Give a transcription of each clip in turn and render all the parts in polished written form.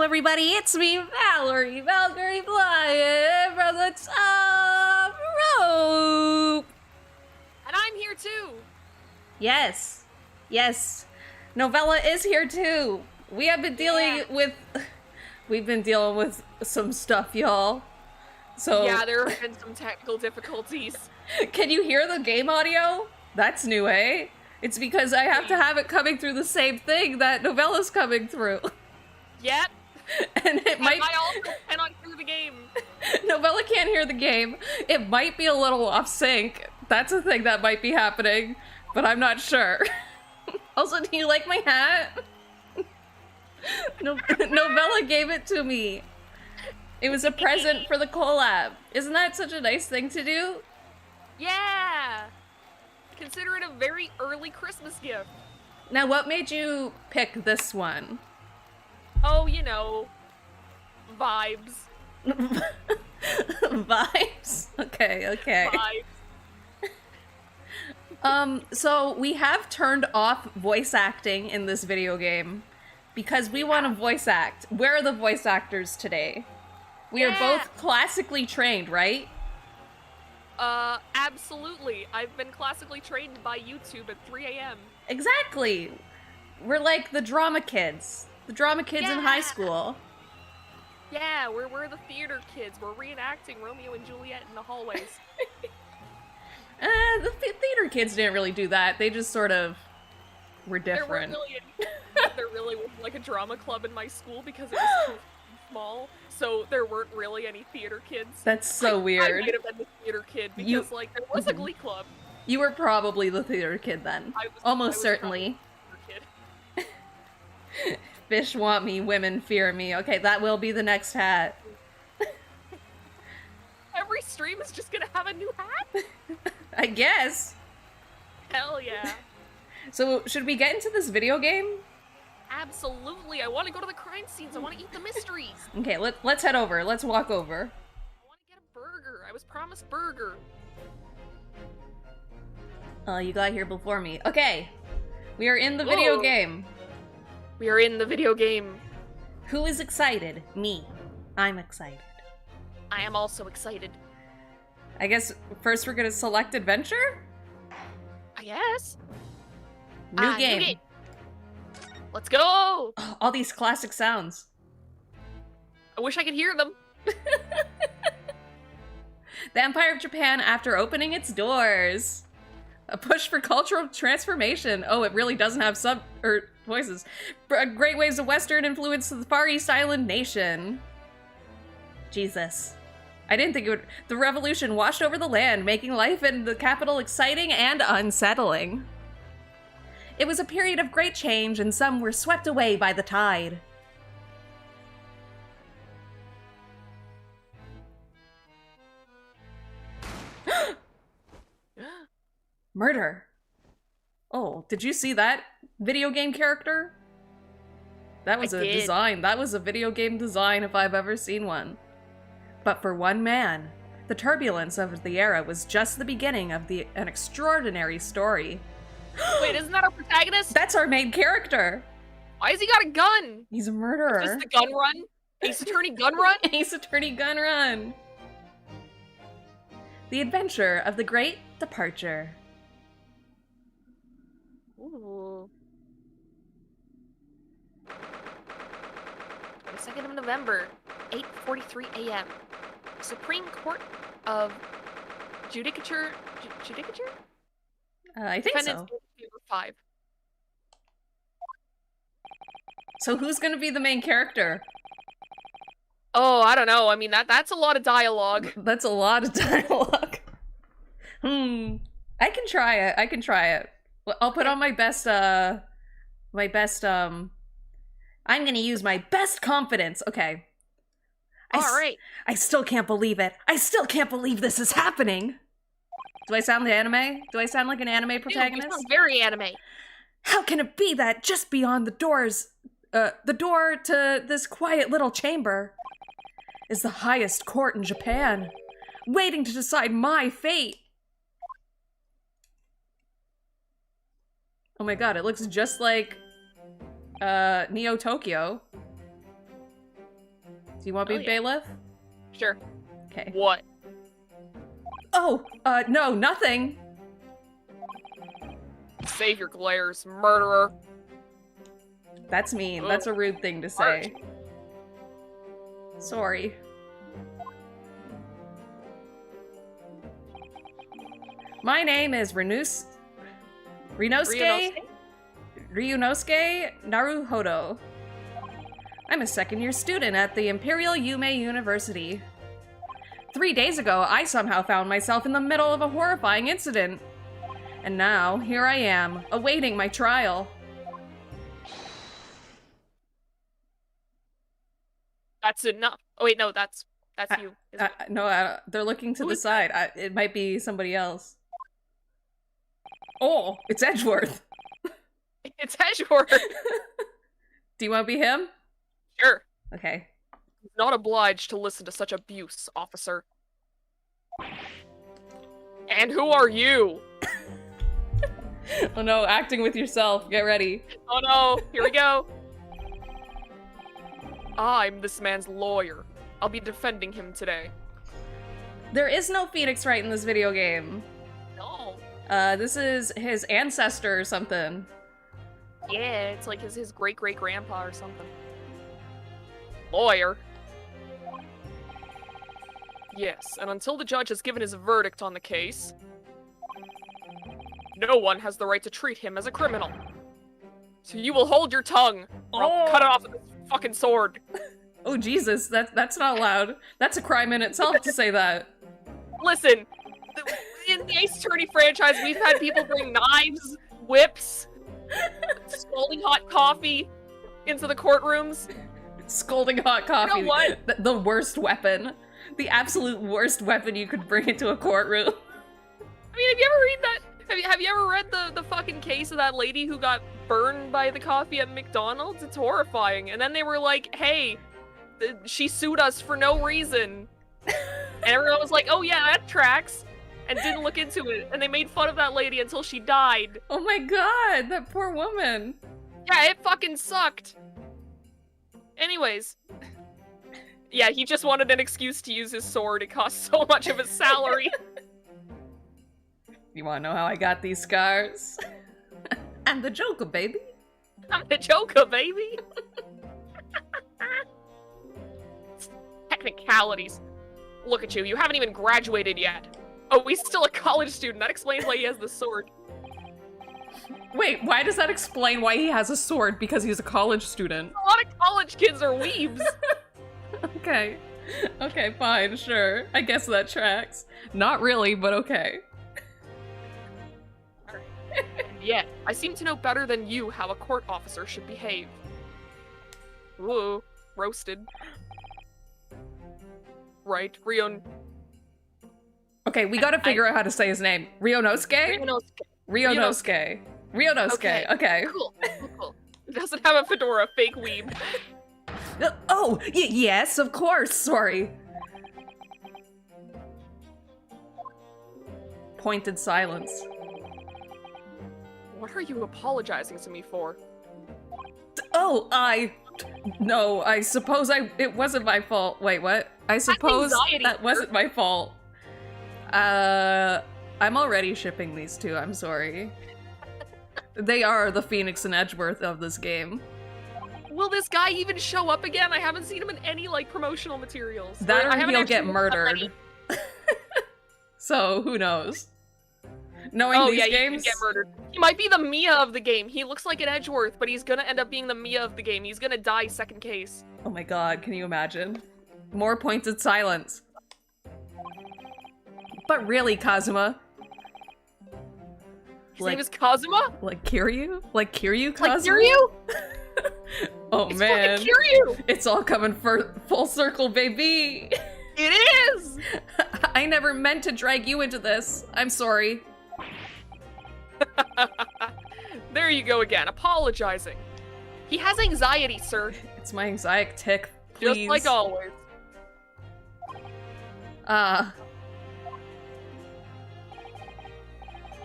everybody, it's me, Valerie Valkyrie, flying from the top rope! And I'm here too! Yes. Yes. Novella is here too! We have been dealing with... We've been dealing with some stuff, y'all. So... Yeah, there have been some technical difficulties. Can you hear the game audio? That's new, eh? It's because I have to have it coming through the same thing that Novella's coming through. Yep. And it might... I also cannot hear the game. Novella can't hear the game. It might be a little off sync. That's a thing that might be happening, but I'm not sure. Also, do you like my hat? Novella gave it to me. It was a present for the collab. Isn't that such a nice thing to do? Yeah! Consider it a very early Christmas gift. Now, what made you pick this one? Oh, you know, vibes. Vibes? Okay. Vibes. So we have turned off voice acting in this video game because we want to voice act. Where are the voice actors today? We are both classically trained, right? Absolutely. I've been classically trained by YouTube at 3 a.m. Exactly. We're like the drama kids. The drama kids in high school. Yeah, we're the theater kids. We're reenacting Romeo and Juliet in the hallways. The theater kids didn't really do that. They just sort of were different. There really was like a drama club in my school because it was so small, so there weren't really any theater kids. That's so weird. I might have been the theater kid because like there was a glee club. You were probably the theater kid then. Almost certainly. The kid. Fish want me, women fear me. Okay, that will be the next hat. Every stream is just gonna have a new hat? I guess. Hell yeah. So, should we get into this video game? Absolutely. I want to go to the crime scenes. I want to eat the mysteries. Okay, let's head over. Let's walk over. I want to get a burger. I was promised burger. Oh, you got here before me. Okay. We are in the video game. We are in the video game. Who is excited? Me. I'm excited. I am also excited. I guess first we're gonna select adventure? I guess. New game. Let's go! Oh, all these classic sounds. I wish I could hear them. The Empire of Japan after opening its doors. A push for cultural transformation. Oh, it really doesn't have voices. Great waves of Western influence to the Far East Island nation. Jesus. I didn't think it would... The revolution washed over the land, making life in the capital exciting and unsettling. It was a period of great change, and some were swept away by the tide. Murder. Oh, did you see that video game character? That was design. That was a video game design if I've ever seen one. But for one man, the turbulence of the era was just the beginning of an extraordinary story. Wait, isn't that our protagonist? That's our main character. Why has he got a gun? He's a murderer. Is this the gun run? Ace Attorney gun run? Ace Attorney gun run. The adventure of the Great Departure. Ooh. 22nd of November, 8:43 a.m. Supreme Court of Judicature? Judicature? I think so. 5. So who's gonna be the main character? Oh, I don't know. I mean, that's a lot of dialogue. That's a lot of dialogue. I can try it. I'll put on my best, I'm gonna use my best confidence. Okay. Alright. I still can't believe it. I still can't believe this is happening. Do I sound anime? Do I sound like an anime protagonist? You sound very anime. How can it be that just beyond the door to this quiet little chamber is the highest court in Japan, waiting to decide my fate? Oh my god, it looks just like Neo Tokyo. you want to be bailiff? Sure. Okay. What? Oh, no, nothing. Save your glares, murderer. That's mean. That's a rude thing to say. Sorry. My name is Ryunosuke Naruhodo. I'm a second-year student at the Imperial Yume University. 3 days ago, I somehow found myself in the middle of a horrifying incident. And now, here I am, awaiting my trial. That's enough. Oh wait, no, that's you. No, they're looking to the side. It might be somebody else. Oh, it's Edgeworth. It's Edgeworth. Do you want to be him? Sure. Okay. Not obliged to listen to such abuse, officer. And who are you? Oh no, acting with yourself. Get ready. Oh no, here we go. I'm this man's lawyer. I'll be defending him today. There is no Phoenix Wright in this video game. No. This is his ancestor or something. Yeah, it's like his great-great-grandpa or something. Lawyer. Yes, and until the judge has given his verdict on the case, no one has the right to treat him as a criminal. So you will hold your tongue, or I'll cut it off with this fucking sword. Oh Jesus, that's not allowed. That's a crime in itself to say that. Listen, in the Ace Attorney franchise, we've had people bring knives, whips, scalding hot coffee into the courtrooms. Scalding hot coffee. You know what? The worst weapon. The absolute worst weapon you could bring into a courtroom. I mean, have you ever read that? Have you ever read the fucking case of that lady who got burned by the coffee at McDonald's? It's horrifying. And then they were like, hey, she sued us for no reason. And everyone was like, oh yeah, that tracks. And didn't look into it. And they made fun of that lady until she died. Oh my god, that poor woman. Yeah, it fucking sucked. Anyways. Yeah, he just wanted an excuse to use his sword. It cost so much of his salary. You wanna know how I got these scars? I'm the Joker, baby. I'm the Joker, baby. Technicalities. Look at you, you haven't even graduated yet. Oh, he's still a college student. That explains why he has the sword. Wait, why does that explain why he has a sword? Because he's a college student. A lot of college kids are weebs. Okay. Okay, fine, sure. I guess that tracks. Not really, but okay. Yeah, I seem to know better than you how a court officer should behave. Ooh, roasted. Right, Rion. Okay, we gotta figure out how to say his name. Ryunosuke? Ryunosuke. Ryunosuke, okay. Cool. He doesn't have a fedora, fake weeb. Oh, yes, of course, sorry. Pointed silence. What are you apologizing to me for? Oh, no, I suppose it wasn't my fault. Wait, what? I suppose that wasn't my fault. I'm already shipping these two, I'm sorry. They are the Phoenix and Edgeworth of this game. Will this guy even show up again? I haven't seen him in any, like, promotional materials. That or he'll get murdered. So, who knows? Knowing these games... he can get murdered. He might be the Mia of the game. He looks like an Edgeworth, but he's gonna end up being the Mia of the game. He's gonna die second case. Oh my god, can you imagine? More pointed silence. But really, Kazuma. His name is Kazuma? Like Kiryu? Like Kiryu Kazuma? Like Kiryu? Oh it's man. Kiryu! It's all coming full circle, baby! It is! I never meant to drag you into this. I'm sorry. There you go again, apologizing. He has anxiety, sir. It's my anxiety tick, please. Just like always.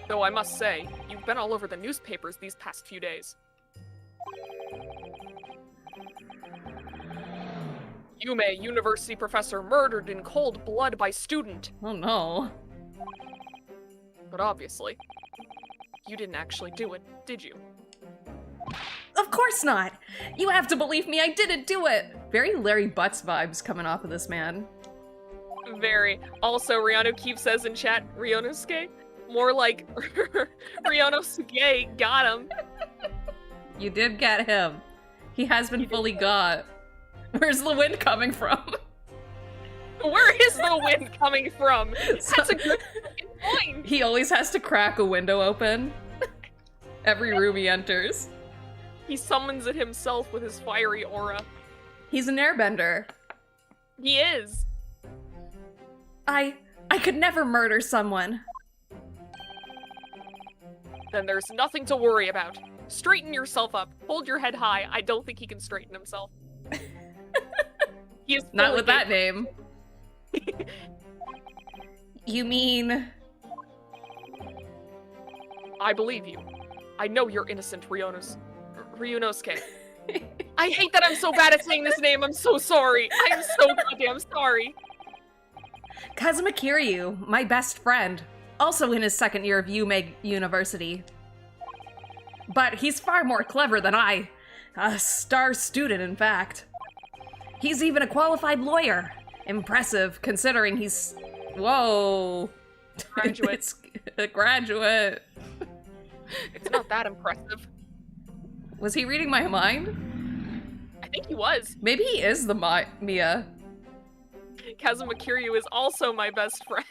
Though I must say, you've been all over the newspapers these past few days. Yume, university professor, murdered in cold blood by student. Oh no. But obviously, you didn't actually do it, did you? Of course not! You have to believe me, I didn't do it! Very Larry Butts vibes coming off of this man. Very. Also, Ryonosuke says in chat, Ryonosuke? More like, Ryonosuke got him. You did get him. He has been fully got. Where's the wind coming from? Where is the wind coming from? That's a good point. He always has to crack a window open. Every room he enters. He summons it himself with his fiery aura. He's an airbender. He is. I could never murder someone. Then there's nothing to worry about. Straighten yourself up. Hold your head high. I don't think he can straighten himself. He is Not with that name. You mean... I believe you. I know you're innocent, Ryunosuke. I hate that I'm so bad at saying this name. I'm so sorry. I'm so goddamn sorry. Kazuma Kiryu, my best friend, also in his second year of Yume University. But he's far more clever than I. A star student, in fact. He's even a qualified lawyer. Impressive, considering he's... Whoa. Graduate. It's a graduate. It's not that impressive. Was he reading my mind? I think he was. Maybe he is the Mia. Kazuma Kiryu is also my best friend.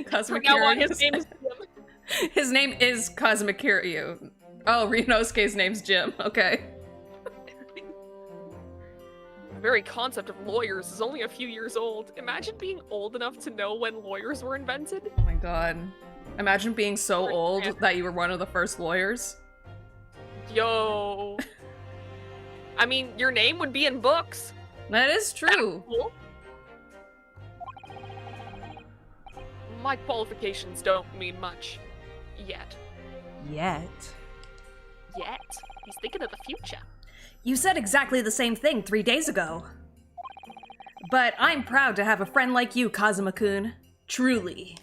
Kazuma From now on, Kiryu. his name is Jim. His name is Kazuma Kiryu. Oh, Ryunosuke's name's Jim. Okay. The very concept of lawyers is only a few years old. Imagine being old enough to know when lawyers were invented. Oh my god. Imagine being so old that you were one of the first lawyers. Yo. I mean, your name would be in books. That is true. Cool. My qualifications don't mean much. Yet. Yet. He's thinking of the future. You said exactly the same thing 3 days ago. But I'm proud to have a friend like you, Kazuma-kun. Truly.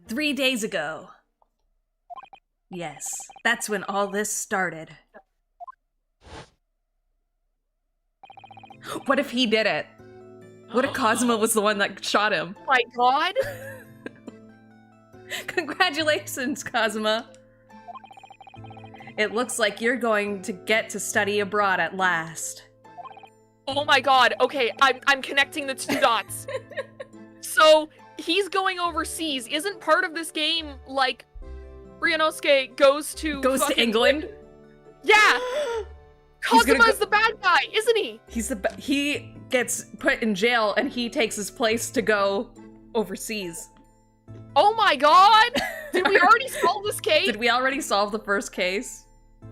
3 days ago. Yes, that's when all this started. What if he did it? What if Kazuma was the one that shot him? My god! Congratulations, Kazuma! It looks like you're going to get to study abroad at last. Oh my god, okay, I'm connecting the two dots. So, he's going overseas. Isn't part of this game, like, Ryunosuke goes to England? Yeah! Kazuma's the bad guy, isn't he? He gets put in jail and he takes his place to go overseas. Oh my god! Did we already solve this case? Did we already solve the first case?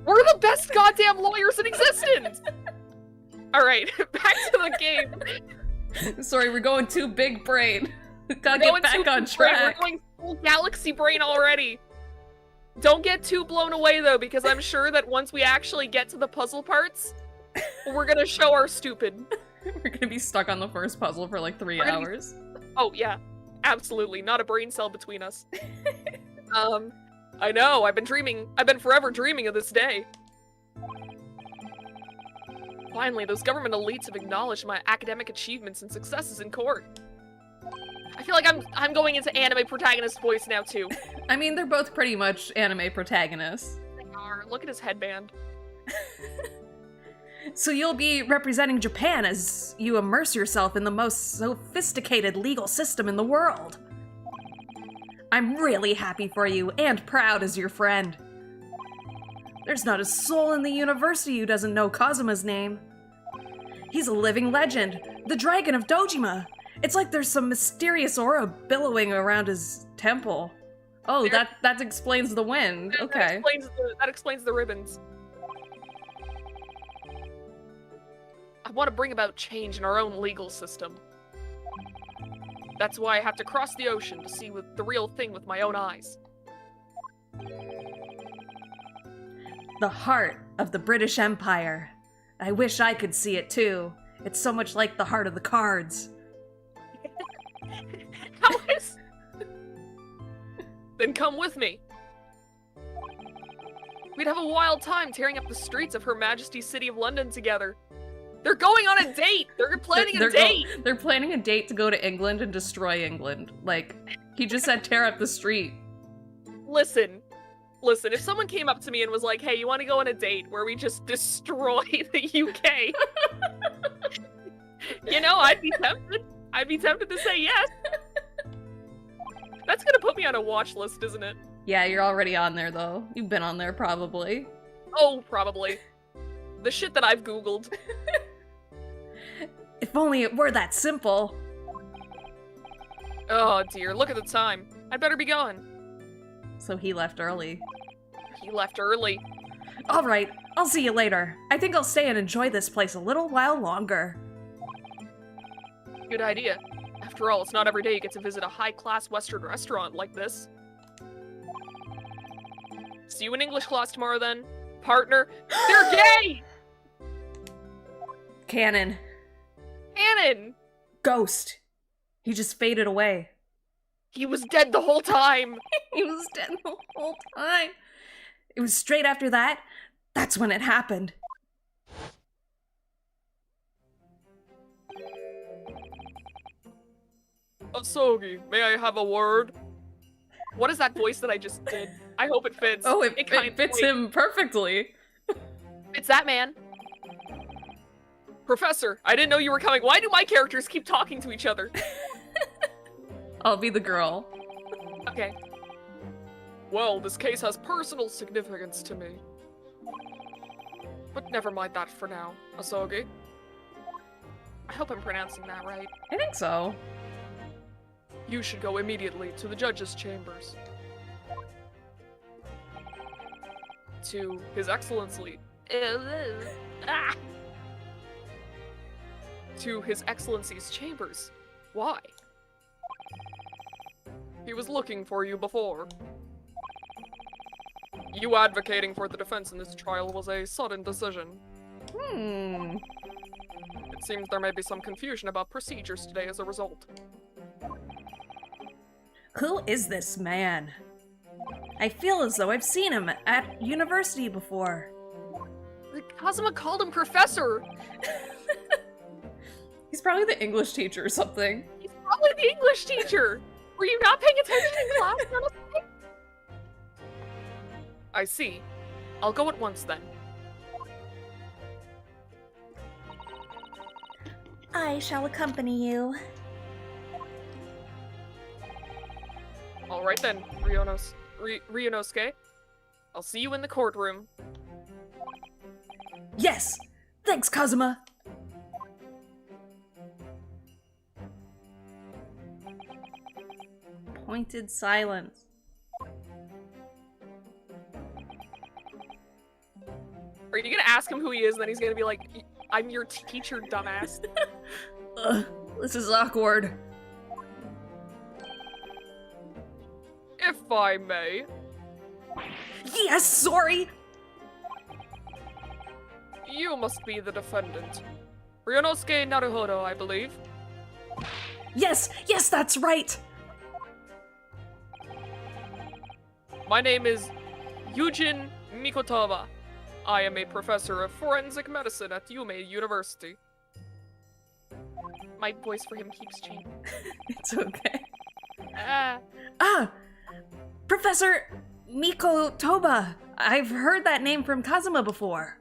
We're the best goddamn lawyers in existence! Alright, back to the game. Sorry, we're going too big brain. Gotta get back on track. We're going full galaxy brain already. Don't get too blown away though, because I'm sure that once we actually get to the puzzle parts, we're gonna show our stupid. We're gonna be stuck on the first puzzle for like 3 hours. Oh yeah, absolutely. Not a brain cell between us. I know, I've been forever dreaming of this day. Finally, those government elites have acknowledged my academic achievements and successes in court. I feel like I'm going into anime protagonist voice now too. I mean, they're both pretty much anime protagonists. They are. Look at his headband. So you'll be representing Japan as you immerse yourself in the most sophisticated legal system in the world. I'm really happy for you and proud as your friend. There's not a soul in the university who doesn't know Kazuma's name. He's a living legend, the Dragon of Dojima. It's like there's some mysterious aura billowing around his temple. Oh, that explains the wind. Okay. That explains the ribbons. I want to bring about change in our own legal system. That's why I have to cross the ocean to see the real thing with my own eyes. The heart of the British Empire. I wish I could see it too. It's so much like the heart of the cards. How is... Then come with me. We'd have a wild time tearing up the streets of Her Majesty's City of London together. They're going on a date! They're planning a date! They're planning a date to go to England and destroy England. Like, he just said tear up the street. Listen, if someone came up to me and was like, hey, you want to go on a date where we just destroy the UK? You know, I'd be tempted. I'd be tempted to say yes. That's gonna put me on a watch list, isn't it? Yeah, you're already on there, though. You've been on there, probably. Oh, probably. The shit that I've Googled. If only it were that simple. Oh dear, look at the time. I'd better be going. So he left early. He left early. Alright, I'll see you later. I think I'll stay and enjoy this place a little while longer. Good idea. After all, it's not every day you get to visit a high-class Western restaurant like this. See you in English class tomorrow, then. Partner. They're gay! Canon. Cannon! Ghost. He just faded away. He was dead the whole time! He was dead the whole time. It was straight after that. That's when it happened. Asogi, may I have a word? What is that voice that I just did? I hope it fits. Oh, it fits him perfectly. It's that man. Professor, I didn't know you were coming. Why do my characters keep talking to each other? I'll be the girl. Okay. Well, this case has personal significance to me. But never mind that for now, Asogi. I hope I'm pronouncing that right. I think so. You should go immediately to the judge's chambers. To His Excellency. Ah! To His Excellency's chambers. Why? He was looking for you before. You advocating for the defense in this trial was a sudden decision. It seems there may be some confusion about procedures today as a result. Who is this man? I feel as though I've seen him at university before. Kazuma called him Professor! He's probably the English teacher or something. He's probably the English teacher! Were you not paying attention in class, honestly? I see. I'll go at once then. I shall accompany you. Alright then, Ryunosuke. I'll see you in the courtroom. Yes! Thanks, Kazuma! Pointed silence. Are you gonna ask him who he is, and then he's gonna be like, I'm your teacher, dumbass? This is awkward. If I may. Yes, sorry! You must be the defendant. Ryunosuke Naruhodo, I believe. Yes, that's right! My name is Yujin Mikotoba. I am a professor of forensic medicine at Yume University. My voice for him keeps changing. It's okay. Professor Mikotoba. I've heard that name from Kazuma before.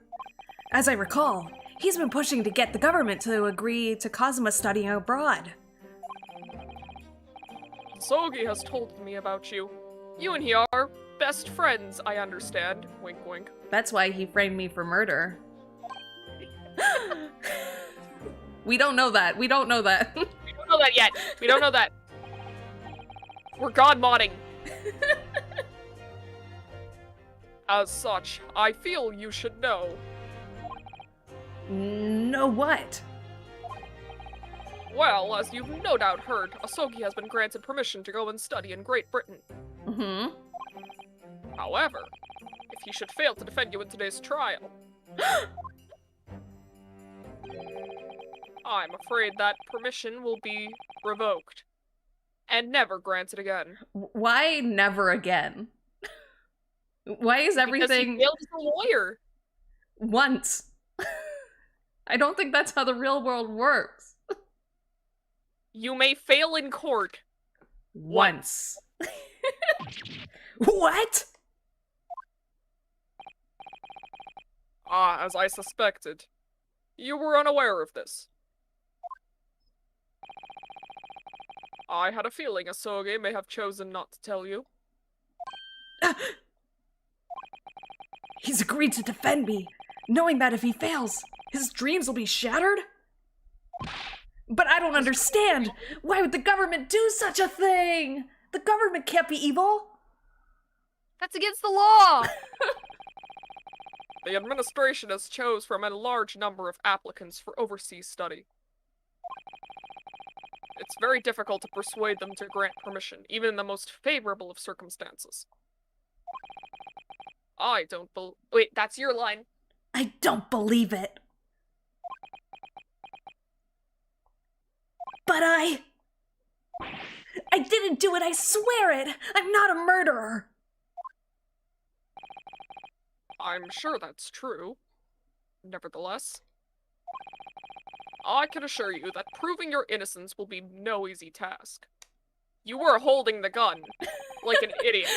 As I recall, he's been pushing to get the government to agree to Kazuma studying abroad. Sogi has told me about you. You and he are best friends, I understand. Wink, wink. That's why he framed me for murder. We don't know that. We don't know that. We don't know that yet. We don't know that. We're god modding. As such, I feel you should know. Know what? Well, as you've no doubt heard, Asogi has been granted permission to go and study in Great Britain. Mm-hmm. However, if he should fail to defend you in today's trial, I'm afraid that permission will be revoked. And never granted again. Why never again? Why is everything... Because he failed as a lawyer. Once. I don't think that's how the real world works. You may fail in court. Once. What? Ah, as I suspected. You were unaware of this. I had a feeling Asoge may have chosen not to tell you. He's agreed to defend me, knowing that if he fails, his dreams will be shattered? But I don't understand! Why would the government do such a thing? The government can't be evil! That's against the law! The administration has chose from a large number of applicants for overseas study. It's very difficult to persuade them to grant permission, even in the most favorable of circumstances. I don't Wait, that's your line. I don't believe it. But I didn't do it, I swear it! I'm not a murderer! I'm sure that's true. Nevertheless, I can assure you that proving your innocence will be no easy task. You were holding the gun, like an idiot.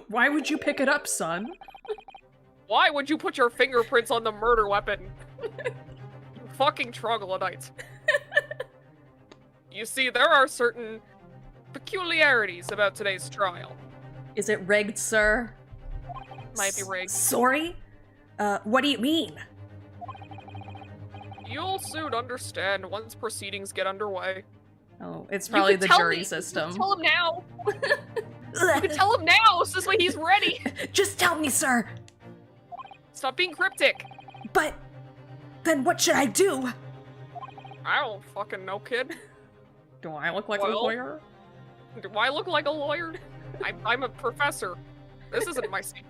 Why would you pick it up, son? Why would you put your fingerprints on the murder weapon? You fucking troglodyte. You see, there are certain peculiarities about today's trial. Is it rigged, sir? Might be rigged. Sorry? What do you mean? You'll soon understand once proceedings get underway. Oh, it's probably the jury system. You can tell him now. You can tell him now, so this way he's ready. Just tell me, sir. Stop being cryptic. But then what should I do? I don't fucking know, kid. Do I look like a lawyer? Do I look like a lawyer? I'm a professor. This isn't my secret.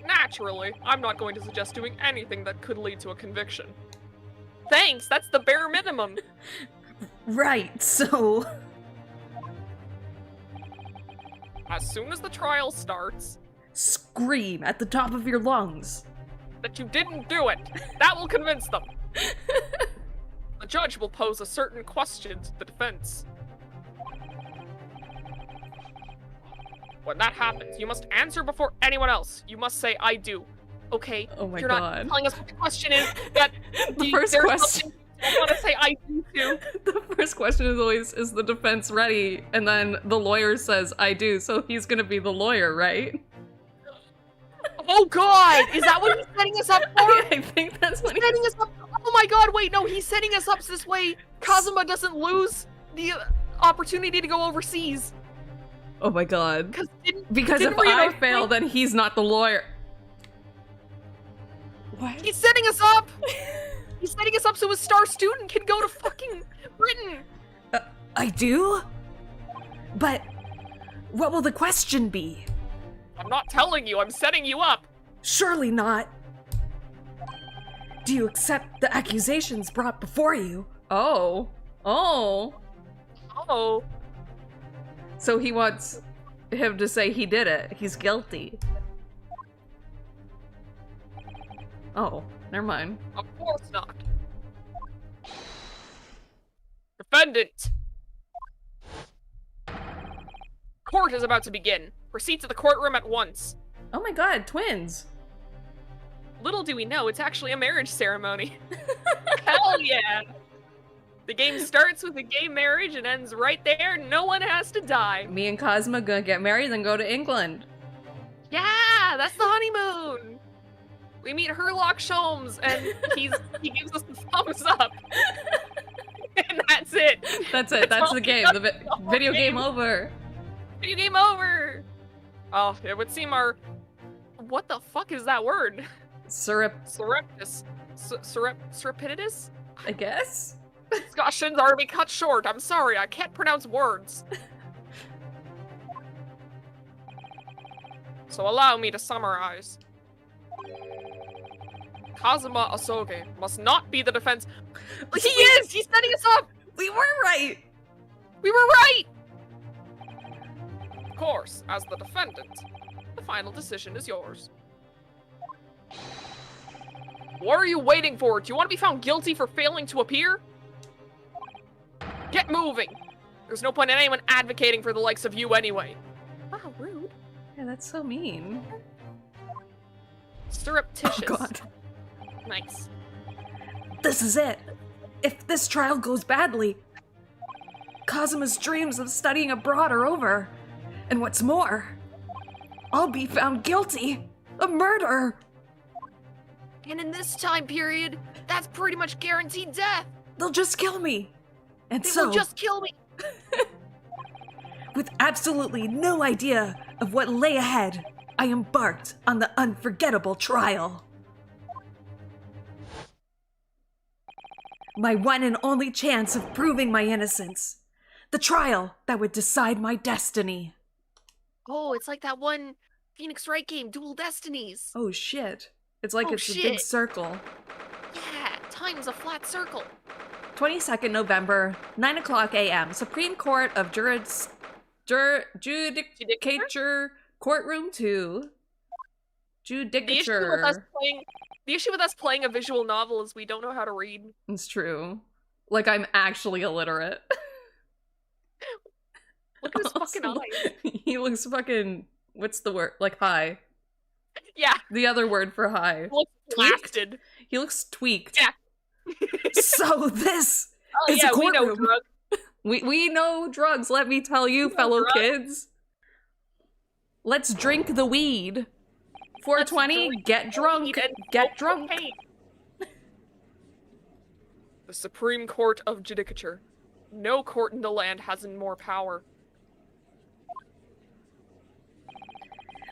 Naturally, I'm not going to suggest doing anything that could lead to a conviction. Thanks, that's the bare minimum. Right, so... As soon as the trial starts... Scream at the top of your lungs. That you didn't do it. That will convince them. The judge will pose a certain question to the defense. When that happens, you must answer before anyone else. You must say, I do. Okay? Oh my You're god. not telling us what the question is, that the first question... I want to say I do too. The first question is always, is the defense ready? And then the lawyer says, I do, so he's gonna be the lawyer, right? Oh god! Is that what he's setting us up for? I think that's what he's setting us up. Oh my god, wait, no, he's setting us up so this way Kazuma doesn't lose the opportunity to go overseas. Oh my god. Because didn't if I fail, then he's not the lawyer. What? He's setting us up! He's setting us up so a star student can go to fucking Britain! I do? But what will the question be? I'm not telling you, I'm setting you up! Surely not. Do you accept the accusations brought before you? Oh. Oh. Oh. So he wants him to say he did it. He's guilty. Oh, never mind. Of course not. Defendant! Court is about to begin. Proceed to the courtroom at once. Oh my god, twins. Little do we know, it's actually a marriage ceremony. Hell yeah! The game starts with a gay marriage and ends right there. No one has to die. Me and Cosmo gonna get married and go to England. Yeah, that's the honeymoon. We meet Herlock Sholmes and he gives us the thumbs up. And that's it. That's it. That's the game. The video game over. Video game over. Oh, it would seem our... What the fuck is that word? Surreptitious. Surreptitious? I guess? Discussions are to be cut short. I'm sorry, I can't pronounce words. So allow me to summarize. Kazuma Asoge must not be the defense. He is! He's setting us up! We were right! We were right! Of course, as the defendant, the final decision is yours. What are you waiting for? Do you want to be found guilty for failing to appear? Get moving! There's no point in anyone advocating for the likes of you anyway. Wow, rude. Yeah, that's so mean. Surreptitious. Oh god. Nice. This is it. If this trial goes badly, Kazuma's dreams of studying abroad are over. And what's more, I'll be found guilty of murder. And in this time period, that's pretty much guaranteed death. They'll just kill me. And They so, will just kill me. with absolutely no idea of what lay ahead, I embarked on the unforgettable trial. My one and only chance of proving my innocence. The trial that would decide my destiny. Oh, it's like that one Phoenix Wright game, Dual Destinies. Oh shit. It's like Oh, it's a big shit. circle. Yeah, time's a flat circle. 22nd November, 9 o'clock a.m. Supreme Court of Judicature, Courtroom 2. Judicature. The issue with us playing a visual novel is we don't know how to read. It's true. Like, I'm actually illiterate. Look at his fucking Also, eyes. He looks fucking, what's the word? Like, high. Yeah, The other word for high. looks Tweaked? blasted. He looks tweaked. Yeah. So this Oh is yeah, a we know courtroom. drugs. We know drugs, let me tell you, We know fellow drugs. kids. Let's drink the weed. 420, drink get drunk, and get smoke drunk. cocaine. The Supreme Court of Judicature. No court in the land has more power.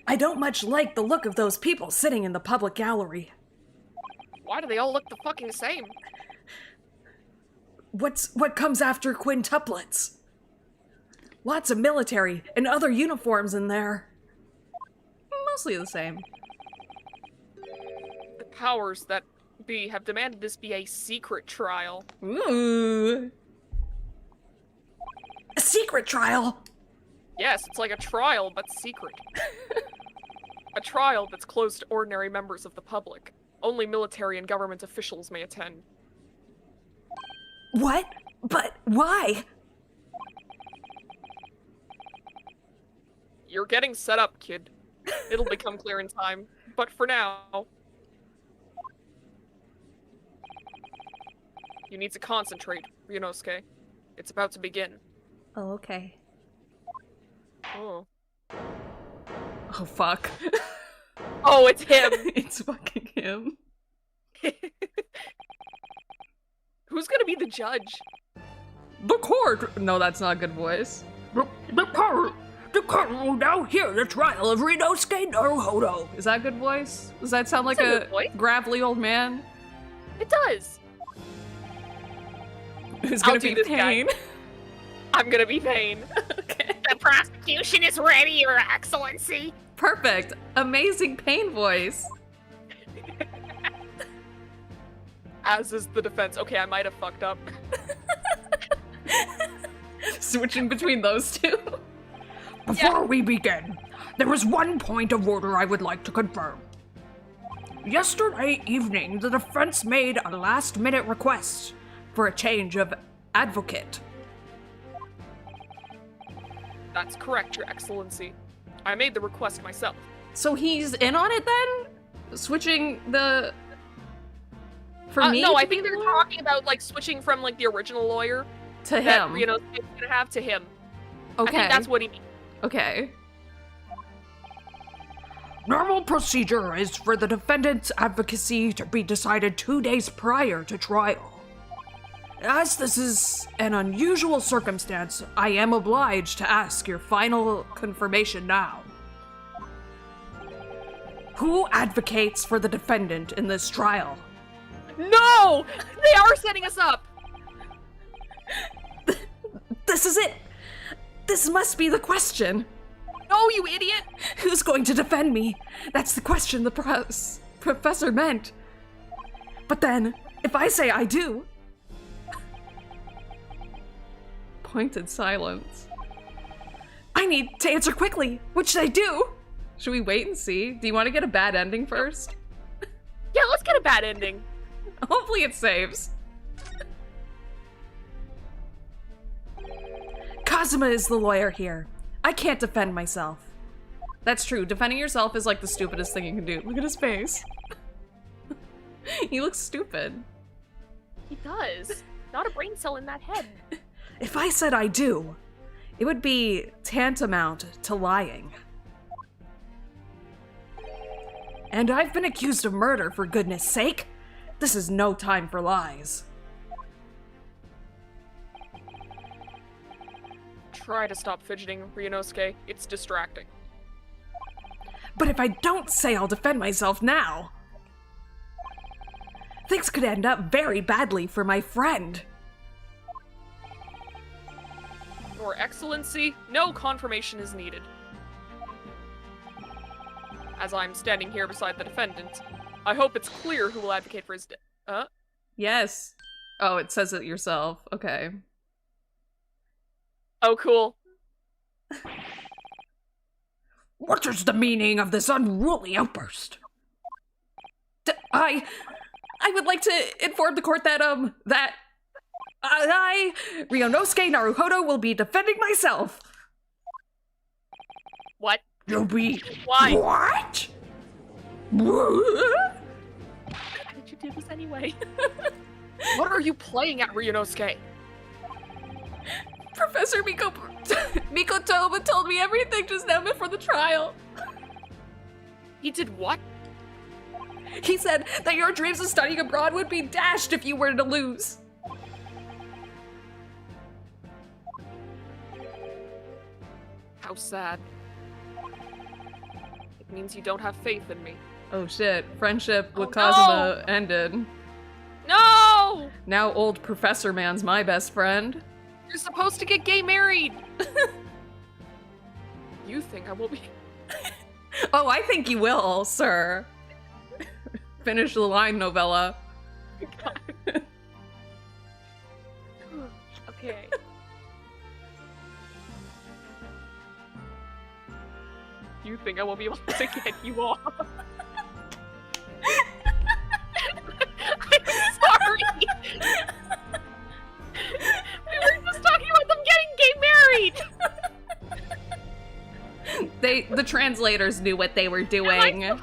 I don't much like the look of those people sitting in the public gallery. Why do they all look the fucking same? What comes after quintuplets? Lots of military and other uniforms in there. Mostly the same. The powers that be have demanded this be a secret trial. Ooh. A secret trial? Yes, it's like a trial, but secret. A trial that's closed to ordinary members of the public. Only military and government officials may attend. What? But why? You're getting set up, kid. It'll become clear in time. But for now... You need to concentrate, Ryunosuke. It's about to begin. Oh, okay. Oh. Oh, fuck. Oh, it's him! It's fucking him. Who's gonna be the judge? The court! No, that's not a good voice. The court will now hear the trial of Ryunosuke Naruhodo. Is that a good voice? Does that sound like That's a a good voice. gravelly old man? It does! Who's I'll gonna do be this guy. Pain? I'm gonna be Vane. Okay. The prosecution is ready, Your Excellency. Perfect. Amazing Pain voice. As is the defense. Okay, I might have fucked up. Switching between those two. Before we begin, there is one point of order I would like to confirm. Yesterday evening, the defense made a last-minute request for a change of advocate. That's correct, Your Excellency. I made the request myself. So he's in on it then? Switching the... For me? No, to I be think they're the talking about like switching from like the original lawyer to that him. Ryunosuke's gonna have to him. Okay. I think that's what he means. Okay. Normal procedure is for the defendant's advocacy to be decided 2 days prior to trial. As this is an unusual circumstance, I am obliged to ask your final confirmation now. Who advocates for the defendant in this trial? No! They are setting us up! This is it! This must be the question. No, you idiot! Who's going to defend me? That's the question the professor meant. But then, if I say I do... Pointed silence. I need to answer quickly, which I do. Should we wait and see? Do you want to get a bad ending first? Yeah, let's get a bad ending. Hopefully it saves. Kazuma is the lawyer here. I can't defend myself. That's true. Defending yourself is like the stupidest thing you can do. Look at his face. He looks stupid. He does. Not a brain cell in that head. If I said I do, it would be tantamount to lying. And I've been accused of murder, for goodness sake. This is no time for lies. Try to stop fidgeting, Ryunosuke. It's distracting. But if I don't say I'll defend myself now, things could end up very badly for my friend. Your Excellency, no confirmation is needed. As I'm standing here beside the defendant, I hope it's clear who will advocate for his Yes. Oh, it says it yourself. Okay. Oh, cool. What is the meaning of this unruly outburst? I would like to inform the court that, I, Ryunosuke Naruhodo, will be defending myself. What? You'll be... Why? What? Why did you do this anyway? What are you playing at, Ryunosuke? Professor Mikotoba told me everything just now before the trial. He did what? He said that your dreams of studying abroad would be dashed if you were to lose. How sad. It means you don't have faith in me. Oh shit, friendship with Oh, Kazuma ended. No! Now old Professor Man's my best friend. You're supposed to get gay married! You think I will be... Oh, I think you will, sir. Finish the line, Novella. Okay. You think I will be able to get you off? I'm sorry! We were just talking about them getting gay married! The translators knew what they were doing. Am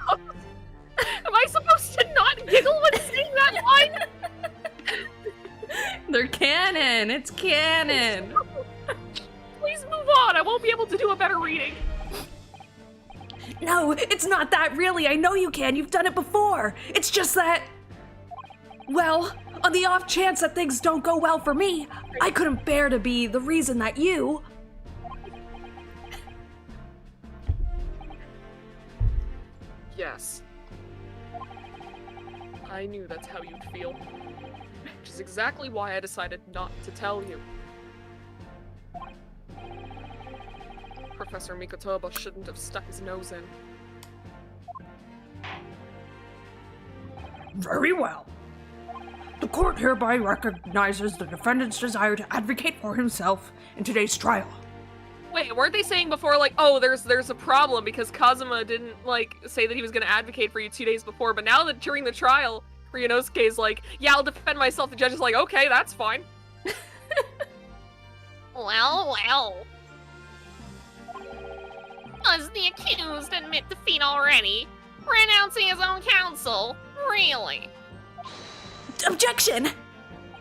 I supposed to not giggle when saying that line? They're canon! It's canon! Please move on, I won't be able to do a better reading. No, it's not that really. I know you can. You've done it before. It's just that... Well, on the off chance that things don't go well for me, I couldn't bear to be the reason that you... Yes. I knew that's how you'd feel. Which is exactly why I decided not to tell you. Professor Mikotoba shouldn't have stuck his nose in. Very well. The court hereby recognizes the defendant's desire to advocate for himself in today's trial. Wait, weren't they saying before, like, oh, there's a problem because Kazuma didn't, like, say that he was gonna advocate for you 2 days before, but now that during the trial, Ryunosuke's like, yeah, I'll defend myself, the judge is like, okay, that's fine. Well. Does the accused admit defeat already? Renouncing his own counsel? Really? Objection!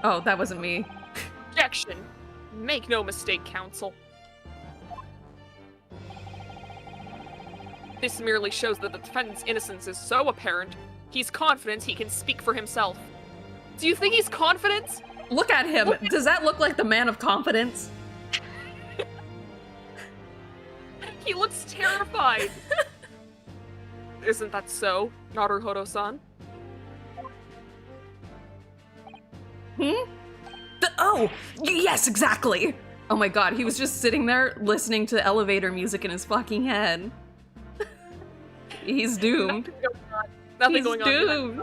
Oh, that wasn't me. Objection. Make no mistake, counsel. This merely shows that the defendant's innocence is so apparent, he's confident he can speak for himself. Do you think he's confident? Look at him. Does that look like the man of confidence? He looks terrified. Isn't that so, Naruhodo-san? Yes, exactly. Oh my god, he was just sitting there listening to elevator music in his fucking head. He's doomed. Nothing He's going on. doomed.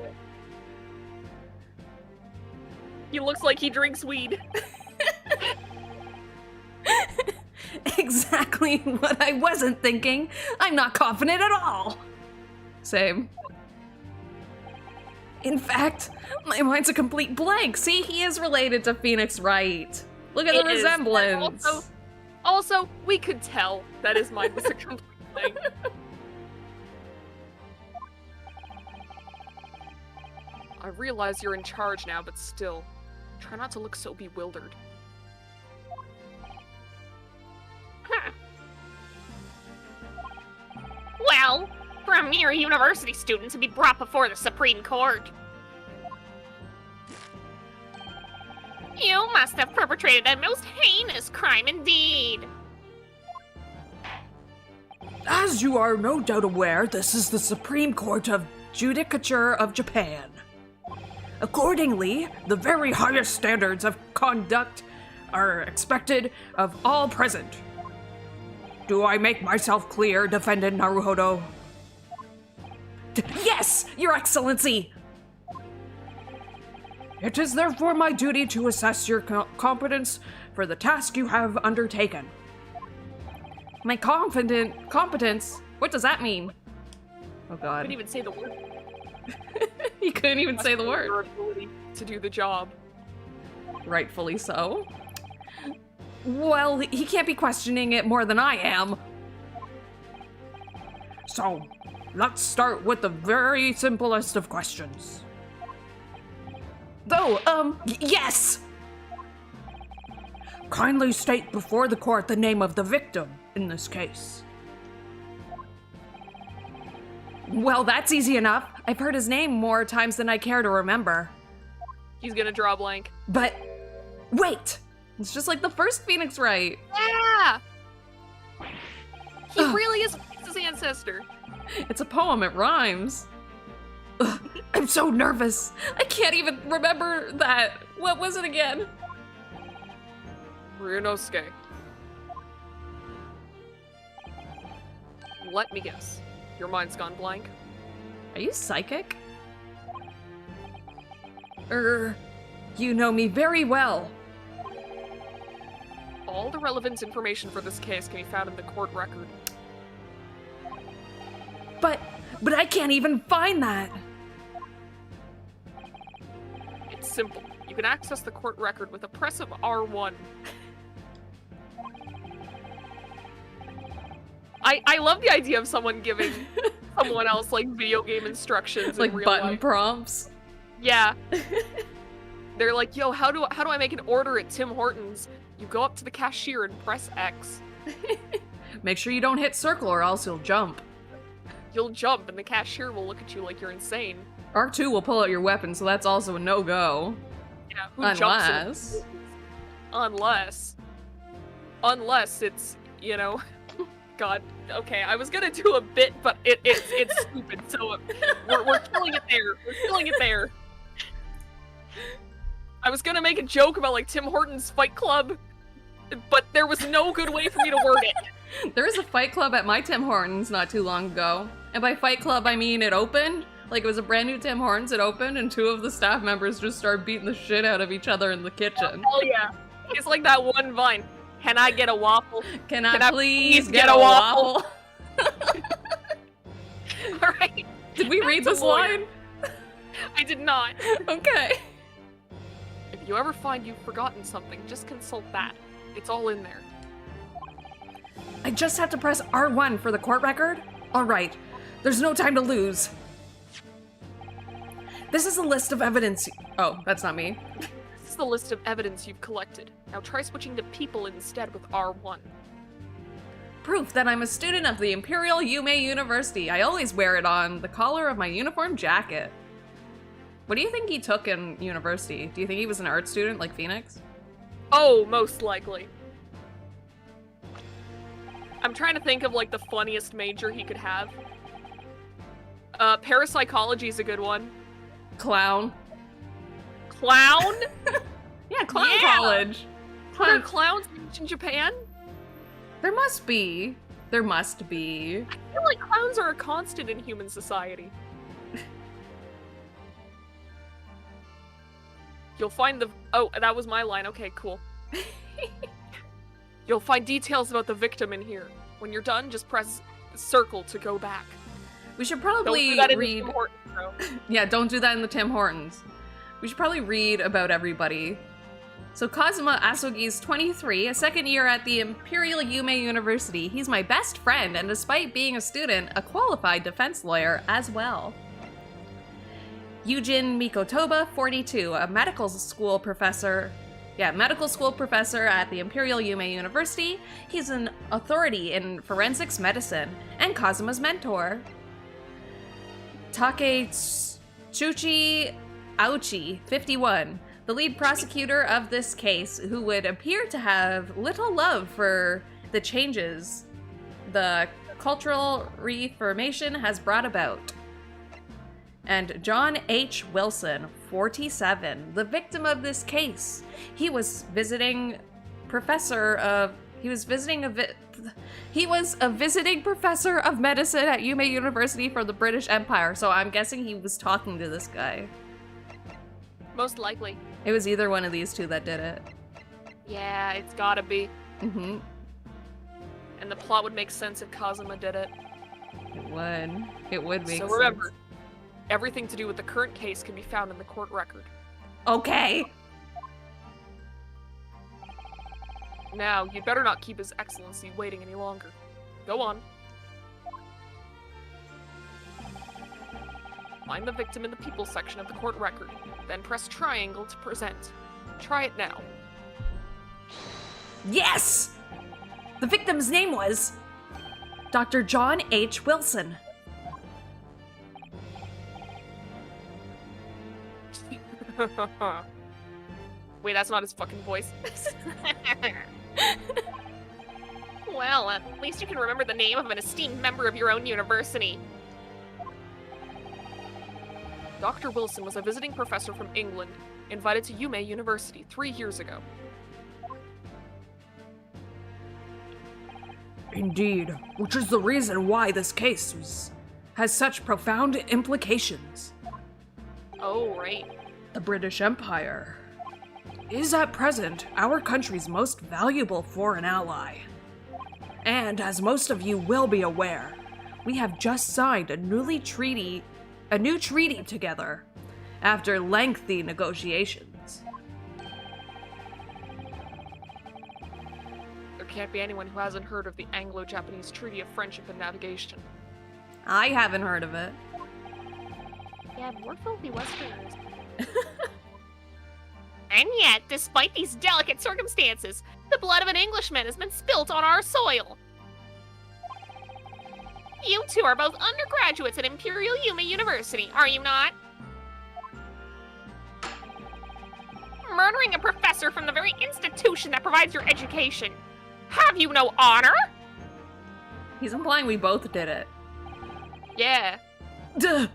He looks like he drinks weed. Exactly what I wasn't thinking. I'm not confident at all. Same. In fact, my mind's a complete blank. See, he is related to Phoenix Wright. Look at the It is, and resemblance. Also, we could tell that his mind was a complete blank. I realize you're in charge now, but still, try not to look so bewildered. Well, for a mere university student to be brought before the Supreme Court. You must have perpetrated a most heinous crime indeed. As you are no doubt aware, this is the Supreme Court of Judicature of Japan. Accordingly, the very highest standards of conduct are expected of all present. Do I make myself clear, Defendant Naruhodo? Yes, Your Excellency! It is therefore my duty to assess your competence for the task you have undertaken. My competence? What does that mean? Oh I god. couldn't even say the word. He couldn't even say the Your word. ability to do the job. Rightfully so. Well, he can't be questioning it more than I am. So, let's start with the very simplest of questions. Yes! Kindly state before the court the name of the victim in this case. Well, that's easy enough. I've heard his name more times than I care to remember. He's gonna draw a blank. But, wait! It's just like the first Phoenix Wright. Yeah! He Ugh. really is his ancestor. It's a poem, it rhymes. I'm so nervous. I can't even remember that. What was it again? Ryunosuke. Let me guess. Your mind's gone blank? Are you psychic? You know me very well. All the relevant information for this case can be found in the court record. But I can't even find that. It's simple. You can access the court record with a press of R1. I love the idea of someone giving someone else like video game instructions Like in real button life. prompts? Yeah. They're like, yo, how do I make an order at Tim Hortons? You go up to the cashier and press X. Make sure you don't hit circle or else you'll jump. You'll jump and the cashier will look at you like you're insane. R2 will pull out your weapon, so that's also a no-go. Yeah, who jumps in Unless... Unless it's, you know, God. Okay, I was gonna do a bit, but it's stupid. So we're killing it there. We're killing it there. I was gonna make a joke about like Tim Hortons Fight Club, but there was no good way for me to word it. There was a fight club at my Tim Hortons not too long ago. And by fight club, I mean it opened. Like, it was a brand new Tim Hortons, it opened, and two of the staff members just started beating the shit out of each other in the kitchen. Oh yeah, it's like that one Vine. Can I get a waffle? Can I please get get a a waffle? All right. Did we read That's this a lawyer. line? I did not. Okay. If you ever find you've forgotten something, just consult that. It's all in there. I just have to press R1 for the court record? Alright, there's no time to lose. This is a list of evidence. Oh, that's not me. This is the list of evidence you've collected. Now try switching to people instead with R1. Proof that I'm a student of the Imperial Yume University. I always wear it on the collar of my uniform jacket. What do you think he took in university? Do you think he was an art student like Phoenix? Oh, most likely. I'm trying to think of like the funniest major he could have. Parapsychology is a good one. Clown. Clown? Yeah, clown Yeah! college. Are there Clown. clowns in Japan? There must be. There must be. I feel like clowns are a constant in human society. You'll find the... Oh, that was my line. Okay, cool. You'll find details about the victim in here. When you're done, just press circle to go back. We should Don't probably do that in the read... Tim Hortons, bro. Yeah, don't do that in the Tim Hortons. We should probably read about everybody. So Kazuma Asogi is 23, a second year at the Imperial Yume University. He's my best friend, and despite being a student, a qualified defense lawyer as well. Yujin Mikotoba, 42, a medical school professor at the Imperial Yume University. He's an authority in forensics medicine and Kazuma's mentor. Taketsuchi Auchi, 51, the lead prosecutor of this case, who would appear to have little love for the changes the cultural reformation has brought about. And John H. Wilson, 47, the victim of this case. He was a visiting professor of medicine at Yume University for the British Empire, so I'm guessing he was talking to this guy. Most likely. It was either one of these two that did it. Yeah, it's gotta be. Mm-hmm. And the plot would make sense if Kazuma did it. It would make sense. So remember, everything to do with the current case can be found in the court record. Okay. Now, you'd better not keep His Excellency waiting any longer. Go on. Find the victim in the people section of the court record, then press triangle to present. Try it now. Yes! The victim's name was Dr. John H. Wilson. Wait, that's not his fucking voice. Well, at least you can remember the name of an esteemed member of your own university. Dr. Wilson was a visiting professor from England, invited to Yume University 3 years ago. Indeed, which is the reason why this case has such profound implications. Oh, right. The British Empire is at present our country's most valuable foreign ally. And as most of you will be aware, we have just signed a new treaty together after lengthy negotiations. There can't be anyone who hasn't heard of the Anglo-Japanese Treaty of Friendship and Navigation. I haven't heard of it. Yeah, we're filthy Westerners. And yet, despite these delicate circumstances, the blood of an Englishman has been spilt on our soil. You two are both undergraduates at Imperial Yume University, are you not? Murdering a professor from the very institution that provides your education. Have you no honor? He's implying we both did it. Yeah. Duh!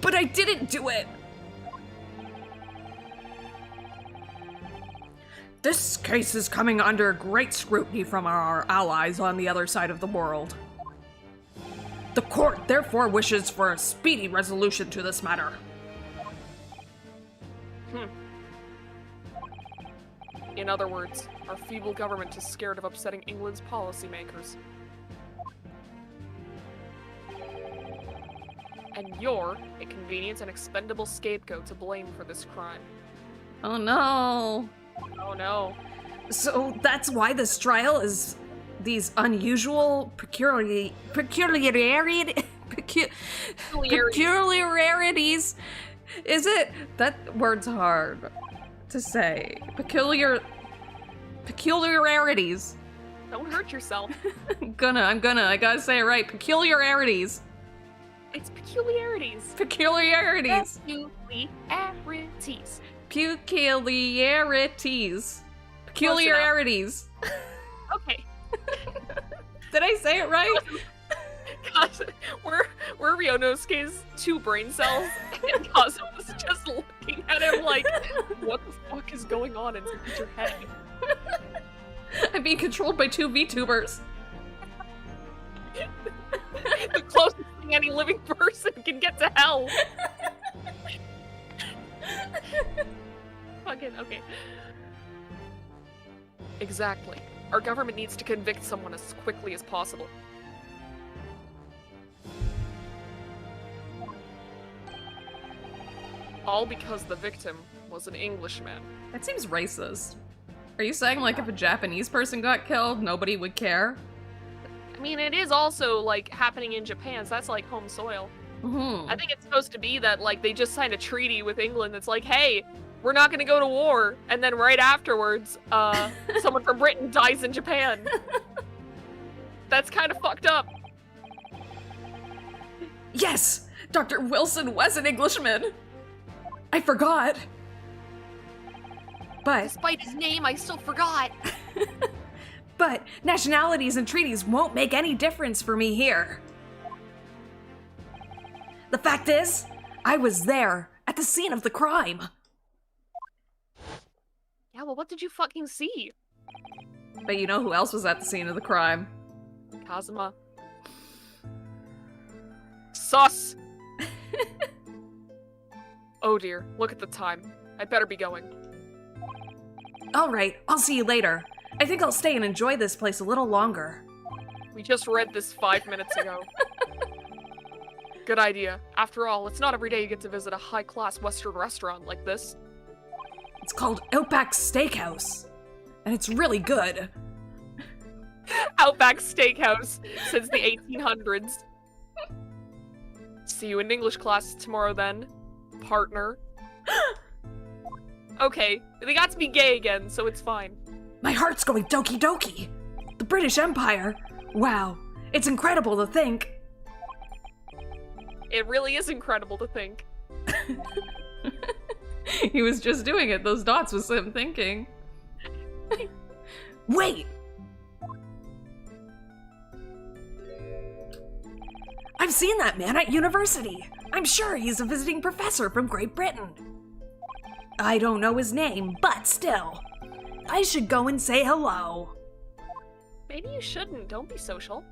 But I didn't do it! This case is coming under great scrutiny from our allies on the other side of the world. The court therefore wishes for a speedy resolution to this matter. In other words, our feeble government is scared of upsetting England's policymakers. And you're a convenient and expendable scapegoat to blame for this crime. Oh no. Oh no. So that's why this trial is these unusual Peculiarities. Is it? That word's hard to say. Peculiarities. Don't hurt yourself. I gotta say it right. Peculiarities. It's peculiarities. Peculiarities. Peculiarities. Peculiarities. Peculiarities. Okay. Did I say it right? Gosh, we're Ryonosuke's 2 brain cells, and Kazu was just looking at him like, what the fuck is going on inside your head? I'm being controlled by 2 VTubers. The closest thing any living person can get to hell. Okay. Exactly. Our government needs to convict someone as quickly as possible. All because the victim was an Englishman. That seems racist. Are you saying, like, if a Japanese person got killed, nobody would care? I mean, it is also, like, happening in Japan, so that's, like, home soil. Mm-hmm. I think it's supposed to be that, like, they just signed a treaty with England that's like, hey, we're not gonna go to war, and then right afterwards, someone from Britain dies in Japan. That's kind of fucked up. Yes! Dr. Wilson was an Englishman! I forgot! But Despite his name, I still forgot. But nationalities and treaties won't make any difference for me here. The fact is, I was there, at the scene of the crime. Yeah, well, what did you fucking see? But you know who else was at the scene of the crime? Kazuma. Sus! Oh dear, look at the time. I'd better be going. Alright, I'll see you later. I think I'll stay and enjoy this place a little longer. We just read this 5 minutes ago. Good idea. After all, it's not every day you get to visit a high-class Western restaurant like this. It's called Outback Steakhouse. And it's really good. Outback Steakhouse since the 1800s. See you in English class tomorrow then, partner. Okay, they got to be gay again, so it's fine. My heart's going doki doki. The British Empire. Wow, it's incredible to think. It really is incredible to think. He was just doing it. Those dots was him thinking. Wait! I've seen that man at university. I'm sure he's a visiting professor from Great Britain. I don't know his name, but still. I should go and say hello. Maybe you shouldn't. Don't be social.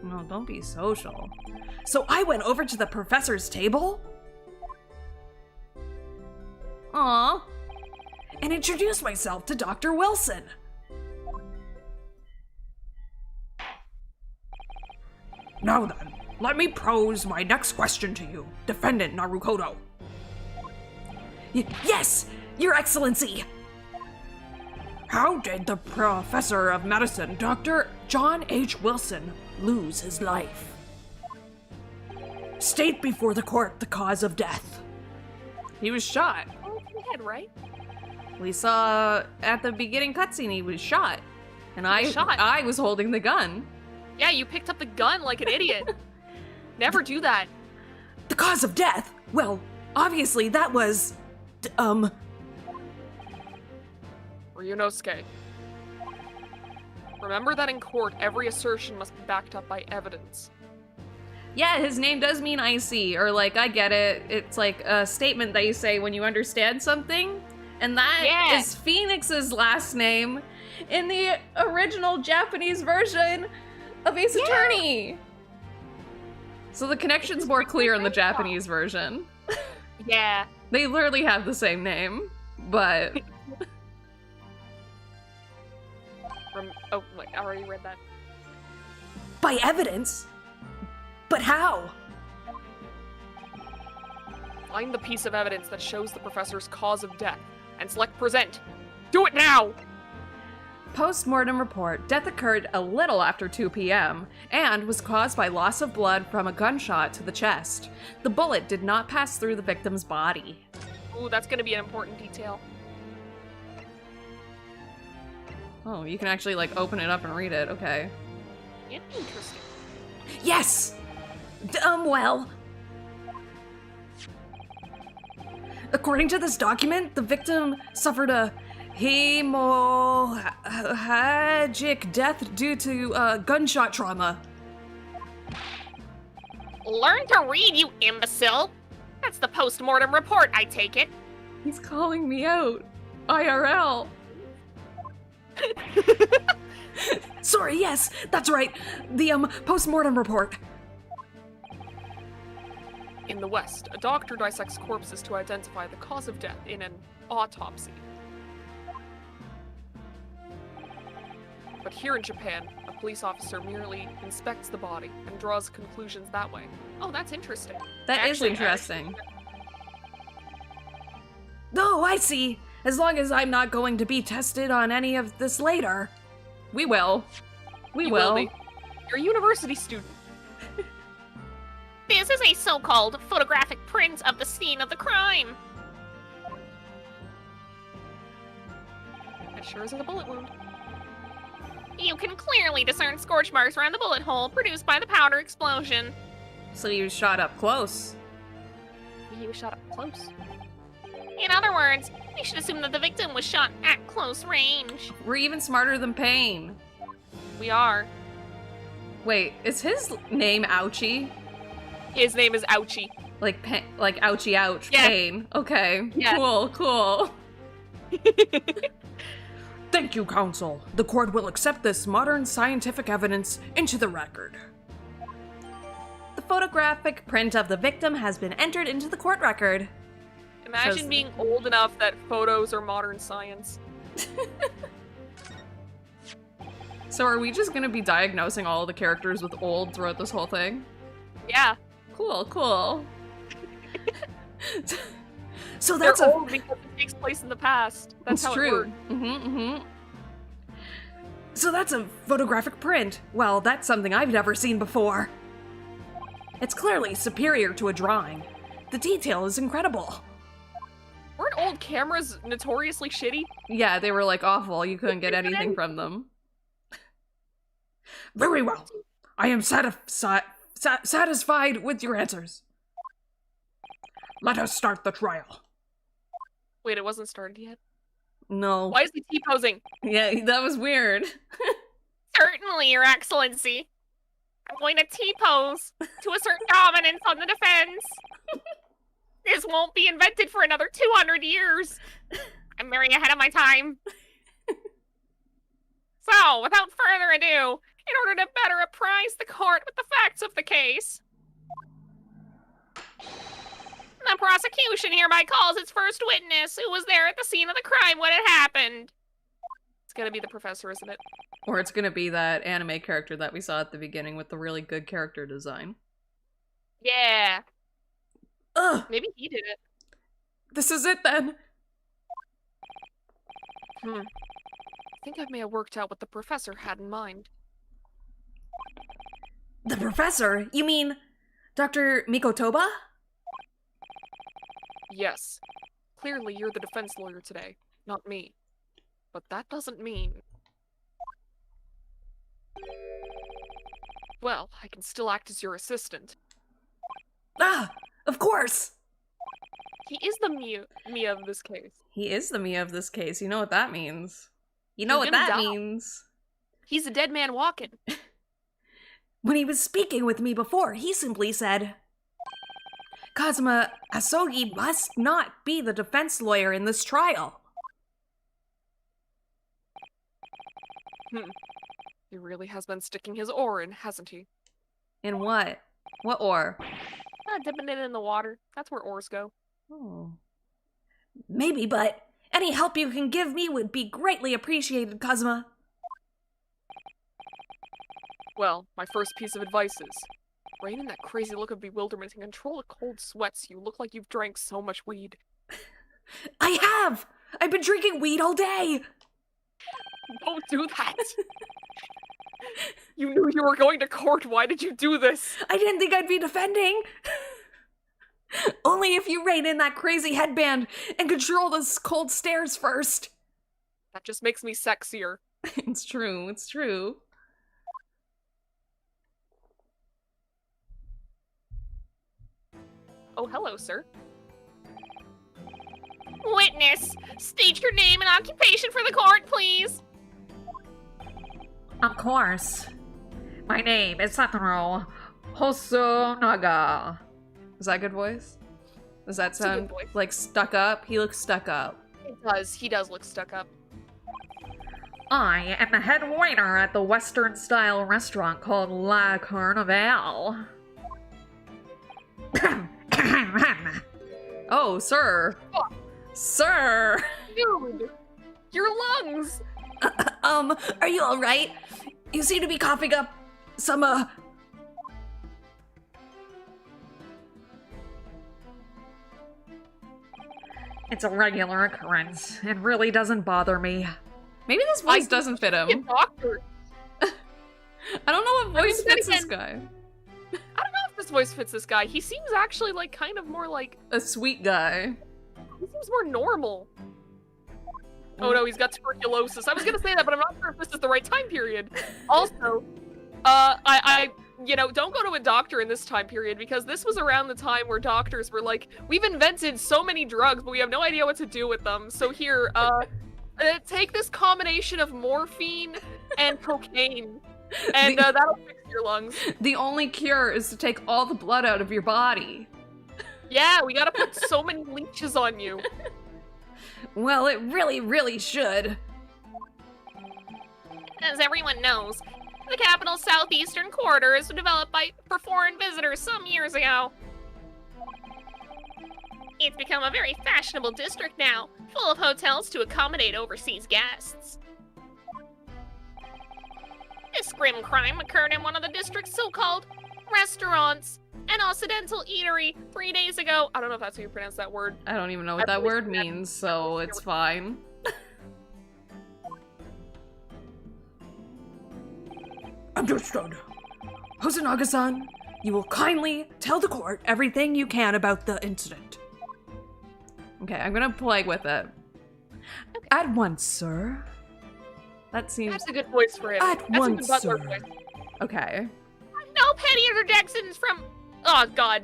No, don't be social. So I went over to the professor's table. Aww. And introduced myself to Dr. Wilson. Now then, let me pose my next question to you, Defendant Narukodo. Yes, Your Excellency! How did the Professor of Medicine, Dr. John H. Wilson, lose his life? State before the court the cause of death. He was shot. Oh, head, right? We saw at the beginning cutscene he was shot. And Shot? I was holding the gun. Yeah, you picked up the gun like an idiot. Never do that. The cause of death? Well, obviously that was... Ryunosuke. Remember that in court, every assertion must be backed up by evidence. Yeah, his name does mean icy, or like, I get it. It's like a statement that you say when you understand something. And that is Phoenix's last name in the original Japanese version of Ace Attorney. So the connection's more clear in the Japanese version. Yeah. They literally have the same name, but... Oh, wait, I already read that. By evidence? But how? Find the piece of evidence that shows the professor's cause of death, and select present. Do it now! Post-mortem report, death occurred a little after 2 p.m. and was caused by loss of blood from a gunshot to the chest. The bullet did not pass through the victim's body. Ooh, that's gonna be an important detail. Oh, you can actually, like, open it up and read it. Okay. Interesting. Yes! Well... According to this document, the victim suffered a hemorrhagic death due to gunshot trauma. Learn to read, you imbecile! That's the post-mortem report, I take it. He's calling me out. IRL. Sorry, yes, that's right. The, post-mortem report. In the West, a doctor dissects corpses to identify the cause of death in an autopsy. But here in Japan, a police officer merely inspects the body and draws conclusions that way. Oh, that's interesting. That is Actually, interesting. Oh, I see. As long as I'm not going to be tested on any of this later. We will. We You will. be. You're a university student. This is a so-called photographic print of the scene of the crime. It sure isn't a bullet wound. You can clearly discern scorch marks around the bullet hole produced by the powder explosion. So you shot up close. He was shot up close. In other words, we should assume that the victim was shot at close range. We're even smarter than Pain. We are. Wait, is his name Ouchie? His name is Ouchie. Like Ouchie Ouch, Yeah. Pain. Okay, Yeah. cool. Thank you, counsel. The court will accept this modern scientific evidence into the record. The photographic print of the victim has been entered into the court record. Imagine Shows- being old enough that photos are modern science. So are we just gonna be diagnosing all the characters with old throughout this whole thing? Yeah, Cool. So they're that's a old because it takes place in the past. That's It's how true. it works. Mm-hmm. So that's a photographic print. Well, that's something I've never seen before. It's clearly superior to a drawing. The detail is incredible. Weren't old cameras notoriously shitty? Yeah, they were like awful. You couldn't get anything from them. Very well. I am satisfied with your answers. Let us start the trial. Wait, it wasn't started yet. No. Why is he T-posing? Yeah, that was weird. Certainly, Your Excellency. I'm going to T-pose to assert dominance on the defense. This won't be invented for another 200 years. I'm very ahead of my time. So, without further ado, in order to better apprise the court with the facts of the case, the prosecution hereby calls its first witness, who was there at the scene of the crime when it happened. It's gonna be the professor, isn't it? Or it's gonna be that anime character that we saw at the beginning with the really good character design. Yeah. Ugh, Maybe he did it. this is it then. I think I may have worked out what the professor had in mind. The professor? You mean Dr. Mikotoba? Yes. Clearly you're the defense lawyer today, not me. But that doesn't mean... Well, I can still act as your assistant. Ah, of course. He is the Mia of this case. He is the Mia of this case. You know what that means. You know He's what gonna that die. means. He's a dead man walking. When he was speaking with me before, he simply said, Kazuma Asogi must not be the defense lawyer in this trial. He really has been sticking his oar in, hasn't he? In what? What or? Dipping it in the water. That's where oars go. Oh. Maybe, but any help you can give me would be greatly appreciated, Kazuma. Well, my first piece of advice is, rein in that crazy look of bewilderment and control the cold sweats. You look like you've drank so much weed. I have! I've been drinking weed all day! Don't do that! You knew you were going to court. Why did you do this? I didn't think I'd be defending! Only if you rein in that crazy headband and control those cold stares first. That just makes me sexier. It's true. It's true. Oh, hello, sir. Witness, state your name and occupation for the court, please. Of course. My name is Satoru Hosonaga. Is that a good voice? Does that It's a good sound voice. like stuck up? He looks stuck up. It does. He does look stuck up. I am the head waiter at the Western-style restaurant called La Carnival. Oh, sir. Fuck. Sir! Dude! Your lungs! Are you alright? You seem to be coughing up some, It's a regular occurrence. It really doesn't bother me. Maybe this voice doesn't fit Be a him. doctor. I don't know what voice then fits this again- guy. I don't know if this voice fits this guy. He seems actually like kind of more like A sweet guy. he seems more normal. Oh no, he's got tuberculosis. I was gonna say that, but I'm not sure if this is the right time period. Also, I don't go to a doctor in this time period because this was around the time where doctors were like, we've invented so many drugs, but we have no idea what to do with them. So here, take this combination of morphine and cocaine, and that'll fix your lungs. The only cure is to take all the blood out of your body. Yeah, we gotta put so many leeches on you. Well, it really, really should. As everyone knows, the capital's southeastern corridor was developed for foreign visitors some years ago. It's become a very fashionable district now, full of hotels to accommodate overseas guests. This grim crime occurred in one of the district's so-called restaurants, an Occidental eatery 3 days ago. I don't know if that's how you pronounce that word. I don't even know what that word means, so it's fine. Understood. Hosonaga-san, you will kindly tell the court everything you can about the incident. Okay, I'm gonna play with it. At once, sir. That seems That's a good voice for him. At That's a once, good butler sir. voice. okay. No petty interjections from... Oh god,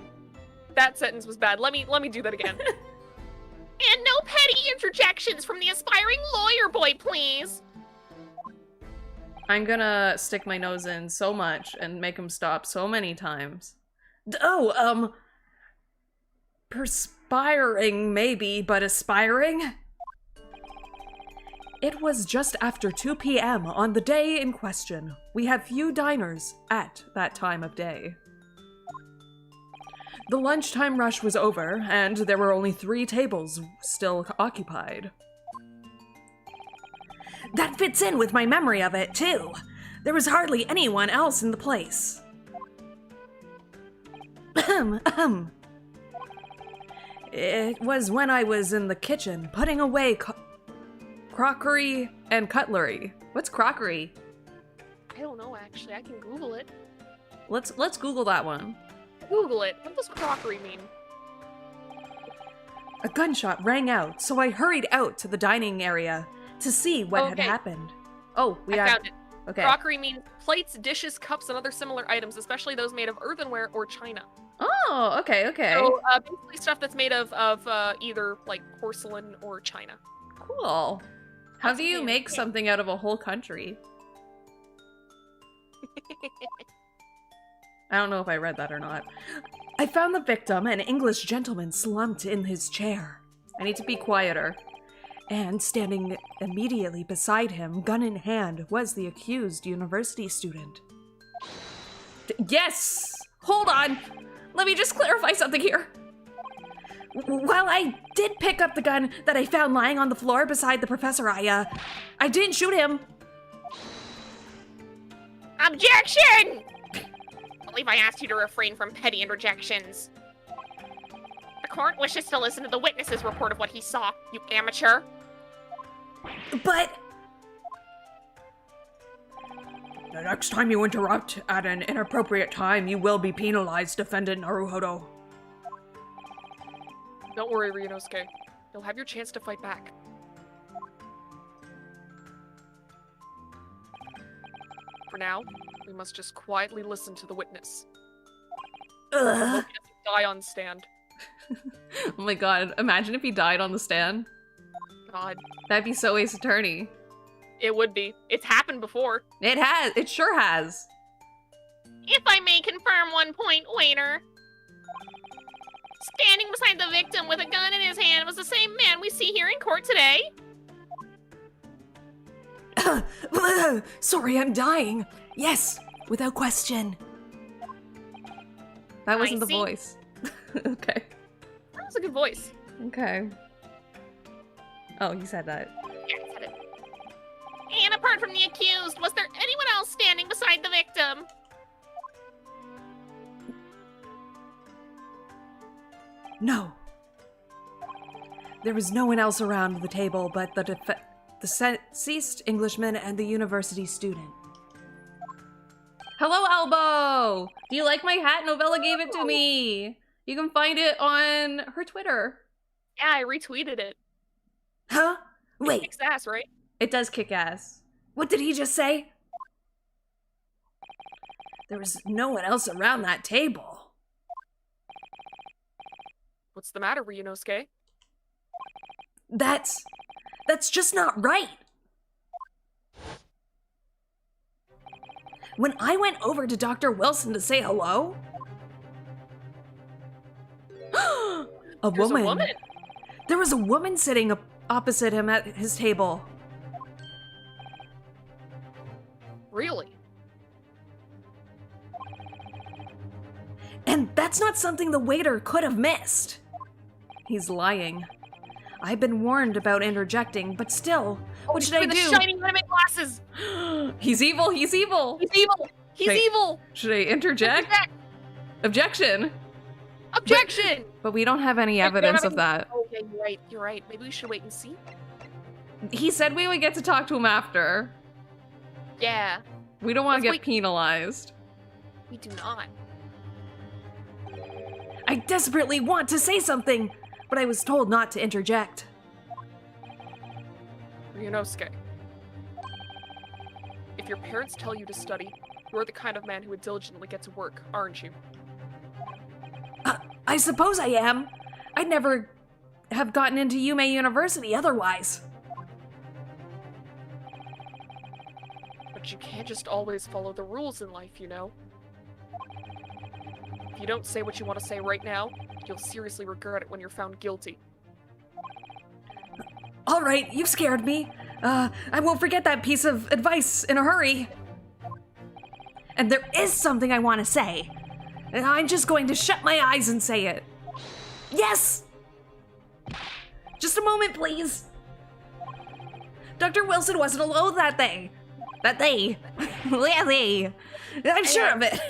that sentence was bad. Let me do that again. And no petty interjections from the aspiring lawyer boy, please. I'm gonna stick my nose in so much and make him stop so many times. Perspiring maybe, but aspiring? It was just after 2 p.m. on the day in question. We have few diners at that time of day. The lunchtime rush was over, and there were only 3 tables still occupied. That fits in with my memory of it, too. There was hardly anyone else in the place. It was when I was in the kitchen putting away crockery and cutlery. What's crockery? I don't know actually. I can Google it. Let's Google that one. Google it. What does crockery mean? A gunshot rang out, so I hurried out to the dining area to see what had Okay. happened. Oh, we I have. found it. Okay. Crockery means plates, dishes, cups, and other similar items, especially those made of earthenware or china. Oh, okay, okay. So basically stuff that's made of either like porcelain or china. Cool. How do you Fascinating. make something out of a whole country? I don't know if I read that or not. I found the victim, an English gentleman, slumped in his chair. I need to be quieter. And standing immediately beside him, gun in hand, was the accused university student. Yes! Hold on! Let me just clarify something here. While I did pick up the gun that I found lying on the floor beside the professor, I didn't shoot him. Objection! I believe I asked you to refrain from petty interjections. The court wishes to listen to the witness's report of what he saw, you amateur. But... The next time you interrupt at an inappropriate time, you will be penalized, Defendant Naruhodo. Don't worry, Ryunosuke. You'll have your chance to fight back. For now, we must just quietly listen to the witness. Ugh. Hope he doesn't die on stand. Oh my god, imagine if he died on the stand. God, That'd be so Ace Attorney. it would be. It's happened before. It sure has. If I may confirm one point, waiter. Standing beside the victim with a gun in his hand was the same man we see here in court today. Sorry, I'm dying. Yes, without question. That wasn't the see. voice. Okay. That was a good voice. Okay. Oh, you said that. Yeah, I said it. And apart apart from the accused, was there anyone else standing beside the victim? No. There was no one else around the table but the deceased Englishman and the university student. Hello, Elbow! Do you like my hat? Novella gave it to me. You can find it on her Twitter. Yeah, I retweeted it. Huh? It Wait, kicks ass, right? It does kick ass. what did he just say? There was no one else around that table. What's the matter, Ryunosuke? That's just not right. When I went over to Dr. Wilson to say hello, a There's woman. a woman. There was a woman sitting opposite him at his table. Really? And that's not something the waiter could have missed. He's lying. I've been warned about interjecting, but still, what should I With do? the shiny lemon glasses. He's evil, he's evil! He's evil. He's Okay. evil. Should I interject? Objection! Objection. But we don't have any Wait, we don't evidence have of that. Oh, yeah, you're right. You're right. Maybe we should wait and see. He said we would get to talk to him after. Yeah, We don't want to Let's get wait. penalized. we do not. I desperately want to say something, but I was told not to interject. Ryunosuke. If your parents tell you to study, you're the kind of man who would diligently get to work, aren't you? I suppose I am. I'd never have gotten into Yume University otherwise. But you can't just always follow the rules in life, you know? If you don't say what you want to say right now, you'll seriously regret it when you're found guilty. All right, you've scared me. I won't forget that piece of advice in a hurry. And there is something I want to say. And I'm just going to shut my eyes and say it. Yes! Just a moment, please. Dr. Wilson wasn't alone that day. I'm sure of it.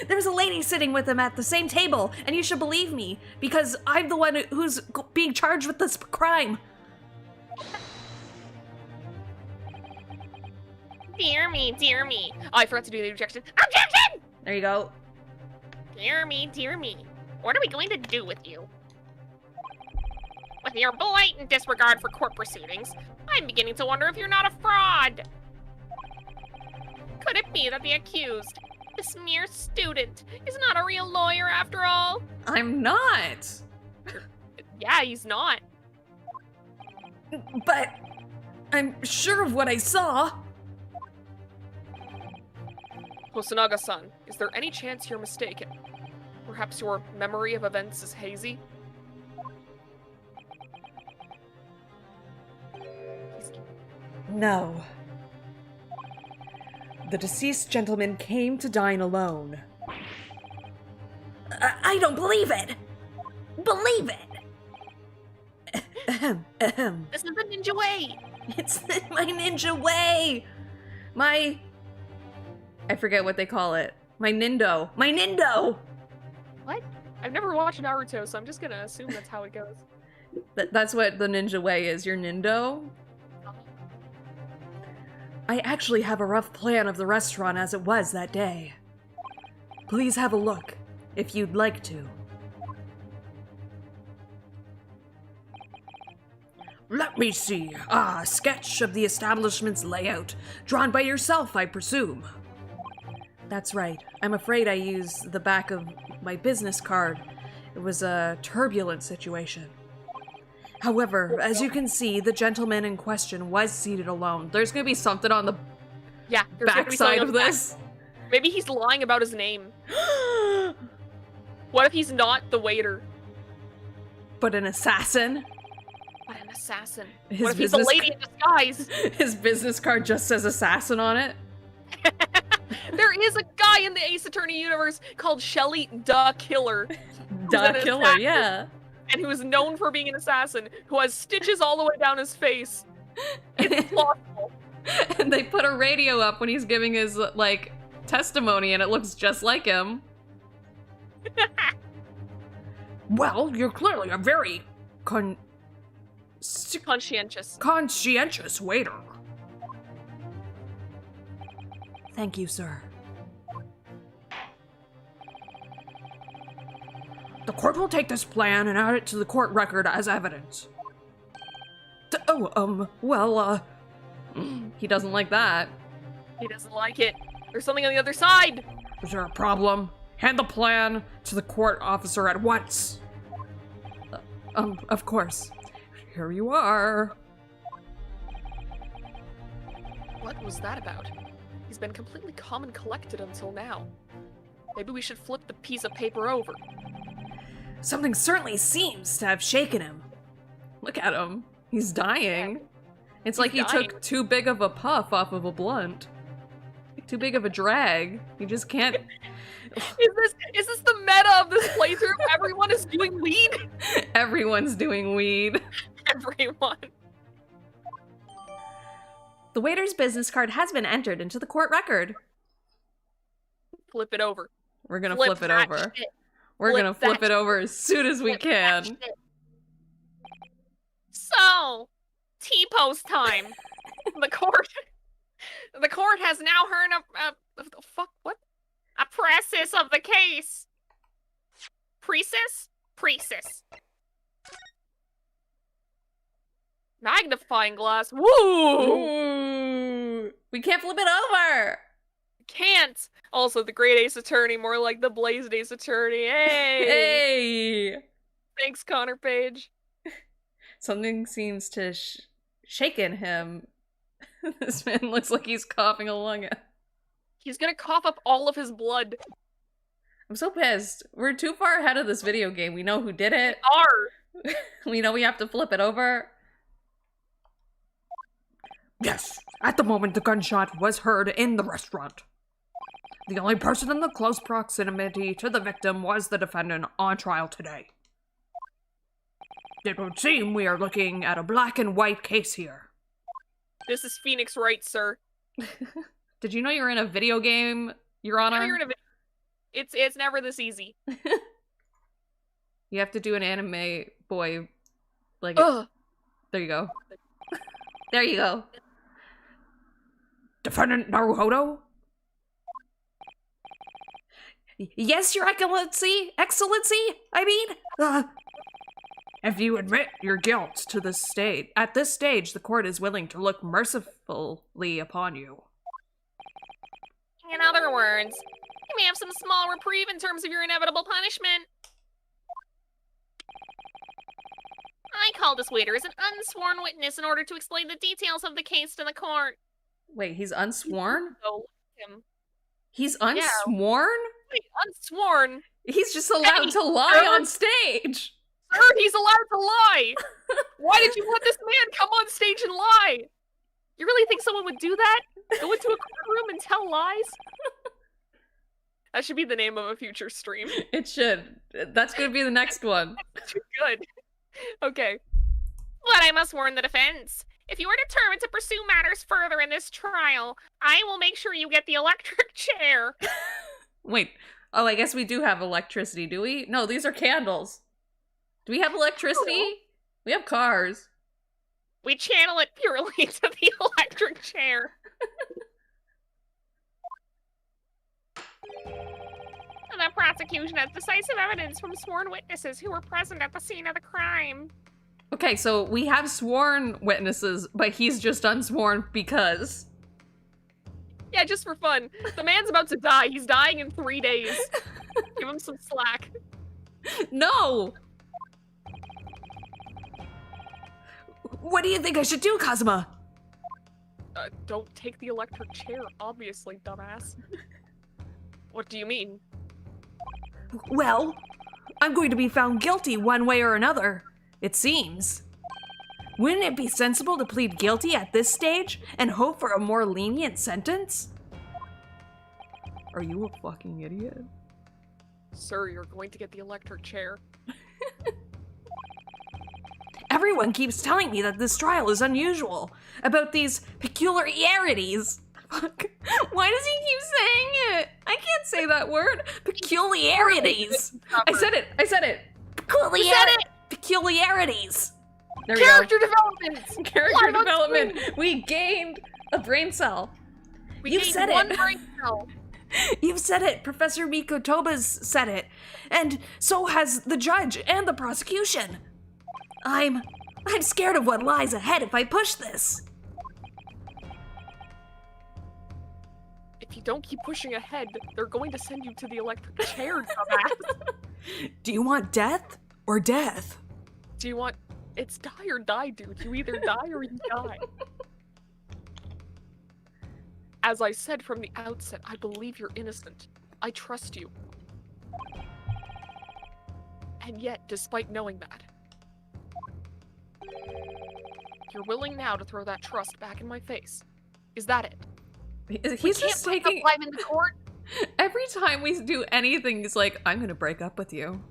There was a lady sitting with him at the same table, and you should believe me, because I'm the one who's being charged with this crime. Dear me, dear me. Oh, I forgot to do the objection. Objection! There you go. Dear me, dear me. What are we going to do with you? With your blatant disregard for court proceedings, I'm beginning to wonder if you're not a fraud. Could it be that the accused, this mere student, is not a real lawyer after all? I'm not. Yeah, he's not. But I'm sure of what I saw. Hosonaga-san, is there any chance you're mistaken? Perhaps your memory of events is hazy? No. The deceased gentleman came to dine alone. I don't believe it! Believe it! Ahem, ahem. This is the ninja way. It's my ninja way! I forget what they call it. My Nindo. My Nindo! I've never watched Naruto, so I'm just gonna assume that's how it goes. That's what the ninja way is, your Nindo? I actually have a rough plan of the restaurant as it was that day. Please have a look, if you'd like to. Let me see. A sketch of the establishment's layout, drawn by yourself, I presume. That's right. I'm afraid I used the back of my business card. It was a turbulent situation. However, as you can see, the gentleman in question was seated alone. There's gonna be something on the Yeah, there's gonna be something backside on of the back. this. Maybe he's lying about his name. What if he's not the waiter, But an assassin? but an assassin? His What if he's the business lady in disguise? His business card just says assassin on it. There is a guy in the Ace Attorney universe called Shelly the Killer, Duh an killer, assassin. yeah. and who is known for being an assassin, who has stitches all the way down his face. It's plausible. And they put a radio up when he's giving his, like, testimony, and it looks just like him. Well, you're clearly a very Conscientious. conscientious waiter. Thank you, sir. The court will take this plan and add it to the court record as evidence. He doesn't like that. He doesn't like it. There's something on the other side. Is there a problem? Hand the plan to the court officer at once. Of course. Here you are. What was that about? He's been completely calm and collected until now. Maybe we should flip the piece of paper over. Something certainly seems to have shaken him. Look at him. He's dying. It's like he dying. took too big of a puff off of a blunt. Too big of a drag. You just can't... Is this the meta of this playthrough? Everyone is doing weed? Everyone's doing weed. Everyone. The waiter's business card has been entered into the court record. Flip it over. We're gonna flip it that over. shit. We're Flip gonna flip that it over as soon as we Flip that can. shit. So, T-pose time. The court has now heard a Presses of the case. Precis? Precis. magnifying glass. Woo! Ooh. We can't flip it over. Can't. Also, the Great Ace Attorney, more like the Blazed Ace Attorney. Hey! Hey! Thanks, Connor Page. Something seems to shaken him. This man looks like he's coughing along. He's gonna cough up all of his blood. I'm so pissed. We're too far ahead of this video game. We know who did it. We know we have to flip it over. Yes, at the moment the gunshot was heard in the restaurant. The only person in the close proximity to the victim was the defendant on trial today. It would seem we are looking at a black and white case here. This is Phoenix Wright, sir. Did you know you're in a video game, Your Honor? You're in a it's never this easy. You have to do an anime boy, like, Ugh. there you go. There you go. Defendant Naruhodo? Yes, Your Excellency? If you admit your guilt to this state, At this stage, the court is willing to look mercifully upon you. In other words, you may have some small reprieve in terms of your inevitable punishment. I called this waiter as an unsworn witness in order to explain the details of the case to the court. Wait, he's unsworn? So, him. He's unsworn? Wait, unsworn? He's just allowed to lie on stage. Sir, he's allowed to lie! Why did you let this man come on stage and lie? You really think someone would do that? Go into a courtroom and tell lies? That should be the name of a future stream. It should. That's gonna be the next one. Too good. Okay. But I must warn the defense. If you are determined to pursue matters further in this trial, I will make sure you get the electric chair. Wait. Oh, I guess we do have electricity, do we? No, these are candles. Do we have electricity? We have cars. We channel it purely to the electric chair. The prosecution has decisive evidence from sworn witnesses who were present at the scene of the crime. Okay, so we have sworn witnesses, but he's just unsworn because... Yeah, just for fun. The man's about to die. He's dying in 3 days. Give him some slack. No! what do you think I should do, Kazuma? Don't take the electric chair, obviously, dumbass. What do you mean? Well, I'm going to be found guilty one way or another, it seems. Wouldn't it be sensible to plead guilty at this stage and hope for a more lenient sentence? Are you a fucking idiot? Sir, you're going to get the electric chair. Everyone keeps telling me that this trial is unusual, about these peculiarities. Fuck. Why does he keep saying it? I can't say that word. Peculiarities. I said it. Peculiarities. There we Character development! go. Character development. We gained a brain cell. You've gained said one it. brain cell. You've said it. Professor Miko Toba's said it. And so has the judge and the prosecution. I'm scared of what lies ahead if I push this. If you don't keep pushing ahead, they're going to send you to the electric chair, dumbass. Do you want death or death? Do you want... It's die or die, dude. You either die or you die. As I said from the outset, I believe you're innocent. I trust you. And yet, despite knowing that, you're willing now to throw that trust back in my face. Is that it? He's just taking... I'm in the court. Every time we do anything, he's like, I'm gonna break up with you.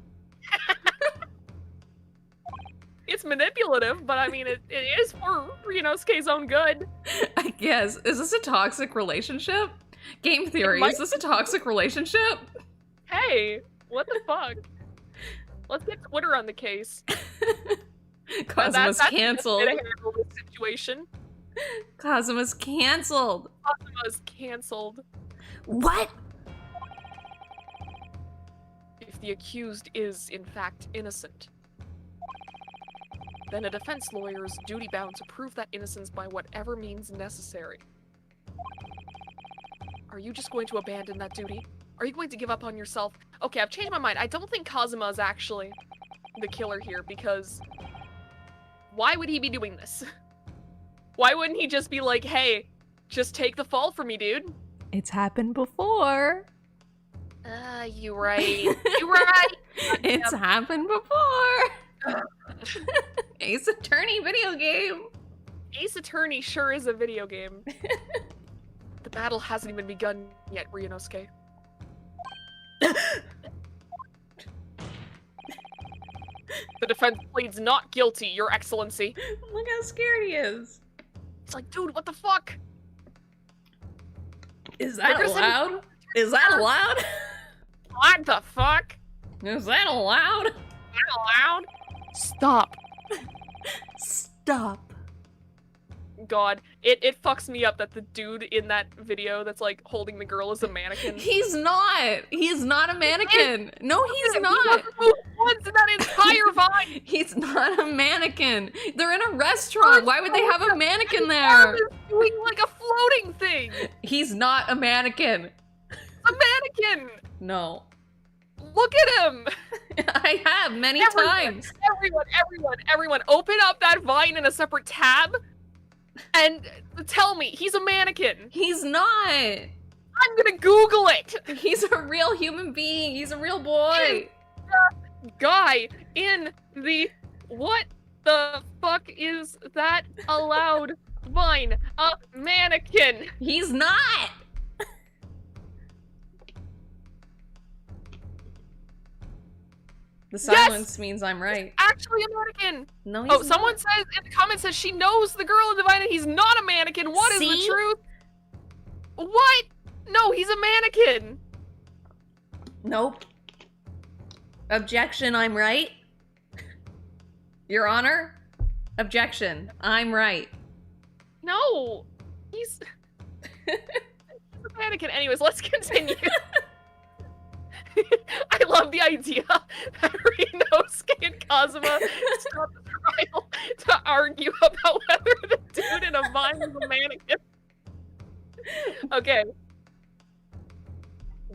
It's manipulative, but I mean, it is for Ryunosuke's own good. I guess. Is this a toxic relationship? Game theory, is this a toxic relationship? Hey, what the fuck? Let's get Twitter on the case. Kazuma's canceled. That's the best way to handle this situation. Kazuma's canceled. Kazuma's canceled. What? If the accused is, in fact, innocent, then a defense lawyer is duty-bound to prove that innocence by whatever means necessary. Are you just going to abandon that duty? Are you going to give up on yourself? Okay, I've changed my mind. I don't think Kazuma is actually the killer here, because why would he be doing this? Why wouldn't he just be like, hey, just take the fall for me, dude? It's happened before. You right. You right. It's happened before. Ace Attorney video game. Ace Attorney sure is a video game. The battle hasn't even begun yet, Ryunosuke. The defense pleads not guilty, Your Excellency. Look how scared he is. It's like, dude, what the fuck? Is that allowed? Is that allowed? What the fuck? Is that allowed? Not allowed? Stop. Stop. God, it fucks me up that the dude in that video that's like holding the girl is a mannequin. He's not. He's not a mannequin. No, he's He not. wasn't moved once in that entire Vine. He's not a mannequin. They're in a restaurant. Why would they have a mannequin His there? arm is doing like a floating thing. He's not a mannequin. A mannequin. No. Look at him. I have many times. Everyone, open up that Vine in a separate tab and tell me he's a mannequin. He's not. I'm gonna Google it. He's a real human being. He's a real boy. Guy in the what the fuck is that allowed Vine? A mannequin. He's not. The silence means I'm right. Actually a mannequin. No, he's Oh, not. someone says in the comments says she knows the girl in the Vine and he's not a mannequin. What is the See? truth? What? No, he's a mannequin. Nope. Objection, I'm right. Your Honor? Objection, I'm right. No, he's a mannequin. Anyways, let's continue. I love the idea that Ryunosuke and Kazuma start the trial to argue about whether the dude in a vine is a mannequin. Okay.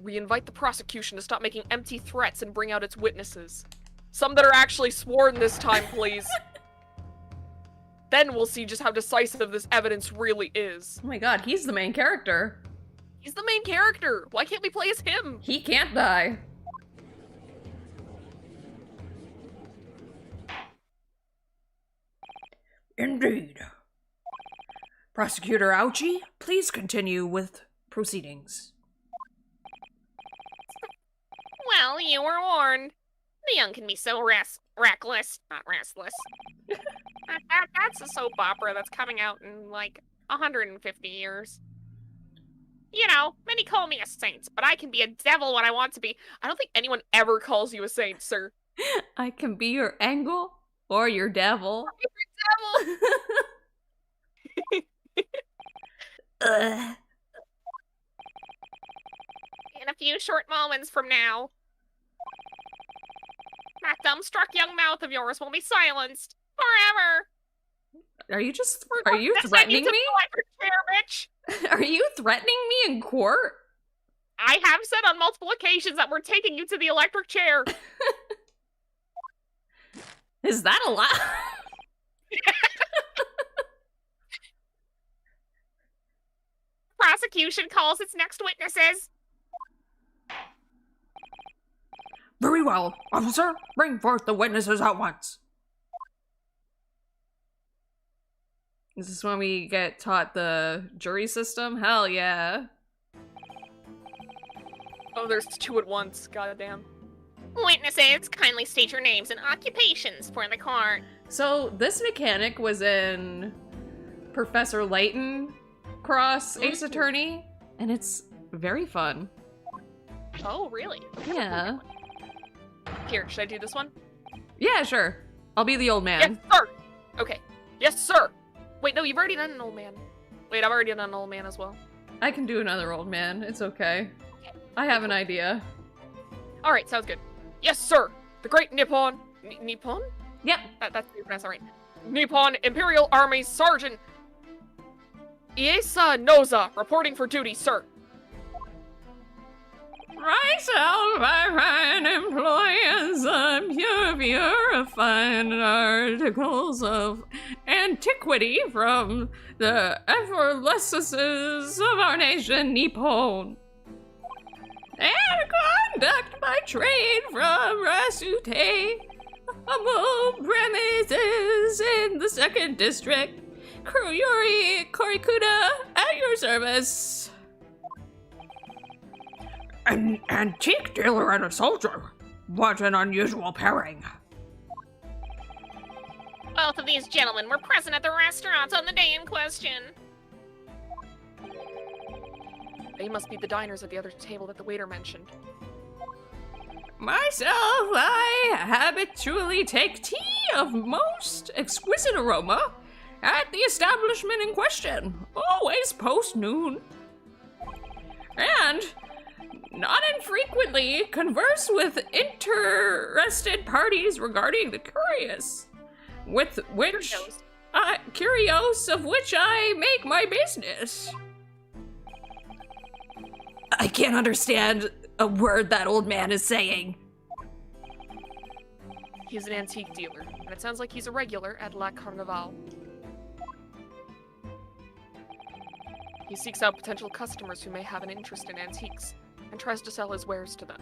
We invite the prosecution to stop making empty threats and bring out its witnesses. Some that are actually sworn this time, please. Then we'll see just how decisive this evidence really is. Oh my god, he's the main character. He's the main character. Why can't we play as him? He can't die. Indeed. Prosecutor Ouchie, please continue with proceedings. Well, you were warned. The young can be so reckless, not restless. That's a soap opera that's coming out in like 150 years. You know, many call me a saint, but I can be a devil when I want to be. I don't think anyone ever calls you a saint, sir. I can be your angle or your devil. Devil! Ugh. In a few short moments from now, that dumbstruck young mouth of yours will be silenced forever. Are you That's threatening the me? electric chair, bitch. Are you threatening me in court? I have said on multiple occasions that we're taking you to the electric chair. Is that allowed? Prosecution calls its next witnesses. Very well, officer. Bring forth the witnesses at once. Is this when we get taught the jury system? Hell yeah. Oh, there's two at once. Goddamn. Witnesses, kindly state your names and occupations for the court. So this mechanic was in Professor Layton Cross Ace Attorney, and it's very fun. Oh, really? Yeah. Here, should I do this one? Yeah, sure. I'll be the old Yes, man. sir! Okay. Yes, sir! Wait, no, you've already done an old man. Wait, I've already done an old man as well. I can do another old man. It's okay. I have an idea. Alright, sounds good. Yes, sir! The great Nippon... Nippon? Yep. That's how you pronounce that right. Nippon Imperial Army Sergeant Iesa Noza, reporting for duty, sir. Myself, I find employers of purifying articles of antiquity from the effervescences of our nation, Nippon. And conduct my trade from Rasute, humble premises in the 2nd District. Kuruyuri Korikuda, at your service. An antique dealer and a soldier. What an unusual pairing. Both of these gentlemen were present at the restaurant on the day in question. They must be the diners at the other table that the waiter mentioned. Myself, I habitually take tea of most exquisite aroma at the establishment in question, always post-noon. And not infrequently converse with interested parties regarding the curious, with which curios of which I make my business. I can't understand a word that old man is saying. He's an antique dealer, and it sounds like he's a regular at La Carnival. He seeks out potential customers who may have an interest in antiques, and tries to sell his wares to them.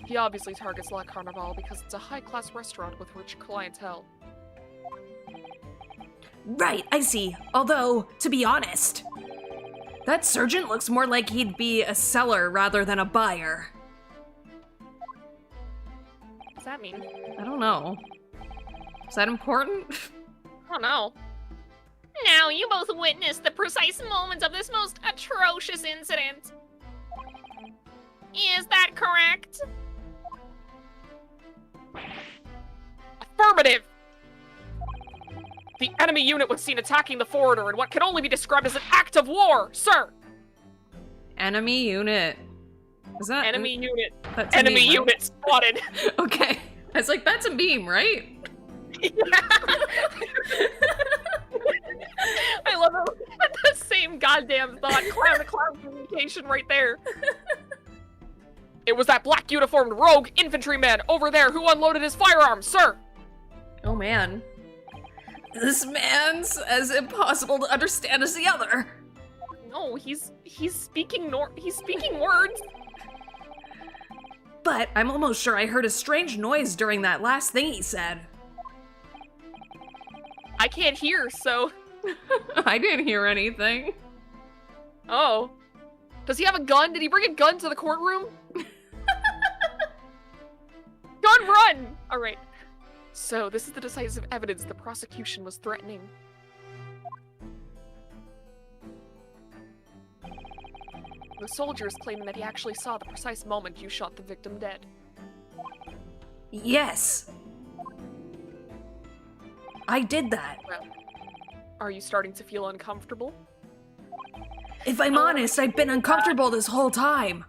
He obviously targets La Carnival because it's a high-class restaurant with rich clientele. Right, I see. Although, to be honest, that sergeant looks more like he'd be a seller rather than a buyer. What does that mean? I don't know. Is that important? I don't know. Now, you both witnessed the precise moments of this most atrocious incident. Is that correct? Affirmative! The enemy unit was seen attacking the foreigner in what can only be described as an act of war, sir! Enemy unit. Is that Enemy unit. That's a Enemy meme, right? unit spotted! Okay. I was like, that's a meme, right? I love it. The same goddamn thought. Clown to clown communication right there. It was that black uniformed rogue infantryman over there who unloaded his firearms, sir! Oh man. This man's as impossible to understand as the other. No, he's speaking words. But I'm almost sure I heard a strange noise during that last thing he said. I can't hear, so... I didn't hear anything. Oh. Does he have a gun? Did he bring a gun to the courtroom? Gun run! Alright. So, this is the decisive evidence the prosecution was threatening. The soldier is claiming that he actually saw the precise moment you shot the victim dead. Yes. I did that. Well, are you starting to feel uncomfortable? If I'm honest, I've been uncomfortable this whole time.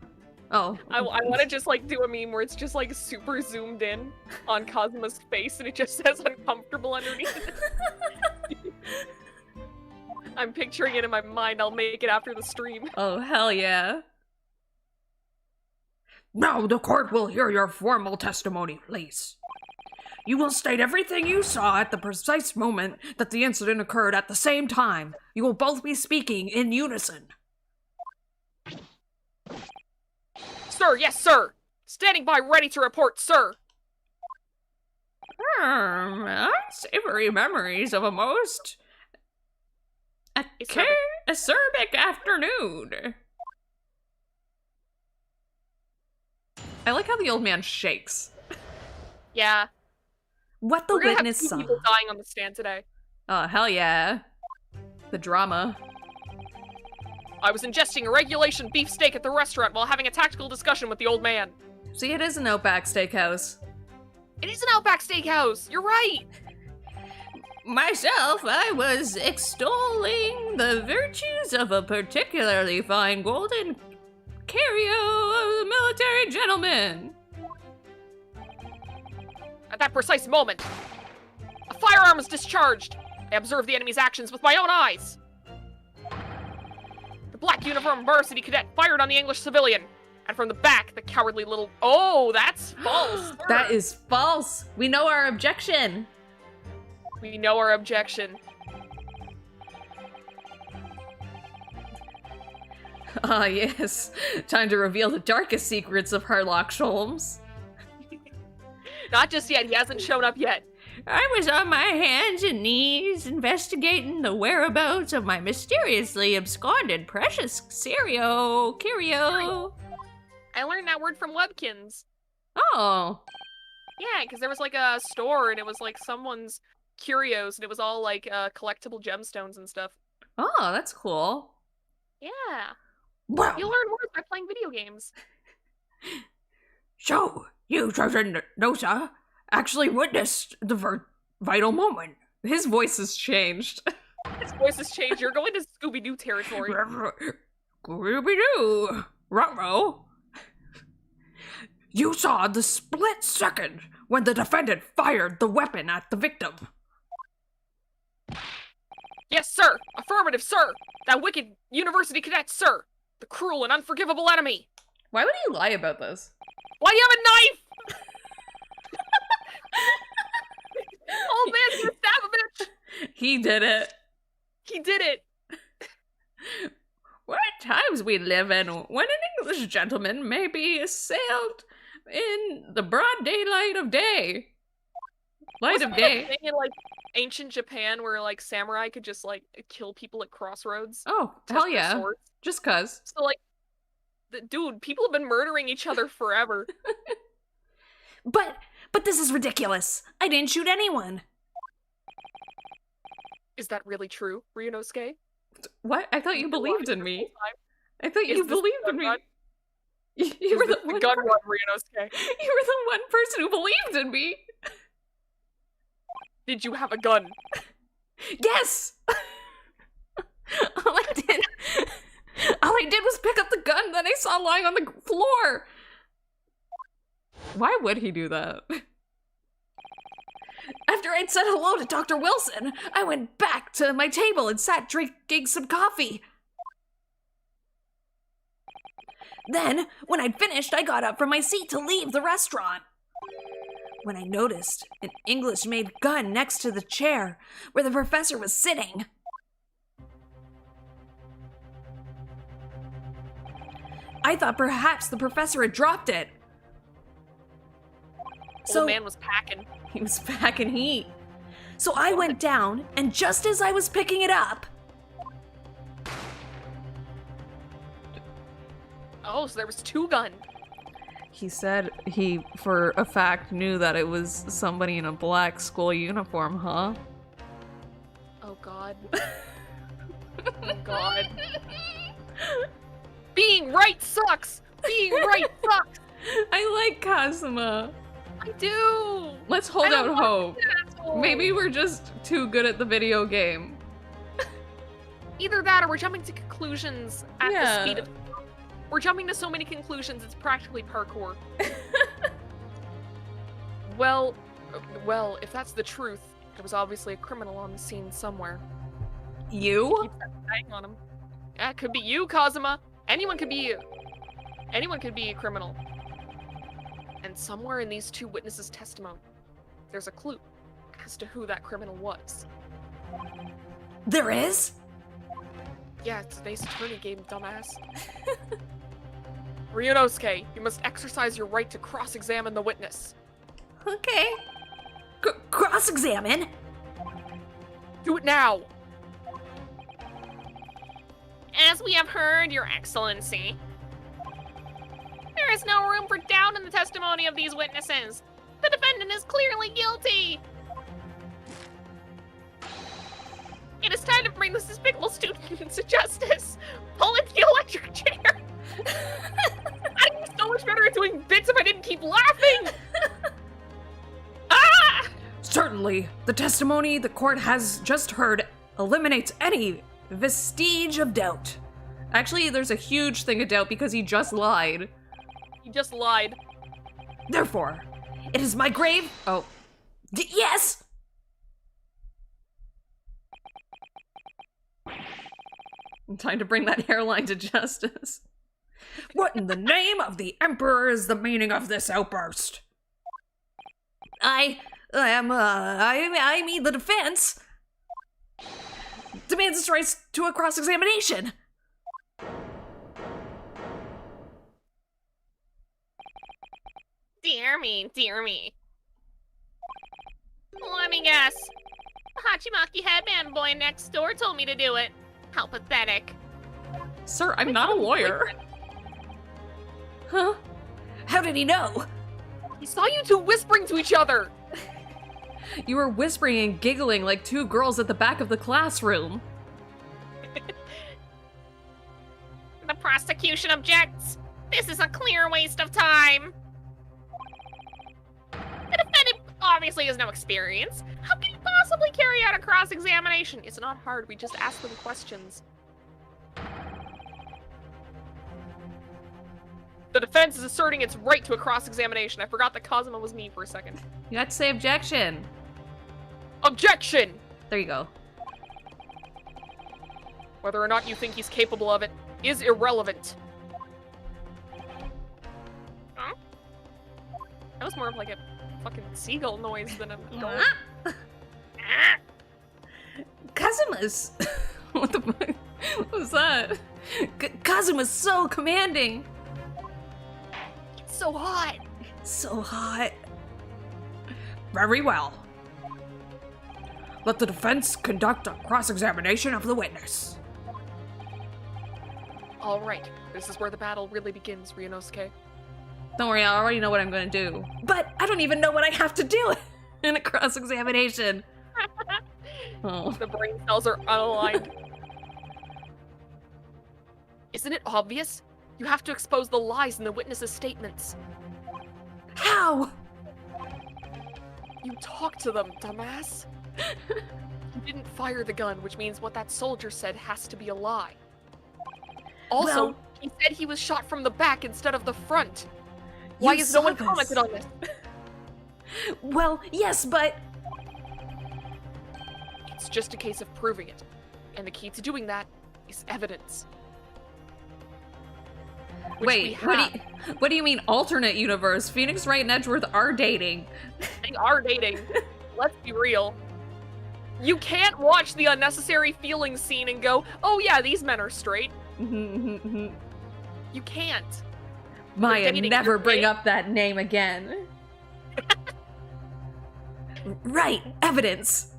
Oh. I want to just like do a meme where it's just like super zoomed in on Kazuma's face and it just says uncomfortable underneath it. I'm picturing it in my mind. I'll make it after the stream. Oh, hell yeah. Now the court will hear your formal testimony, please. You will state everything you saw at the precise moment that the incident occurred at the same time. You will both be speaking in unison. Sir, yes, sir! Standing by, ready to report, sir! Unsavory memories of a most Acerbic. acerbic afternoon. I like how the old man shakes. Yeah. What the We're gonna have witness 2 saw. people dying on the stand today. Oh, hell yeah. The drama. I was ingesting a regulation beefsteak at the restaurant while having a tactical discussion with the old man. See, it is an Outback Steakhouse. It is an Outback Steakhouse! You're right! Myself, I was extolling the virtues of a particularly fine golden curio of the military gentleman. At that precise moment, a firearm was discharged. I observed the enemy's actions with my own eyes. The black uniformed varsity cadet fired on the English civilian, and from the back, the cowardly little— Oh, that's false! sir. That is false. We know our objection. We know our objection. Ah, yes. Time to reveal the darkest secrets of Harlock Sholmes. Not just yet, he hasn't shown up yet. I was on my hands and knees investigating the whereabouts of my mysteriously absconded precious curio. I learned that word from Webkins. Oh. Yeah, because there was like a store and it was like someone's curios and it was all like collectible gemstones and stuff. Oh, that's cool. Yeah. Well, You learn words by playing video games. so you, Sergeant Nosa, actually witnessed the vital moment. His voice has changed. His voice has changed. You're going to Scooby-Doo territory. Scooby-Doo, ruh-roh. You saw the split second when the defendant fired the weapon at the victim. Yes, sir! Affirmative, sir! That wicked university cadet, sir! The cruel and unforgivable enemy! Why would he lie about this? Why do you have a knife? Old man's gonna stab a bitch! He did it. He did it! What times we live in when an English gentleman may be assailed in the broad daylight of day. Light of Wasn't there a day. thing in like ancient Japan where like samurai could just like kill people at crossroads? Oh, Test hell their yeah. swords? Just cuz. So like, dude, people have been murdering each other forever. But this is ridiculous. I didn't shoot anyone. Is that really true, Ryunosuke? What? I thought you believed in me. I thought Is you this believed the in me. gun? You were the The one gun per- run, Ryunosuke. You were the one person who believed in me. Did you have a gun? Yes! All I did was pick up the gun that I saw lying on the floor. Why would he do that? After I'd said hello to Dr. Wilson, I went back to my table and sat drinking some coffee. Then, when I'd finished, I got up from my seat to leave the restaurant. When I noticed an English-made gun next to the chair where the professor was sitting. I thought perhaps the professor had dropped it. Old man was packing. He was packing heat. So I went down, and just as I was picking it up, Oh, so there was 2 guns. He said he, for a fact, knew that it was somebody in a black school uniform, huh? Oh god. Oh god. Being right sucks! Being right sucks! I like Kazuma. I do! Let's hold I don't out want hope. to be an asshole. Maybe we're just too good at the video game. Either that or we're jumping to conclusions at Yeah. the speed of... We're jumping to so many conclusions, it's practically parkour. Well, if that's the truth, there was obviously a criminal on the scene somewhere. You? Hang on him. Yeah, it could be you, Kazuma. Anyone could be a criminal. And somewhere in these two witnesses' testimony, there's a clue as to who that criminal was. There is? Yeah, today's attorney game, dumbass. Ryunosuke, you must exercise your right to cross-examine the witness. Okay. Cross-examine? Do it now! As we have heard, Your Excellency, there is no room for doubt in the testimony of these witnesses. The defendant is clearly guilty. It is time to bring this despicable student to justice. Pull in the electric chair. I'd be so much better at doing bits if I didn't keep laughing! Ah! Certainly, the testimony the court has just heard eliminates any vestige of doubt. Actually, there's a huge thing of doubt because he just lied. You just lied. Therefore, it is my grave. Oh. Yes! Time to bring that hairline to justice. What in the name of the Emperor is the meaning of this outburst? I mean the defense demands its rights to a cross-examination. Dear me, dear me. Let me guess. The Hachimaki headband boy next door told me to do it. How pathetic. Sir, I'm not a lawyer. Huh? How did he know? I saw you two whispering to each other! You were whispering and giggling like two girls at the back of the classroom. The prosecution objects. This is a clear waste of time. The defendant obviously has no experience. How can he possibly carry out a cross-examination? It's not hard, we just ask them questions. The defense is asserting its right to a cross-examination. I forgot that Kazuma was me for a second. You have to say objection. Objection! There you go. Whether or not you think he's capable of it is irrelevant. Huh? That was more of like a fucking seagull noise than a dog. Ah! Kazuma's. What the fuck? What was that? Kazuma's so commanding. It's so hot! So hot. Very well. Let the defense conduct a cross-examination of the witness. Alright, this is where the battle really begins, Ryunosuke. Don't worry, I already know what I'm gonna do. But I don't even know what I have to do. In a cross-examination. Oh. The brain cells are unaligned. Isn't it obvious? You have to expose the lies in the witnesses' statements. How? You talk to them, dumbass. You didn't fire the gun, which means what that soldier said has to be a lie. Also, Well- he said he was shot from the back instead of the front. Why You has no saw one this. commented on this? Well, yes, but It's just a case of proving it. And the key to doing that is evidence. Which we Wait, have. what do you mean alternate universe? Phoenix Wright and Edgeworth are dating. They are dating. Let's be real. You can't watch the unnecessary feelings scene and go, oh yeah, these men are straight. You can't. Maya, dating, never you're bring gay. up that name again. right, evidence.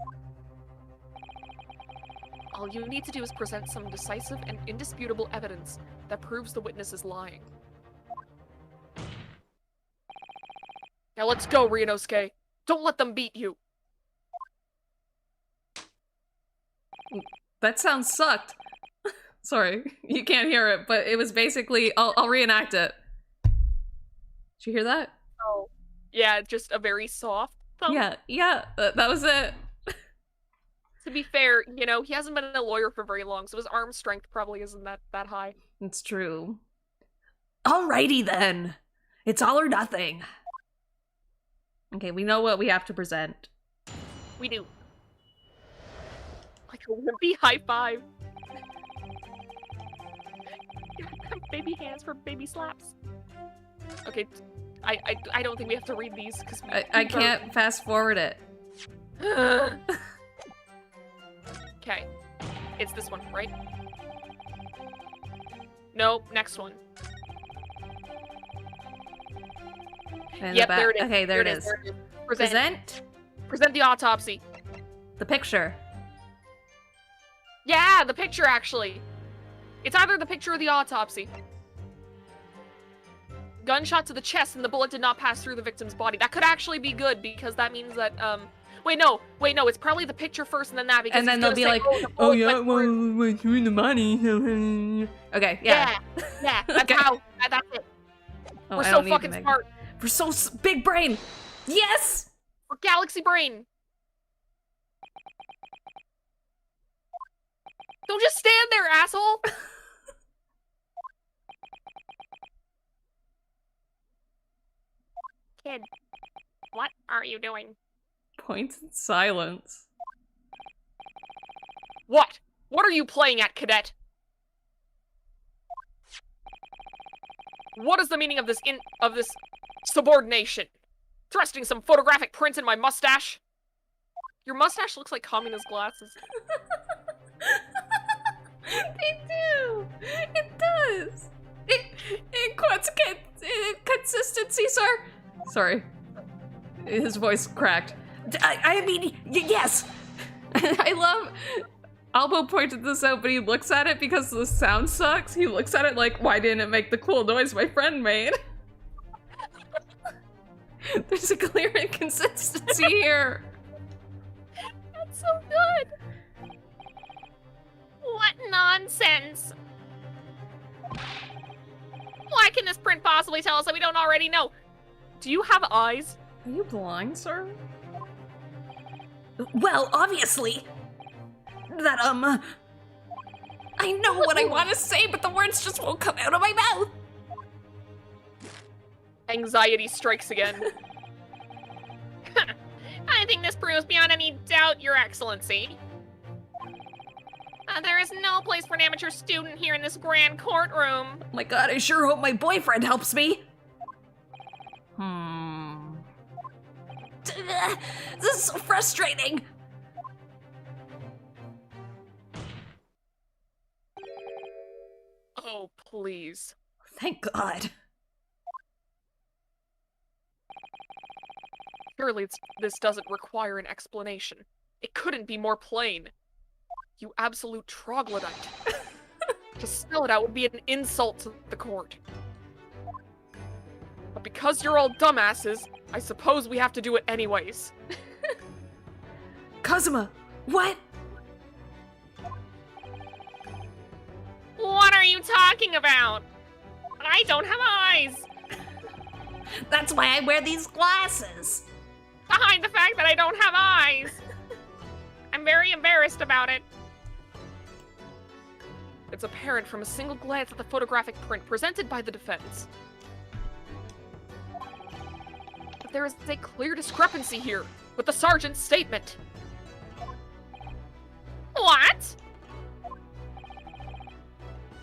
All you need to do is present some decisive and indisputable evidence that proves the witness is lying. Now let's go, Ryunosuke. Don't let them beat you. That sounds sucked. Sorry, you can't hear it, but it was basically, I'll reenact it. Did you hear that? Oh. Yeah, just a very soft thump. Yeah, that was it. To be fair, you know, he hasn't been a lawyer for very long, so his arm strength probably isn't that high. It's true. Alrighty then. It's all or nothing. Okay, we know what we have to present. We do. Like a wimpy high five. Baby hands for baby slaps. Okay, I don't think we have to read these because I can't fast forward it. Okay, it's this one, right? Nope, next one. And Yep, the there it is. Okay, there it is. There it is. Present Present the autopsy. the picture. Yeah, the picture actually. It's either the picture or the autopsy. Gunshot to the chest and the bullet did not pass through the victim's body. That could actually be good because that means that wait no, it's probably the picture first and then that because And then he's they'll gonna be say, like, the oh bullet yeah, went through." went through the money. Okay, yeah. Yeah, that's Okay. how. That's it. Oh, We're I so don't need to fucking make- smart. We're so big brain. Yes! We're galaxy brain. Don't just stand there, asshole. Kid, what are you doing? Points in silence. What? What are you playing at, cadet? What is the meaning of this subordination? Thrusting some photographic prints in my mustache? Your mustache looks like communist glasses. They do! It does! Consistency, sir! Sorry. His voice cracked. I mean, yes. I love... Albo pointed this out, but he looks at it because the sound sucks. He looks at it like, why didn't it make the cool noise my friend made? There's a clear inconsistency here. That's so good. What nonsense! Why can this print possibly tell us that we don't already know? Do you have eyes? Are you blind, sir? Well, obviously. That, I know what I want to say, but the words just won't come out of my mouth. Anxiety strikes again. I think this proves beyond any doubt, Your Excellency. There is no place for an amateur student here in this grand courtroom. Oh my god, I sure hope my boyfriend helps me. This is so frustrating. Oh, please. Thank God. Surely this doesn't require an explanation. It couldn't be more plain. You absolute troglodyte. To spell it out would be an insult to the court. But because you're all dumbasses, I suppose we have to do it anyways. Kazuma, what? What are you talking about? I don't have eyes. That's why I wear these glasses. Behind the fact that I don't have eyes. I'm very embarrassed about it. It's apparent from a single glance at the photographic print presented by the defense. But there is a clear discrepancy here with the sergeant's statement. What?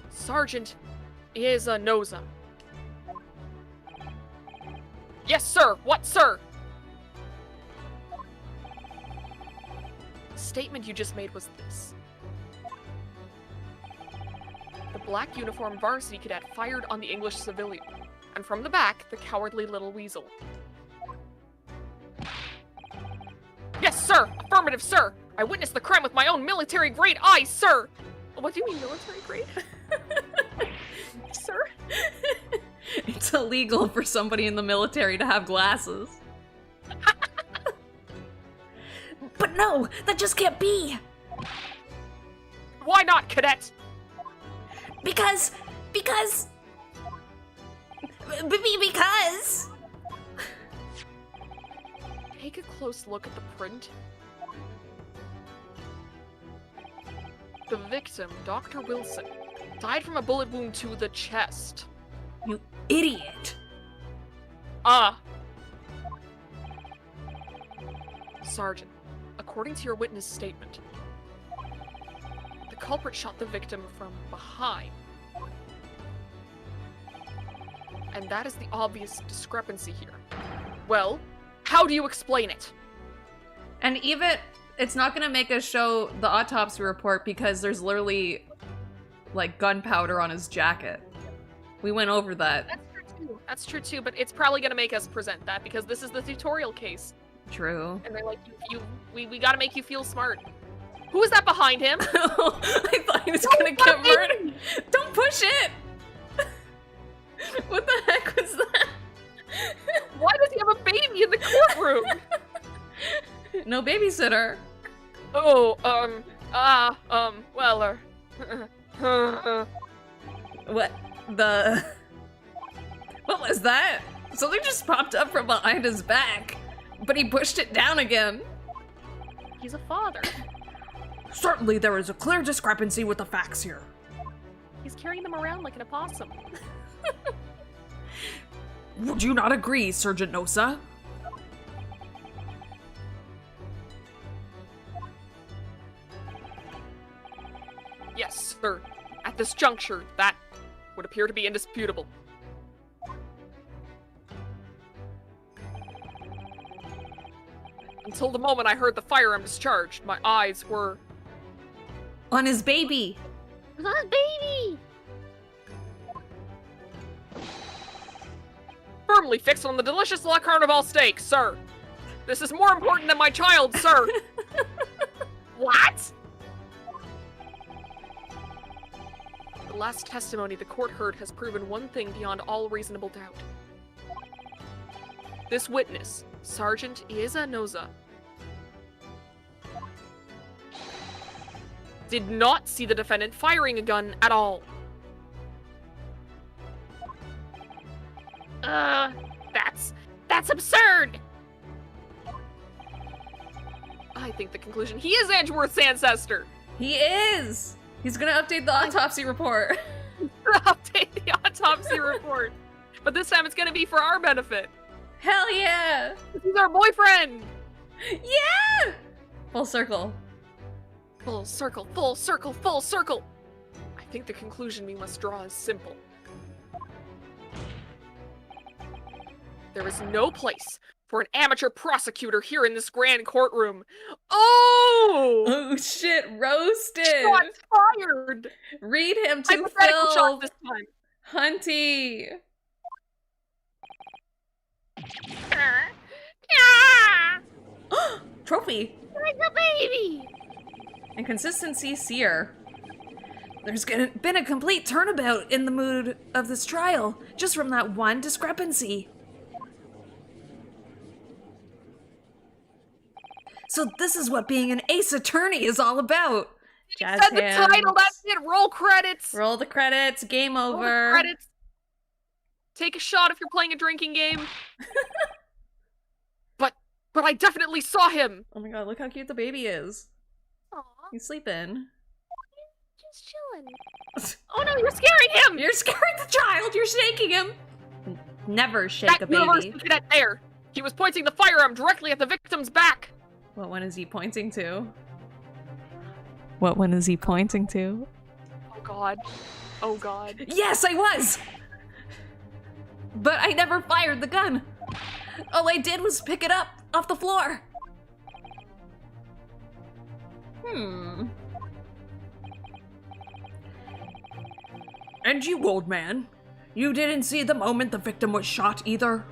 Sergeant is a Noza. Yes, sir. What, sir? The statement you just made was this. The black uniformed varsity cadet fired on the English civilian, and from the back, the cowardly little weasel. Yes, sir! Affirmative, sir! I witnessed the crime with my own military-grade eyes, sir! What do you mean, military-grade? Sir? It's illegal for somebody in the military to have glasses. But no, that just can't be! Why not, cadet? Because... Take a close look at the print. The victim, Dr. Wilson, died from a bullet wound to the chest. You idiot! Sergeant, according to your witness statement, the culprit shot the victim from behind. And that is the obvious discrepancy here. Well, how do you explain it? And even, it's not gonna make us show the autopsy report because there's literally, like, gunpowder on his jacket. We went over that. That's true too, but it's probably gonna make us present that because this is the tutorial case. True. And they're like, we gotta make you feel smart. Who is that behind him? I thought he was gonna get murdered. Don't push it! What the heck was that? Why does he have a baby in the courtroom? No babysitter. Oh, What the... What was that? Something just popped up from behind his back, but he pushed it down again. He's a father. Certainly there is a clear discrepancy with the facts here. He's carrying them around like an opossum. Would you not agree, Sergeant Nosa? Yes, sir. At this juncture, that would appear to be indisputable. Until the moment I heard the firearm discharged, my eyes were... On his baby. My baby! firmly fixed on the delicious La Carnival steak, sir. This is more important than my child, sir. What? The last testimony the court heard has proven one thing beyond all reasonable doubt. This witness, Sergeant Ieza Noza, did not see the defendant firing a gun at all. That's absurd! I think the conclusion, he is Edgeworth's ancestor. He is! He's gonna update the autopsy report. Update the autopsy report. But this time it's gonna be for our benefit. Hell yeah! He's our boyfriend! Yeah! Full circle. Full circle, full circle, full circle! I think the conclusion we must draw is simple. There is no place for an amateur prosecutor here in this grand courtroom. Oh! Oh shit, roasted! Shots fired! Read him to Hypothetical Phil! shot this time. Hunty! Ah! Trophy! Like a baby! And consistency seer. There's been a complete turnabout in the mood of this trial, just from that one discrepancy. So this is what being an ace attorney is all about. Jazz Said the hands. title, that's it, roll credits! Roll the credits, game Roll the over. credits. Take a shot if you're playing a drinking game. But I definitely saw him! Oh my god, look how cute the baby is. Aw, He's sleeping. just chilling. Oh no, you're scaring him! You're scaring the child! You're shaking him! Never shake That a baby. university cadet there! He was pointing the firearm directly at the victim's back! What one is he pointing to? What one is he pointing to? Oh god. Oh god. Yes, I was! But I never fired the gun. All I did was pick it up off the floor. And you, old man, you didn't see the moment the victim was shot either?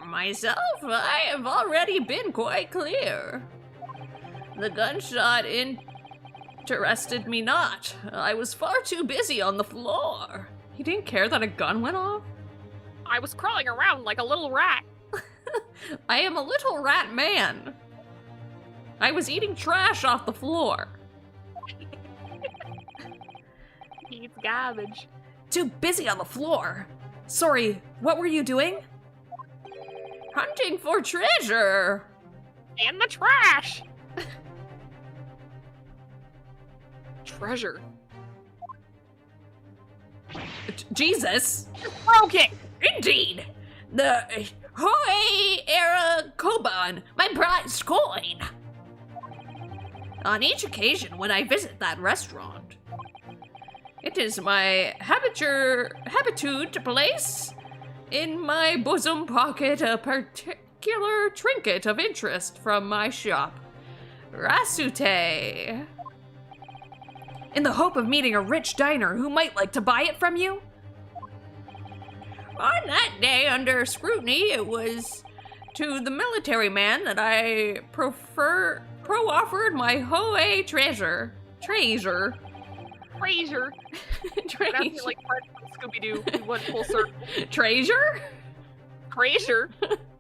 Myself, I have already been quite clear. The gunshot interested me not. I was far too busy on the floor. He didn't care that a gun went off? I was crawling around like a little rat. I am a little rat man. I was eating trash off the floor. He eats garbage. Too busy on the floor. Sorry, what were you doing? Hunting for treasure. And the trash! Treasure. Jesus. Broke it! Indeed. The Hoi era Koban, my prized coin. On each occasion when I visit that restaurant, it is my habitude to place in my bosom pocket a particular trinket of interest from my shop, Rasute. In the hope of meeting a rich diner who might like to buy it from you? On that day under scrutiny, it was to the military man that I pro-offered my Hoei treasure. Fraser. Treasure. That's like part of Scooby-Doo. We went full circle. Treasure? Treasure?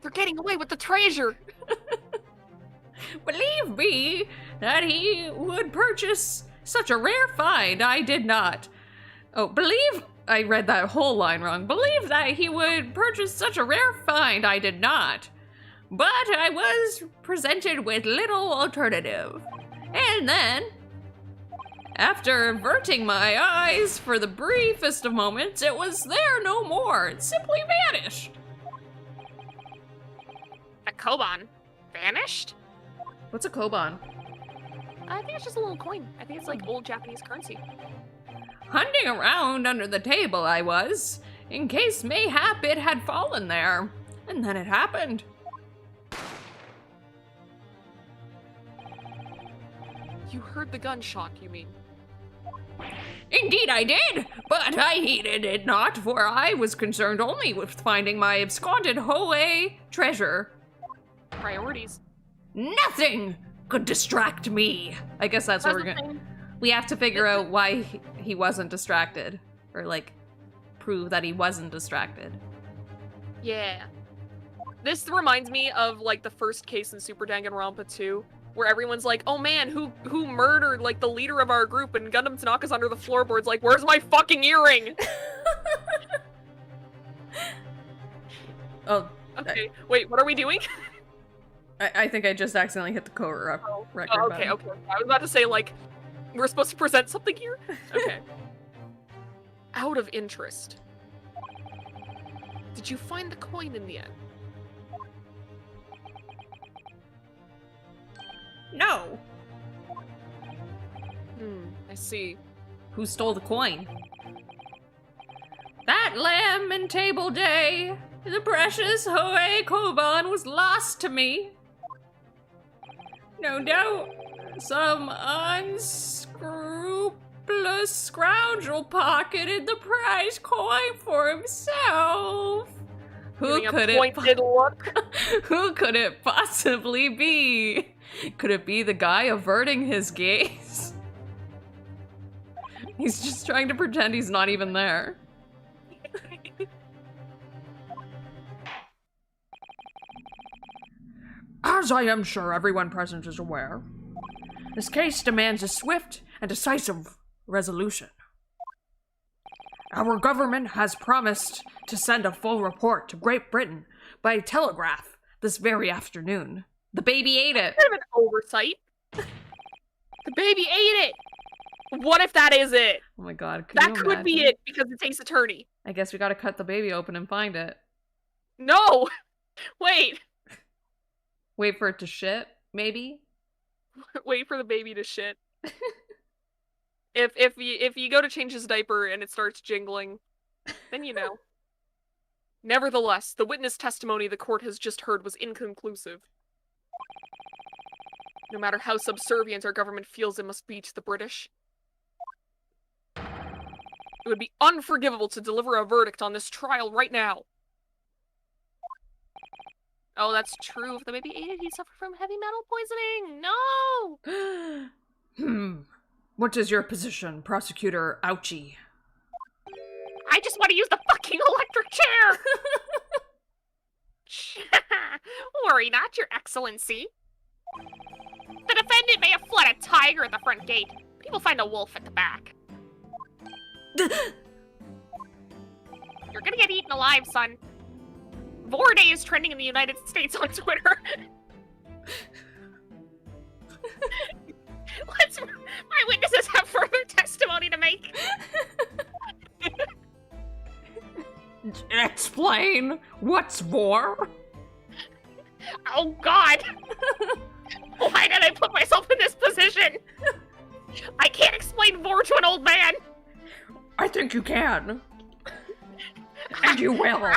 They're getting away with the treasure! Believe me that he would purchase such a rare find. I did not. Oh, I read that whole line wrong. Believe that he would purchase such a rare find. I did not. But I was presented with little alternative. And then, after averting my eyes for the briefest of moments, it was there no more. It simply vanished. A koban vanished? What's a koban? I think it's just a little coin. I think it's like old Japanese currency. Hunting around under the table I was, in case mayhap it had fallen there. And then it happened. You heard the gunshot, you mean? Indeed I did, but I heeded it not, for I was concerned only with finding my absconded Hoei treasure. Priorities. Nothing could distract me. I guess that's what we're gonna... We have to figure out why he wasn't distracted. Or, like, prove that he wasn't distracted. Yeah. This reminds me of, like, the first case in Super Danganronpa 2, where everyone's like, oh man, who murdered, like, the leader of our group? And Gundam Tanaka's under the floorboards like, where's my fucking earring? Oh. Okay, wait, what are we doing? I think I just accidentally hit the record okay, button. okay. I was about to say, like, we're supposed to present something here? Okay. Out of interest. Did you find the coin in the end? No. I see. Who stole the coin? That lamb and table day, the precious Hoei Koban was lost to me. No doubt, some unscrupulous scoundrel pocketed the prize coin for himself. Who could it possibly be? Could it be the guy averting his gaze? He's just trying to pretend he's not even there. As I am sure everyone present is aware, this case demands a swift and decisive resolution. Our government has promised to send a full report to Great Britain by telegraph this very afternoon. The baby ate it. Kind of an oversight. The baby ate it! What if that is it? Oh my god. That could be it because it takes attorney. I guess we gotta cut the baby open and find it. No! Wait! Wait for it to shit, maybe? Wait for the baby to shit. If you go to change his diaper and it starts jingling, then you know. Nevertheless, the witness testimony the court has just heard was inconclusive. No matter how subservient our government feels it must be to the British, it would be unforgivable to deliver a verdict on this trial right now. Oh, that's true. If the baby ate it, he'd suffer from heavy metal poisoning. No! What is your position, Prosecutor Ouchie? I just want to use the fucking electric chair! Worry not, Your Excellency. The defendant may have fled a tiger at the front gate, but he will find a wolf at the back. You're gonna get eaten alive, son. Vorday is trending in the United States on Twitter. My witnesses have further testimony to make. Explain. What's vor? Oh, God. Why did I put myself in this position? I can't explain vor to an old man. I think you can. And you will.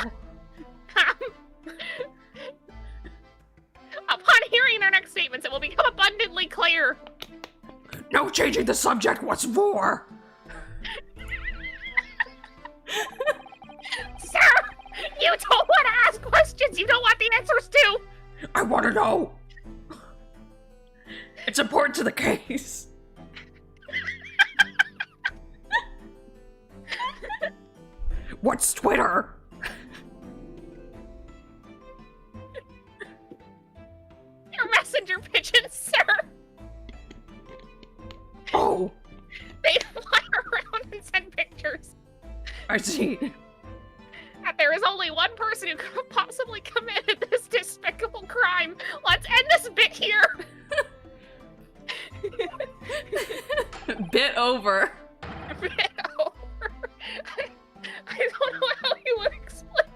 Upon hearing their next statements, it will become abundantly clear. No changing the subject. What's vor? Sir, you don't want to ask questions you don't want the answers to. I want to know. It's important to the case. What's Twitter? Your messenger pigeons, sir. Oh, They fly around and send pictures. I see. And there is only one person who could have possibly committed this despicable crime. Let's end this bit here. Bit over. Bit over. I don't know how you would explain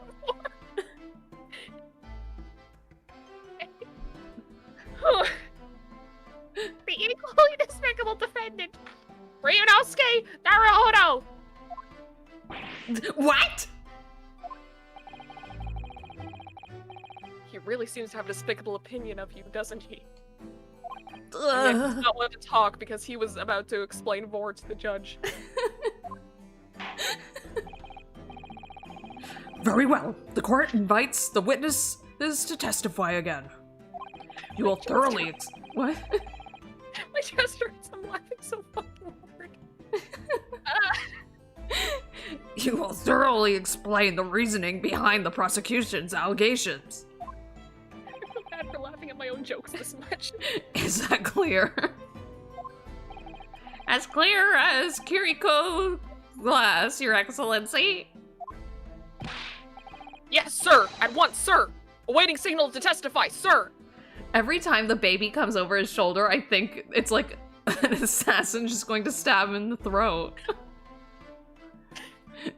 more. The equally despicable defendant, Ryunosuke Naruhodo. What? He really seems to have a despicable opinion of you, doesn't he? He Ugh. does not want to talk because he was about to explain vor to the judge. Very well. The court invites the witnesses to testify again. You will thoroughly what? My chest hurts. I'm laughing so fucking hard. You will thoroughly explain the reasoning behind the prosecution's allegations. I feel bad for laughing at my own jokes this much. Is that clear? As clear as Kiriko glass, Your Excellency. Yes, sir! At once, sir! Awaiting signal to testify, sir! Every time the baby comes over his shoulder, I think it's like an assassin just going to stab him in the throat.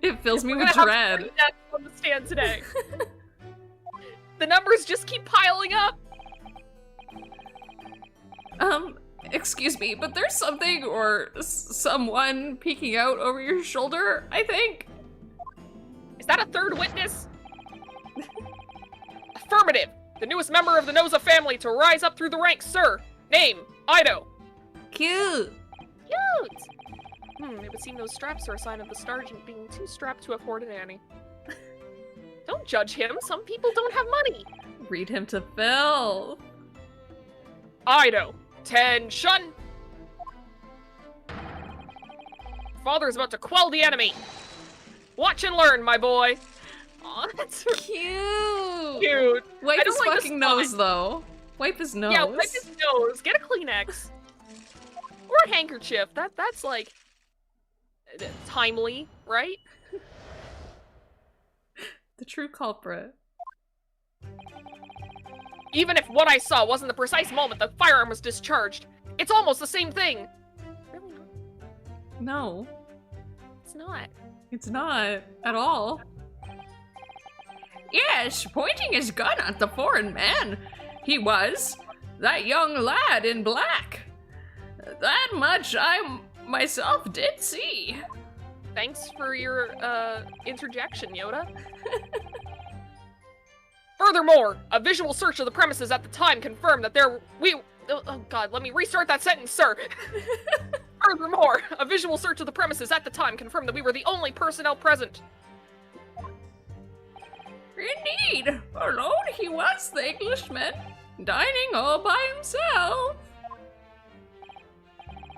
It fills me We're with gonna dread. have 3 deaths on the stand today. The numbers just keep piling up! Excuse me, but there's something or someone peeking out over your shoulder, I think. Is that a third witness? Affirmative! The newest member of the Noza family to rise up through the ranks, sir! Name, Ido. Cute. Cute! It would seem those straps are a sign of the sergeant being too strapped to afford a nanny. Don't judge him, some people don't have money! Read him to Phil. Ido, tension! Father is about to quell the enemy! Watch and learn, my boy! Aw, that's so Cute. cute! Wipe I don't his like this fucking font. nose, though. Wipe his nose. Yeah, wipe his nose, get a Kleenex. Or a handkerchief, that's like... timely, right? The true culprit. Even if what I saw wasn't the precise moment the firearm was discharged, it's almost the same thing! Really not. No, It's not. it's not at all. Yes, pointing his gun at the foreign man. He was that young lad in black. That much I myself did see. Thanks for your, interjection, Yoda. Furthermore, a visual search of the premises at the time confirmed that oh god, let me restart that sentence, sir! Furthermore, a visual search of the premises at the time confirmed that we were the only personnel present. Indeed, alone he was the Englishman, dining all by himself.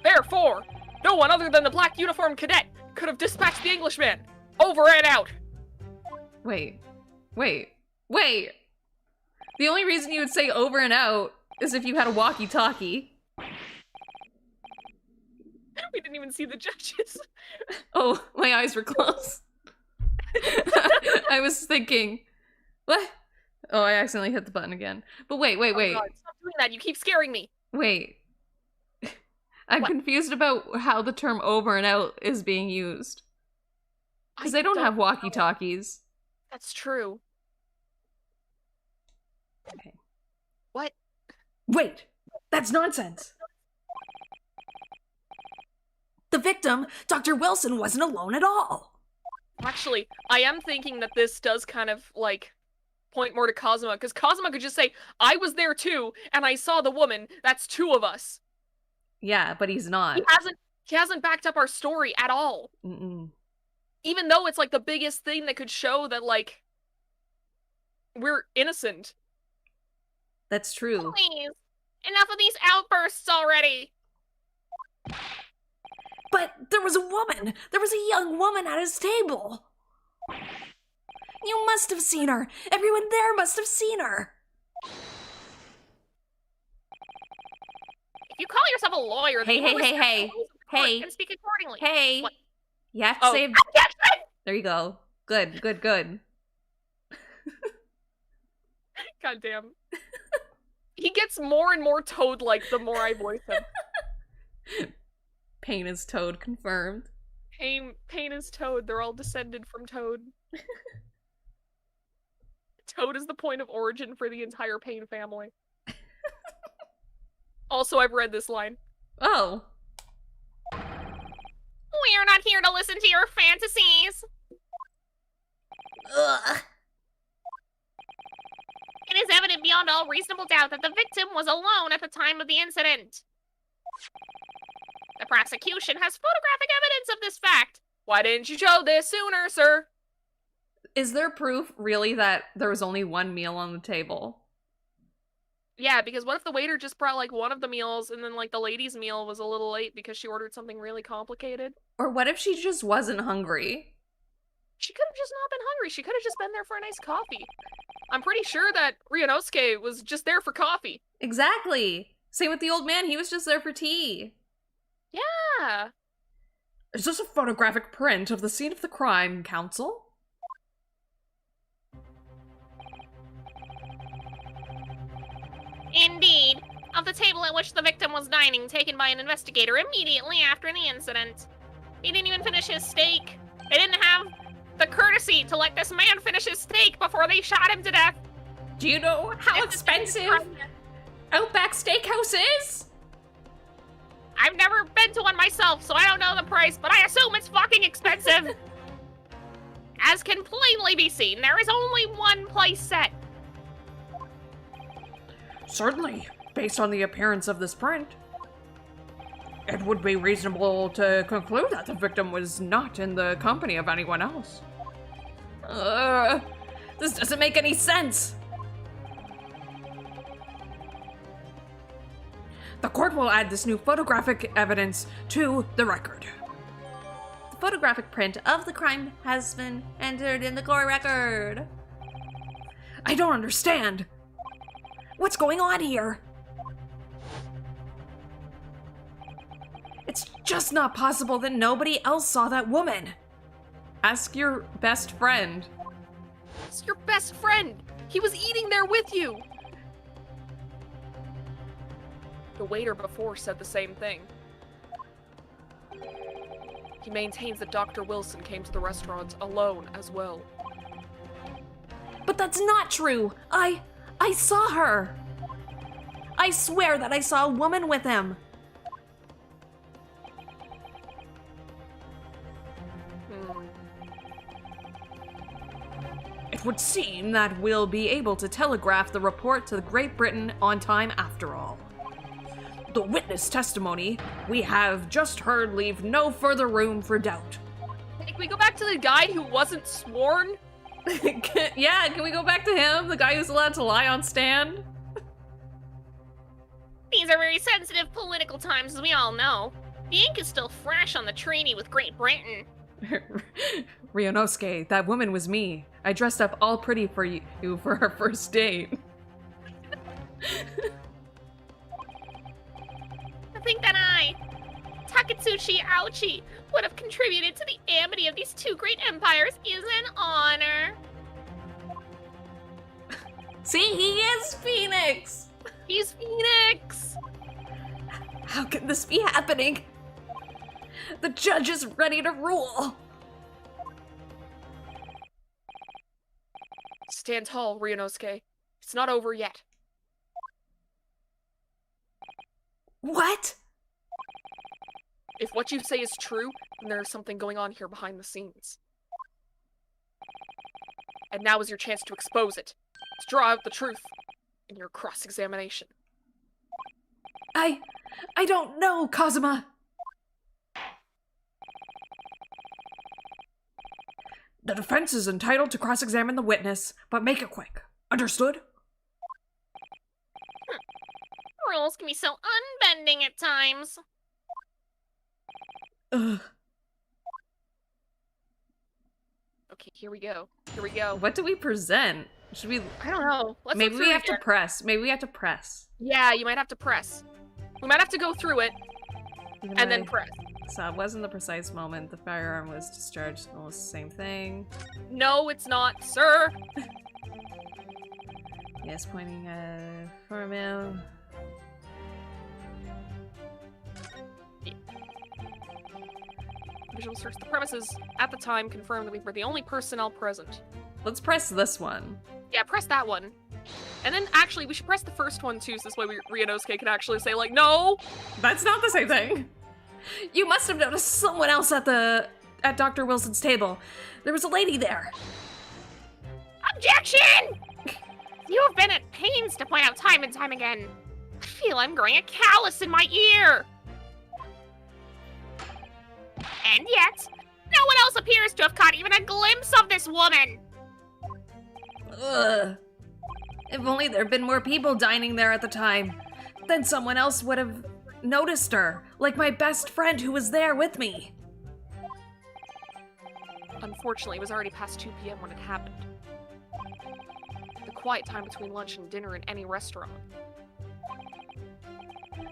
Therefore, no one other than the black uniformed cadet could have dispatched the Englishman. Over and out. Wait. The only reason you would say over and out is if you had a walkie-talkie. We didn't even see the judges. Oh, my eyes were closed. I was thinking, what? Oh, I accidentally hit the button again. But wait. Oh God, stop doing that. You keep scaring me. Wait. I'm What? confused about how the term over and out is being used. Because they don't have walkie-talkies. That's true. Okay. What? Wait, that's nonsense. The victim, Dr. Wilson, wasn't alone at all. Actually, I am thinking that this does kind of, like, point more to Kazuma, because Kazuma could just say, I was there too, and I saw the woman. That's two of us. Yeah, but he's not. He hasn't backed up our story at all. Mm-mm. Even though it's, like, the biggest thing that could show that, like, we're innocent. That's true. Please, enough of these outbursts already. But there was a woman. There was a young woman at his table. You must have seen her. Everyone there must have seen her. If you call yourself a lawyer, then Hey, you hey, must hey, respect the rules of the hey. court and speak accordingly. Hey! What? You have to Oh. save... There you go. Good. God damn. He gets more and more Toad-like the more I voice him. Pain is Toad, confirmed. Pain is Toad. They're all descended from Toad. Toad is the point of origin for the entire Pain family. Also, I've read this line. Oh. We are not here to listen to your fantasies. Ugh. It is evident beyond all reasonable doubt that the victim was alone at the time of the incident. The prosecution has photographic evidence of this fact. Why didn't you show this sooner, sir? Is there proof, really, that there was only one meal on the table? Yeah, because what if the waiter just brought, like, one of the meals and then, like, the lady's meal was a little late because she ordered something really complicated? Or what if she just wasn't hungry? She could have just not been hungry. She could have just been there for a nice coffee. I'm pretty sure that Ryunosuke was just there for coffee. Exactly. Same with the old man, he was just there for tea. Yeah. Is this a photographic print of the scene of the crime, Counsel? Indeed, of the table at which the victim was dining, taken by an investigator immediately after the incident. He didn't even finish his steak. They didn't have the courtesy to let this man finish his steak before they shot him to death. Do you know how It's- expensive Outback Steakhouse is? I've never been to one myself, so I don't know the price, but I assume it's fucking expensive. As can plainly be seen, there is only one place set. Certainly, based on the appearance of this print. It would be reasonable to conclude that the victim was not in the company of anyone else. This doesn't make any sense. The court will add this new photographic evidence to the record. The photographic print of the crime has been entered in the court record. I don't understand. What's going on here? It's just not possible that nobody else saw that woman. Ask your best friend. It's your best friend. He was eating there with you. The waiter before said the same thing. He maintains that Dr. Wilson came to the restaurant alone as well. But that's not true. I saw her. I swear that I saw a woman with him. It would seem that we'll be able to telegraph the report to Great Britain on time after all. The witness testimony we have just heard leave no further room for doubt. Hey, can we go back to the guy who wasn't sworn? Yeah, can we go back to him? The guy who's allowed to lie on stand? These are very sensitive political times, as we all know. The ink is still fresh on the treaty with Great Britain. Ryunosuke, that woman was me. I dressed up all pretty for you for our first date. To think that I, Takatsuchi Ouchi, would have contributed to the amity of these two great empires is an honor. See, he is Phoenix! He's Phoenix! How can this be happening? The judge is ready to rule! Stand tall, Ryunosuke. It's not over yet. What? If what you say is true, then there is something going on here behind the scenes. And now is your chance to expose it. To draw out the truth in your cross-examination. I don't know, Kazuma. The defense is entitled to cross-examine the witness, but make it quick. Understood? Rules can be so unbending at times. Ugh. Okay, here we go. Here we go. What do we present? Should we... I don't know. Let's Maybe look we through have here. to press. Maybe we have to press. Yeah, you might have to press. We might have to go through it and then press. So it wasn't the precise moment the firearm was discharged. Almost the same thing. No, it's not, sir. Yes, pointing for him. Visual search the premises. At the time, confirmed that we were the only personnel present. Let's press this one. Yeah, press that one. And then, actually, we should press the first one, too, so this way Ryunosuke can actually say, like, no! That's not the same thing. You must have noticed someone else at Dr. Wilson's table. There was a lady there. Objection! You have been at pains to point out time and time again. I feel I'm growing a callus in my ear. And yet, no one else appears to have caught even a glimpse of this woman. Ugh. If only there had been more people dining there at the time. Then someone else would have noticed her, like my best friend who was there with me. Unfortunately, it was already past 2 p.m. when it happened. The quiet time between lunch and dinner in any restaurant.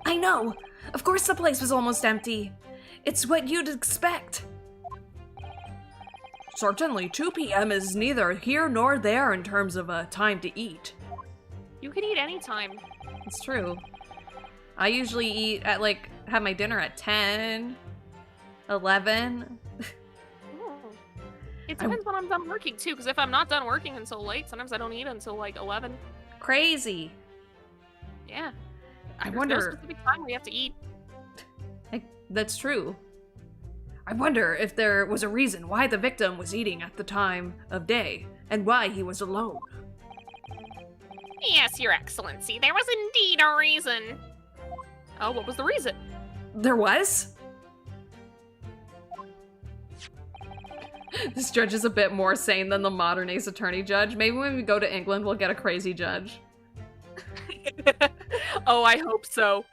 I know. Of course the place was almost empty. It's what you'd expect. Certainly, 2 p.m. is neither here nor there in terms of a time to eat. You can eat anytime. It's true. I usually eat at have my dinner at 10, 11. It depends when I'm done working, too, because if I'm not done working until late, sometimes I don't eat until, 11. Crazy. Yeah. I There's wonder... no specific time where you have to eat. That's true. I wonder if there was a reason why the victim was eating at the time of day, and why he was alone. Yes, Your Excellency, there was indeed a reason. Oh, what was the reason? There was? This judge is a bit more sane than the modern Ace Attorney judge. Maybe when we go to England, we'll get a crazy judge. Oh, I hope so.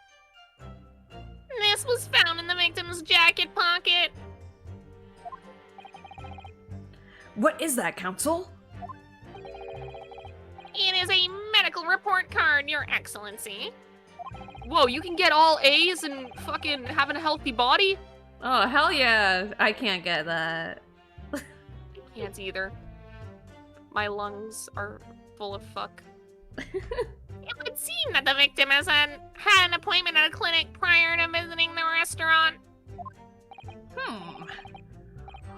This was found in the victim's jacket pocket. What is that, Counsel? It is a medical report card, Your Excellency. Whoa, you can get all A's and fucking having a healthy body? Oh, hell yeah. I can't get that. I can't either. My lungs are full of fuck. It would seem that the victim has had an appointment at a clinic prior to visiting the restaurant.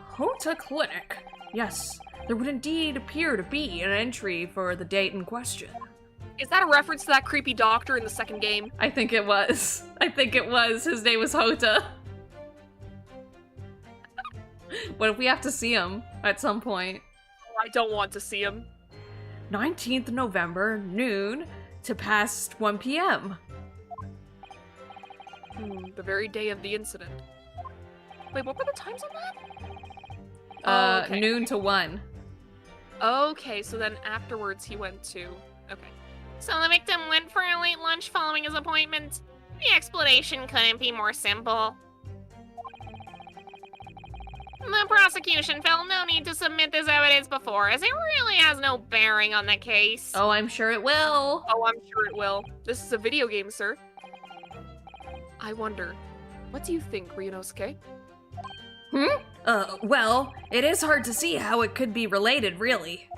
Hota Clinic. Yes, there would indeed appear to be an entry for the date in question. Is that a reference to that creepy doctor in the second game? I think it was. His name was Hota. What if we have to see him at some point? I don't want to see him. 19th November, noon to past 1 p.m. The very day of the incident. Wait, what were the times on that? Okay. Noon to 1. Okay, so then afterwards he went to... Okay. So the victim went for a late lunch following his appointment. The explanation couldn't be more simple. The prosecution felt no need to submit this evidence before, as it really has no bearing on the case. Oh, I'm sure it will. Oh, I'm sure it will. This is a video game, sir. I wonder, what do you think, Ryunosuke? Well, it is hard to see how it could be related, really.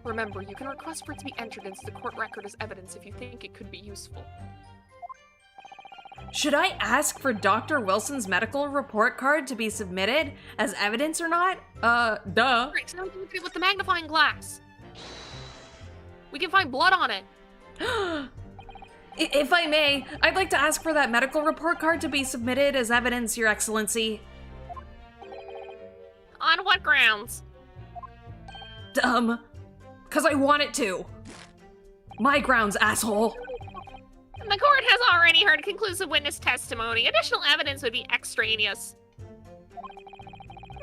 Remember, you can request for it to be entered into the court record as evidence if you think it could be useful. Should I ask for Dr. Wilson's medical report card to be submitted as evidence or not? Duh. Right, so now we can look at it with the magnifying glass. We can find blood on it. If I may, I'd like to ask for that medical report card to be submitted as evidence, Your Excellency. On what grounds? Cause I want it to. My grounds, asshole. The court has already heard conclusive witness testimony. Additional evidence would be extraneous.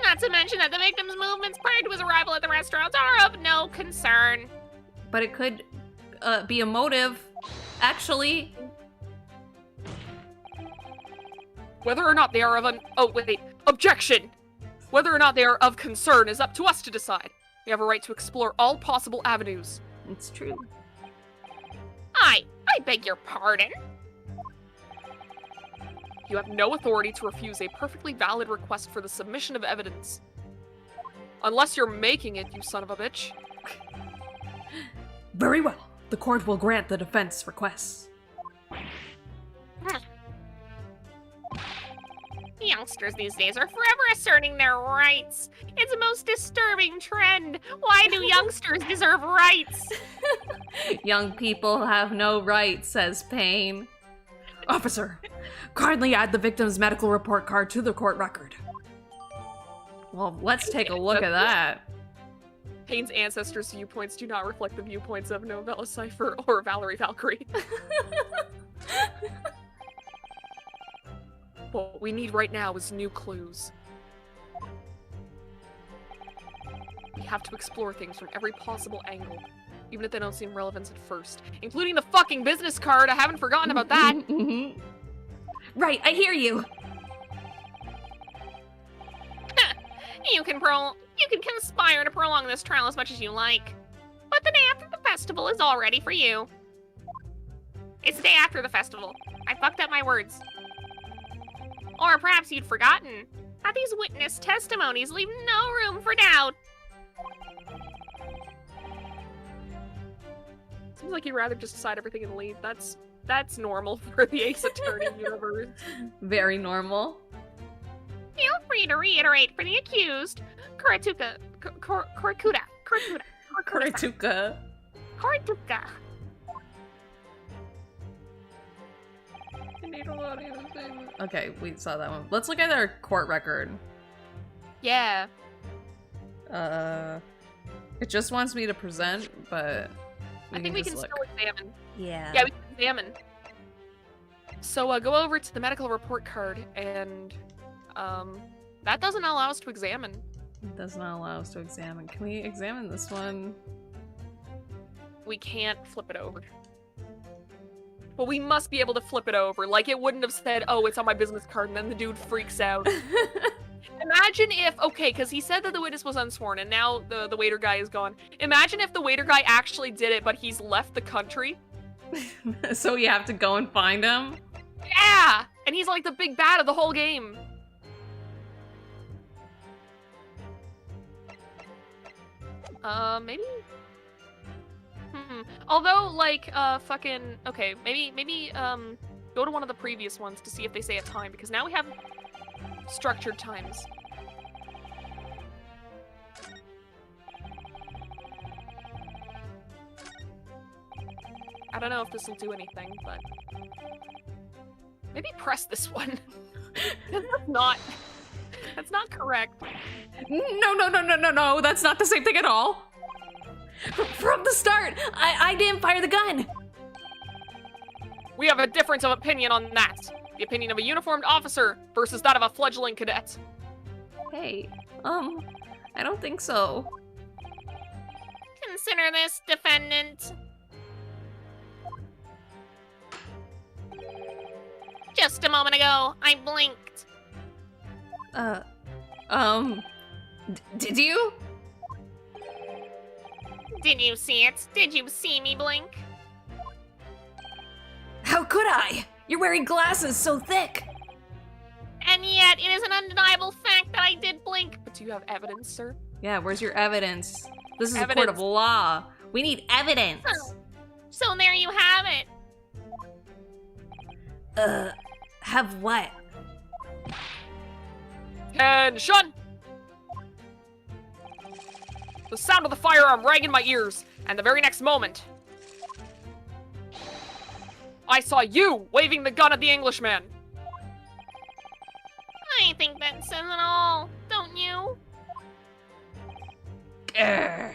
Not to mention that the victim's movements prior to his arrival at the restaurants are of no concern. But it could, be a motive, actually. Whether or not they are of objection! Whether or not they are of concern is up to us to decide. We have a right to explore all possible avenues. It's true. I beg your pardon. You have no authority to refuse a perfectly valid request for the submission of evidence. Unless you're making it, you son of a bitch. Very well. The court will grant the defense requests. Youngsters these days are forever asserting their rights. It's a most disturbing trend. Why do youngsters deserve rights? Young people have no rights, says Payne. Officer, kindly add the victim's medical report card to the court record. Well, let's take a look at that. Payne's ancestors' viewpoints do not reflect the viewpoints of Novella Cipher or Valerie Valkyrie. What we need right now is new clues. We have to explore things from every possible angle, even if they don't seem relevant at first. Including the fucking business card! I haven't forgotten about that! Right, I hear you. You can conspire to prolong this trial as much as you like. But the day after the festival is all ready for you. It's the day after the festival. I fucked up my words. Or perhaps you'd forgotten that these witness testimonies leave no room for doubt. Seems like you'd rather just decide everything and leave. That's normal for the Ace Attorney universe. Very normal. Feel free to reiterate for the accused, Kuratuka. Okay, we saw that one. Let's look at our court record. Yeah. It just wants me to present, but I think we can just still examine. Yeah. Yeah, we can examine. So go over to the medical report card, and that doesn't allow us to examine. It does not allow us to examine. Can we examine this one? We can't flip it over. But we must be able to flip it over. Like, it wouldn't have said, oh, it's on my business card, and then the dude freaks out. Imagine if, okay, because he said that the witness was unsworn, and now the waiter guy is gone. Imagine if the waiter guy actually did it, but he's left the country. So you have to go and find him? Yeah! And he's like the big bad of the whole game. Maybe? Although, like, okay, maybe, go to one of the previous ones to see if they say a time, because now we have structured times. I don't know if this will do anything, but maybe press this one. That's not correct. No, that's not the same thing at all. From the start, I didn't fire the gun. We have a difference of opinion on that. The opinion of a uniformed officer versus that of a fledgling cadet. Hey, I don't think so. Consider this, defendant. Just a moment ago, I blinked. Did you? Did you see it? Did you see me blink? How could I? You're wearing glasses so thick. And yet, it is an undeniable fact that I did blink. But do you have evidence, sir? Yeah, where's your evidence? This is a court Evidence. of law. We need evidence. So there you have it. Have what? Attention! The sound of the firearm rang in my ears, and the very next moment, I saw you waving the gun at the Englishman. I think that says it all, don't you? Grr.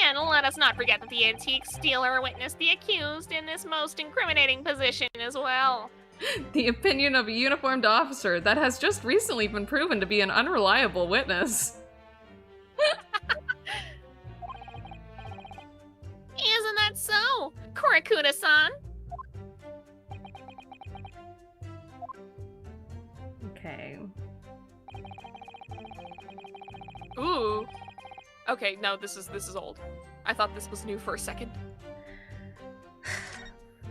And let us not forget that the antique dealer witnessed the accused in this most incriminating position as well. The opinion of a uniformed officer that has just recently been proven to be an unreliable witness. Isn't that so, Korakuda-san? Okay. Ooh. Okay, no, this is old. I thought this was new for a second.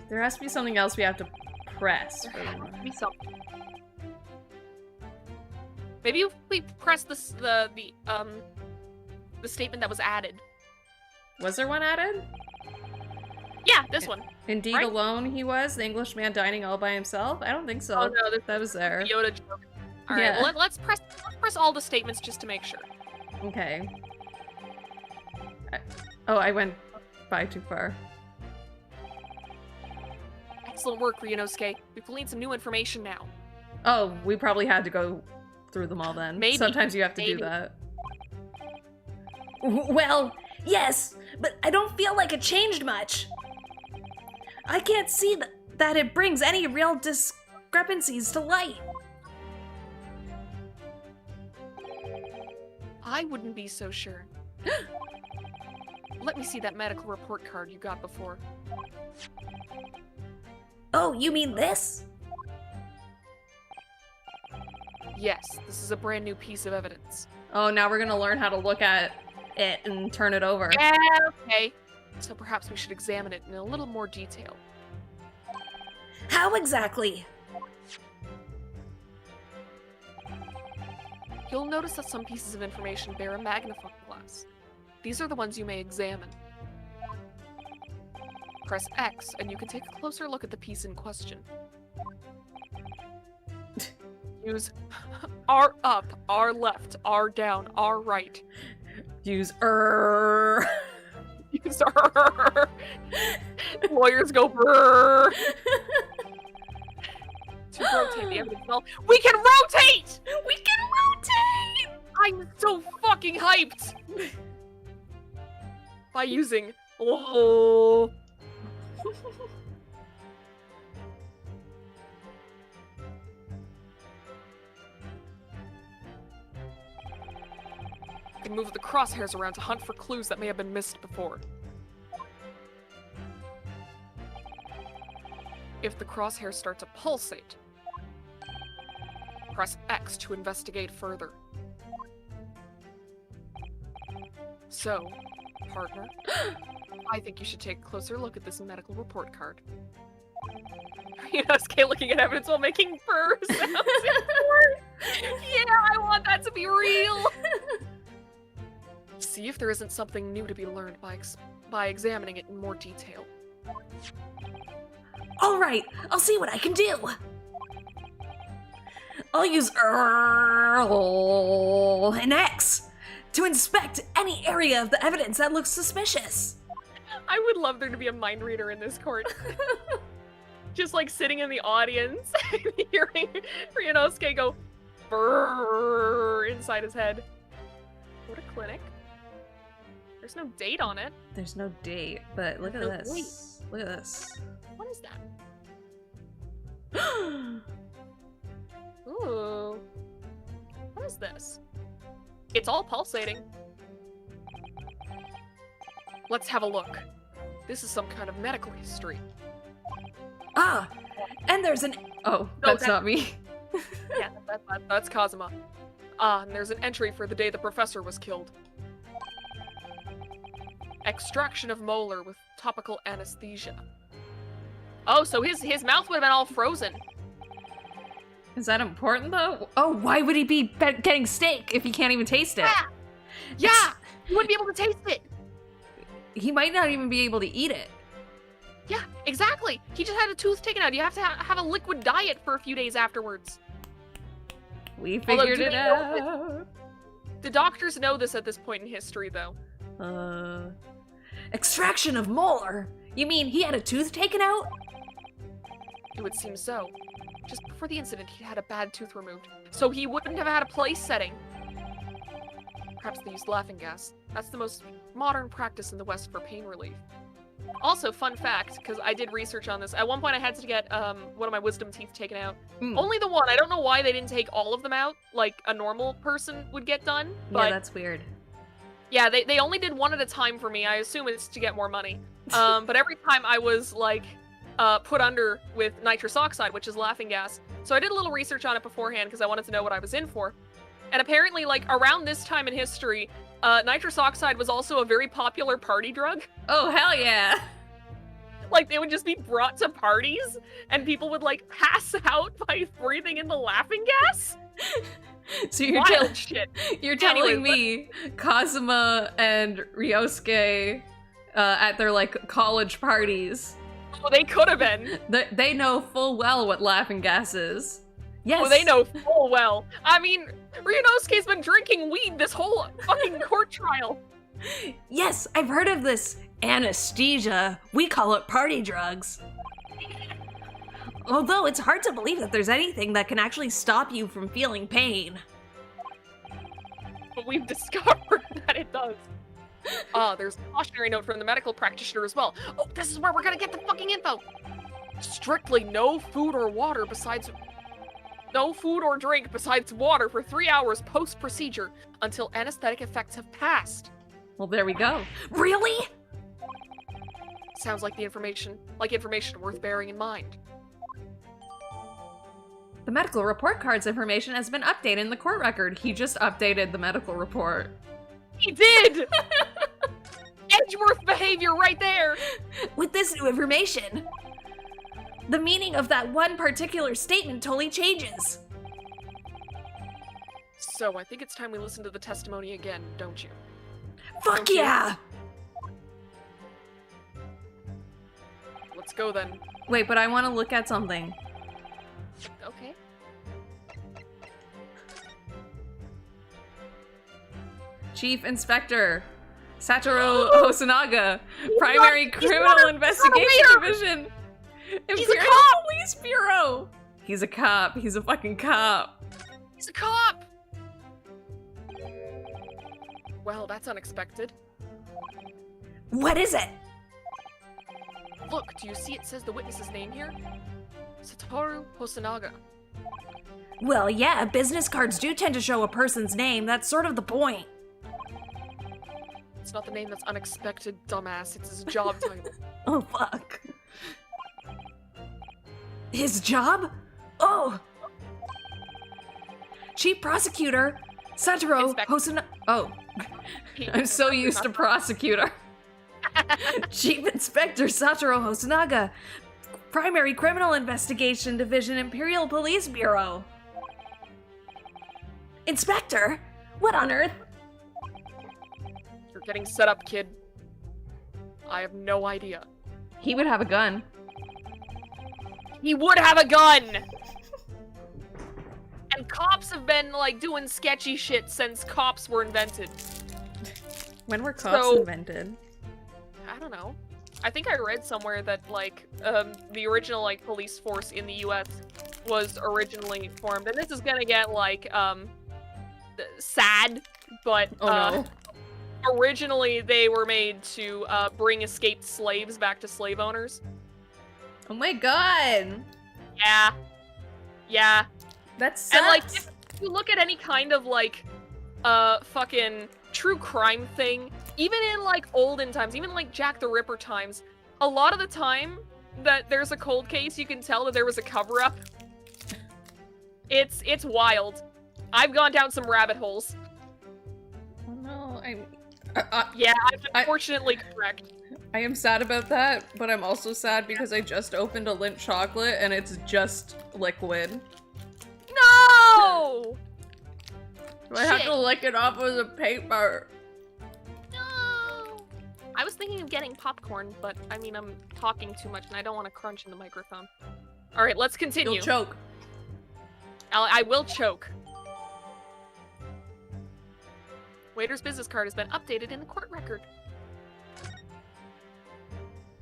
There has to be something else we have to press. Be something. Maybe if we press this, the statement that was added. Was there one added? Yeah, this one. Indeed, Right? alone he was, the Englishman dining all by himself? I don't think so. Oh no, That was there. Yoda joke. All right, Yeah. well, let's press all the statements just to make sure. Okay. I went by too far. Excellent work, Ryunosuke. We've gleaned some new information now. Oh, we probably had to go through them all then. Maybe. Sometimes you have to do Maybe. that. Well, yes, but I don't feel like it changed much. I can't see that it brings any real discrepancies to light. I wouldn't be so sure. Let me see that medical report card you got before. Oh, you mean this? Yes, this is a brand new piece of evidence. Oh, now we're gonna learn how to look at it and turn it over. Yeah, okay. So perhaps we should examine it in a little more detail. How exactly? You'll notice that some pieces of information bear a magnifying glass. These are the ones you may examine. Press X and you can take a closer look at the piece in question. Use R up, R left, R down, R right. Use Use R. Lawyers go brrr. To rotate the evidence. Well, we can rotate! We can rotate! I'm so fucking hyped! By using oh. You can move the crosshairs around to hunt for clues that may have been missed before. If the crosshairs start to pulsate, press X to investigate further. So, partner, I think you should take a closer look at this medical report card. Ryunosuke looking at evidence while making fur sounds. Yeah, I want that to be real. See if there isn't something new to be learned by examining it in more detail. All right, I'll see what I can do. I'll use an X to inspect any area of the evidence that looks suspicious. I would love there to be a mind reader in this court. Just like sitting in the audience and hearing Ryunosuke go brrr inside his head. What a clinic. There's no date on it. There's no date, but look at No this. Look at this. What is that? Ooh. What is this? It's all pulsating. Let's have a look. This is some kind of medical history. Ah, and there's an... Oh, No, that's not me. Yeah, That's Kazuma. Ah, and there's an entry for the day the professor was killed. Extraction of molar with topical anesthesia. Oh, so his mouth would have been all frozen. Is that important though? Oh, why would he be getting steak if he can't even taste it? Yeah! You wouldn't be able to taste it! He might not even be able to eat it. Yeah, exactly! He just had a tooth taken out. You have to have a liquid diet for a few days afterwards. We Although, figured do it they know out. The doctors know this at this point in history, though. Extraction of molar? You mean he had a tooth taken out? It would seem so. Just before the incident, he had a bad tooth removed, so he wouldn't have had a place setting. Perhaps they used laughing gas. That's the most modern practice in the West for pain relief. Also, fun fact, because I did research on this, at one point I had to get one of my wisdom teeth taken out. Only the one. I don't know why they didn't take all of them out, like a normal person would get done. But Yeah, that's weird. yeah, they only did one at a time for me. I assume it's to get more money. But every time I was, like, put under with nitrous oxide, which is laughing gas. So I did a little research on it beforehand because I wanted to know what I was in for. And apparently, like, around this time in history, nitrous oxide was also a very popular party drug. Oh, hell yeah. Like, they would just be brought to parties, and people would, like, pass out by breathing in the laughing gas. So you're Wild shit. You're telling Anyway, me Kazuma and Ryosuke at their, like, college parties, Well, they could have been. they know full well what laughing gas is. Yes. Well, they know full well. I mean, Ryunosuke's been drinking weed this whole fucking court trial. Yes, I've heard of this anesthesia. We call it party drugs. Although it's hard to believe that there's anything that can actually stop you from feeling pain. But we've discovered that it does. There's a cautionary note from the medical practitioner as well. Oh, this is where we're gonna get the fucking info. Strictly no food or drink besides water for 3 hours post-procedure until anesthetic effects have passed. Well, there we go. Really? Sounds like information worth bearing in mind. The medical report card's information has been updated in the court record. He just updated the medical report. He did! Edgeworth behavior right there! With this new information, the meaning of that one particular statement totally changes. So I think it's time we listen to the testimony again, don't you? Fuck Don't you? yeah! Let's go then. Wait, but I want to look at something. Okay. Chief Inspector Satoru Hosonaga, Primary Criminal Investigation Division, Imperial Police Bureau. He's a cop. He's a fucking cop. He's a cop! Well, that's unexpected. What is it? Look, do you see it says the witness's name here? Satoru Hosonaga. Well, yeah, business cards do tend to show a person's name. That's sort of the point. It's not the name that's unexpected, dumbass. It's his job title. Oh, fuck. His job? Oh! Chief Prosecutor Satoru Inspector. Hosonaga. Oh. I'm so used to prosecutor. Chief Inspector Satoru Hosonaga, Primary Criminal Investigation Division, Imperial Police Bureau. Inspector? What on earth? You're getting set up, kid. I have no idea. He would have a gun. He would have a gun! And cops have been, like, doing sketchy shit since cops were invented. When were cops So- invented? I don't know. I think I read somewhere that, like, the original, like, police force in the US was originally formed. And this is gonna get, like, sad, but, Oh no. originally they were made to, bring escaped slaves back to slave owners. Oh my god. Yeah. Yeah. That sucks. And, like, if you look at any kind of, like, fucking true crime thing, even in, like, olden times, even, like, Jack the Ripper times, a lot of the time that there's a cold case, you can tell that there was a cover-up. It's wild. I've gone down some rabbit holes. Oh no, Yeah, I'm unfortunately correct. I am sad about that, but I'm also sad because I just opened a Lindt chocolate and it's just liquid. No! I have to lick it off with a paper. No! I was thinking of getting popcorn, but I mean, I'm talking too much and I don't want to crunch in the microphone. Alright, let's continue. You'll choke. I will choke. Waiter's business card has been updated in the court record.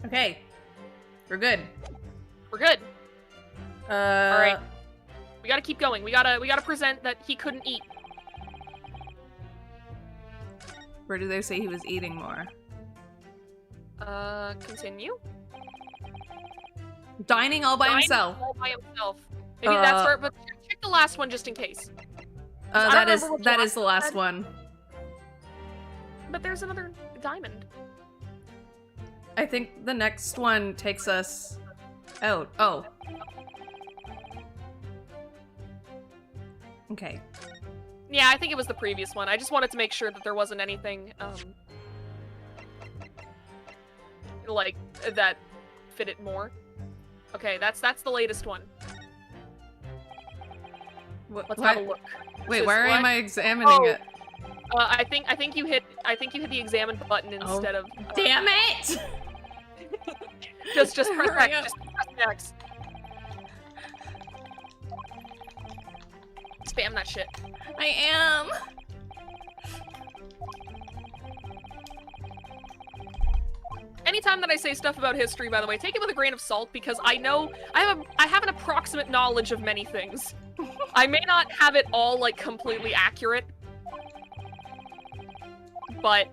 Okay. We're good. We're good. Alright. Alright. We gotta keep going. We gotta present that he couldn't eat. Where do they say he was eating more? Continue? Dining all by Dining himself. all by himself. Maybe that's where, but check the last one just in case. That is remember that what is the last said. one. But there's another diamond. I think the next one takes us out. Oh. Okay. Yeah, I think it was the previous one. I just wanted to make sure that there wasn't anything, like, that fit it more. Okay, that's the latest one. Let's have a look. Wait, Says where what? am I examining Oh. it? I think you hit the examine button instead of Damn it! just press Hurry X. up. Just press X. Spam that shit. I am. Anytime that I say stuff about history, by the way, take it with a grain of salt because I know I have an approximate knowledge of many things. I may not have it all like completely accurate, but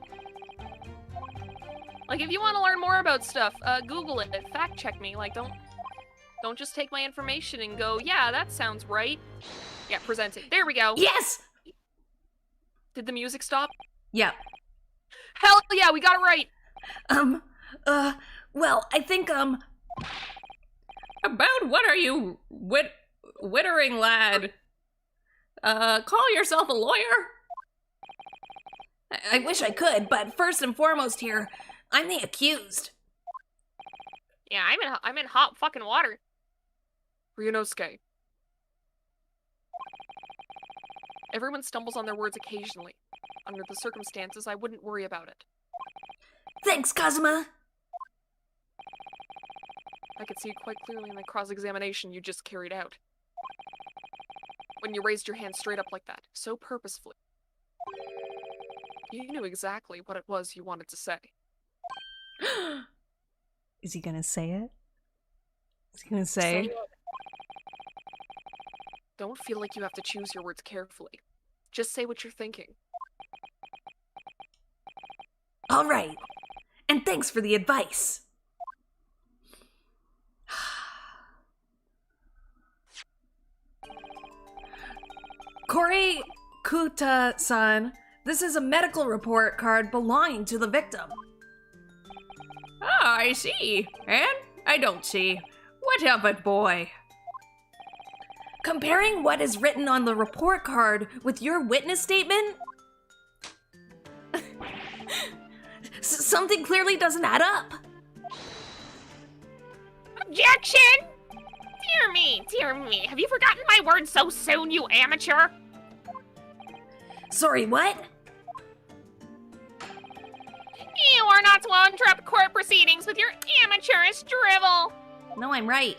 like if you want to learn more about stuff, Google it, fact check me. Like don't just take my information and go, yeah, that sounds right. Yeah, present it. There we go. Yes! Did the music stop? Yeah. Hell yeah, we got it right. Well, I think, About what are you wittering, lad? Call yourself a lawyer? I wish I could, but first and foremost here, I'm the accused. Yeah, I'm in hot fucking water. Ryunosuke. Everyone stumbles on their words occasionally. Under the circumstances, I wouldn't worry about it. Thanks, Kazuma. I could see it quite clearly in the cross-examination you just carried out. When you raised your hand straight up like that, so purposefully. You knew exactly what it was you wanted to say. Is he gonna say it? Is he gonna say? it. Don't feel like you have to choose your words carefully. Just say what you're thinking. All right. And thanks for the advice. Korei Kuta-san, this is a medical report card belonging to the victim. Ah, I see. And I don't see. What of it, boy? Comparing what is written on the report card with your witness statement, something clearly doesn't add up. Objection! Dear me, have you forgotten my words so soon, you amateur? Sorry, what? You are not to interrupt court proceedings with your amateurish drivel. No, I'm right.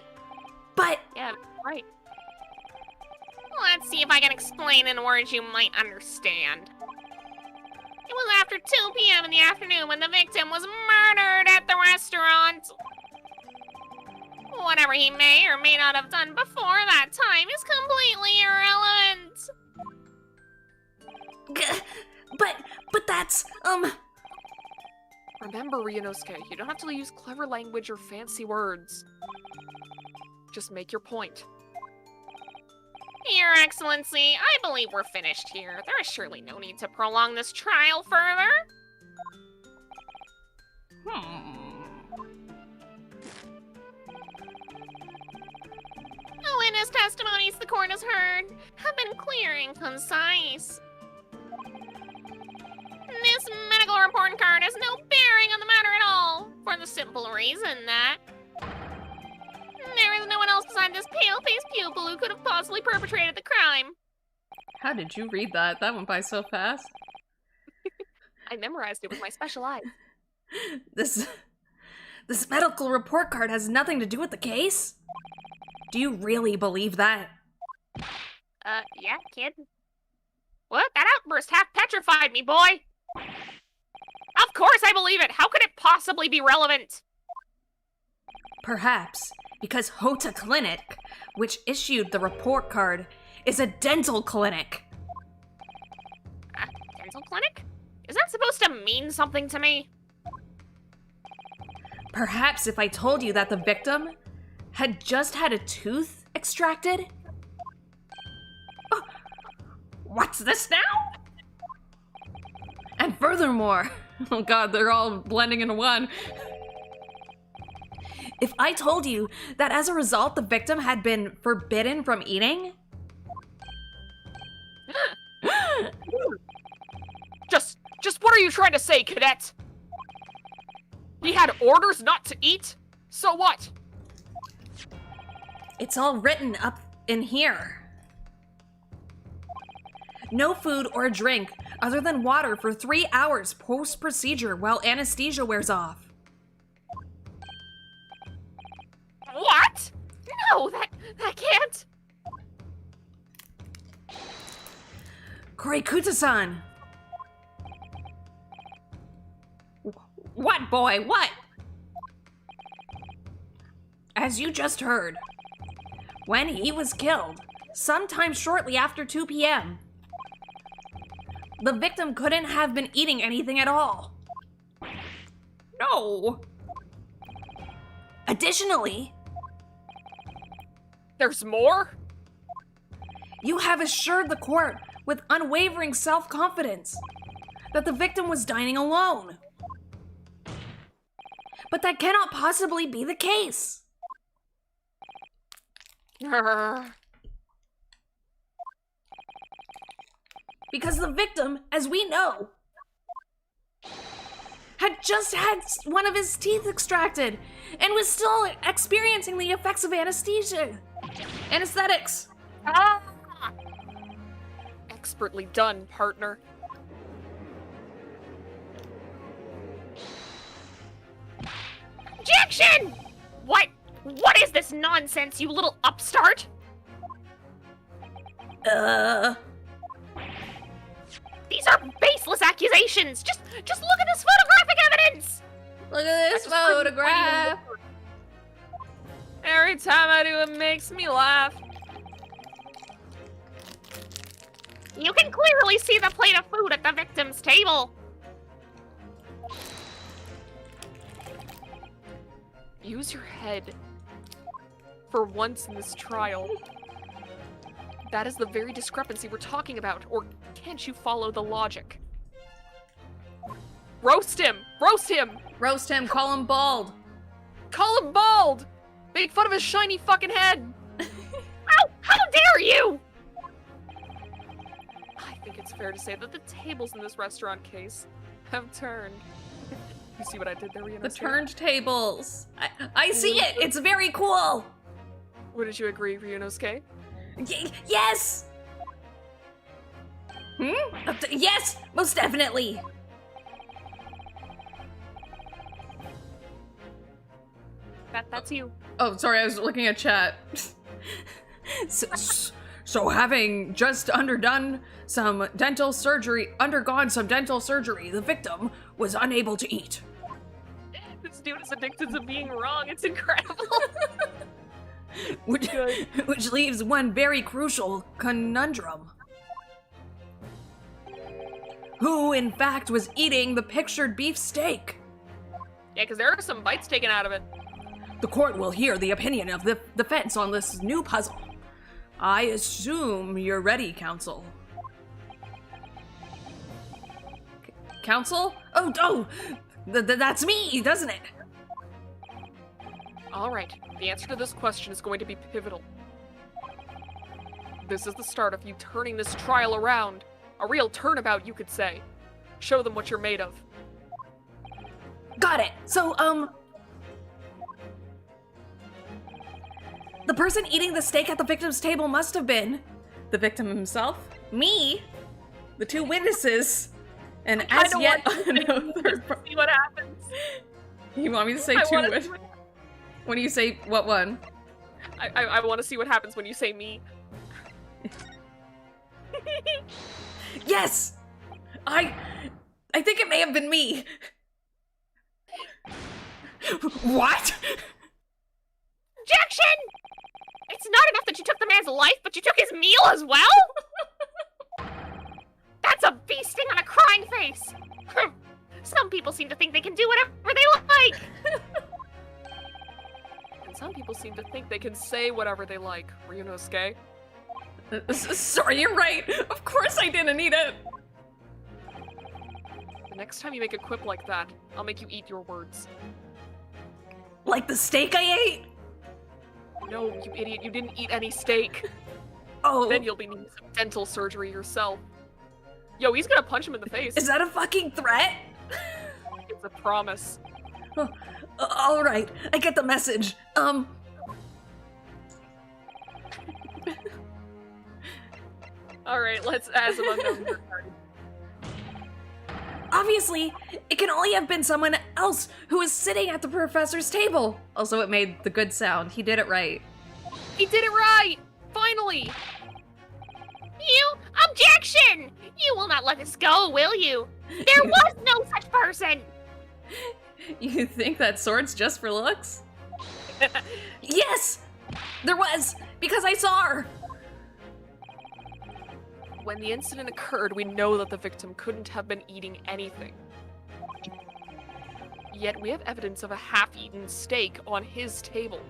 But Yeah, right. Let's see if I can explain in words you might understand. It was after 2 p.m. in the afternoon when the victim was murdered at the restaurant. Whatever he may or may not have done before that time is completely irrelevant. but that's, Remember, Ryunosuke, you don't have to use clever language or fancy words. Just make your point. Your Excellency, I believe we're finished here. There is surely no need to prolong this trial further. Oh, and witness testimonies the court has heard have been clear and concise. This medical report card has no bearing on the matter at all, for the simple reason that there is no one else beside this pale-faced pupil who could have possibly perpetrated the crime. How did you read that? That went by so fast. I memorized it with my special eyes. This medical report card has nothing to do with the case? Do you really believe that? Yeah, kid. What? That outburst half petrified me, boy! Of course I believe it! How could it possibly be relevant? Perhaps because Hota Clinic, which issued the report card, is a dental clinic. Dental clinic? Is that supposed to mean something to me? Perhaps if I told you that the victim had just had a tooth extracted? Oh, what's this now? And furthermore, Oh god, they're all blending into one. if I told you that as a result the victim had been forbidden from eating? Just what are you trying to say, cadet? He had orders not to eat? So what? It's all written up in here. No food or drink other than water for 3 hours post-procedure while anesthesia wears off. What? No, that can't. Koikuta-san! What, boy? What? As you just heard, when he was killed, sometime shortly after 2 p.m., the victim couldn't have been eating anything at all. No. Additionally, There's more? you have assured the court with unwavering self-confidence that the victim was dining alone. But that cannot possibly be the case. Because the victim, as we know, had just had one of his teeth extracted and was still experiencing the effects of anesthesia. Anesthetics. Ah! Expertly done, partner. Objection! What is this nonsense, you little upstart? These are baseless accusations! Just look at this photographic evidence! Look at this photograph. Every time I do, it makes me laugh. You can clearly see the plate of food at the victim's table. Use your head. For once in this trial. That is the very discrepancy we're talking about, or can't you follow the logic? Roast him! Roast him! Roast him, call him bald. Call him bald! Make fun of his shiny fucking head! How dare you! I think it's fair to say that the tables in this restaurant case have turned. You see what I did there, Ryunosuke? The turned tables. I see it. It's very cool. Wouldn't you agree, Ryunosuke? Yes. Hmm? Yes, most definitely. That's you. Oh, sorry, I was looking at chat. So having just undergone some dental surgery, the victim was unable to eat. This dude is addicted to being wrong. It's incredible. Which leaves one very crucial conundrum. Who, in fact, was eating the pictured beef steak? Yeah, because there are some bites taken out of it. The court will hear the opinion of the defense on this new puzzle. I assume you're ready, counsel. Counsel? Oh, that's me, doesn't it? All right, the answer to this question is going to be pivotal. This is the start of you turning this trial around. A real turnabout, you could say. Show them what you're made of. Got it. So, the person eating the steak at the victim's table must have been the victim himself, me, the two witnesses, and as yet another. See what happens. You want me to say two witnesses? When you say what one? I want to see what happens when you say me. Yes! I think it may have been me. What? Objection! It's not enough that you took the man's life, but you took his meal as well? That's a feasting on a crying face. Some people seem to think they can do whatever they like. And some people seem to think they can say whatever they like. Ryunosuke. Sorry, you're right. Of course I didn't eat it. The next time you make a quip like that, I'll make you eat your words. Like the steak I ate? No, you idiot, you didn't eat any steak. Oh. Then you'll be needing some dental surgery yourself. Yo, he's gonna punch him in the face. Is that a fucking threat? It's a promise. All right, I get the message. Alright, let's add some unknown third party. Obviously, it can only have been someone else who was sitting at the professor's table. Also, it made the good sound. He did it right. He did it right! Finally! You objection! You will not let this go, will you? There was no such person! You think that sword's just for looks? Yes! There was! Because I saw her! When the incident occurred, we know that the victim couldn't have been eating anything. Yet we have evidence of a half-eaten steak on his table.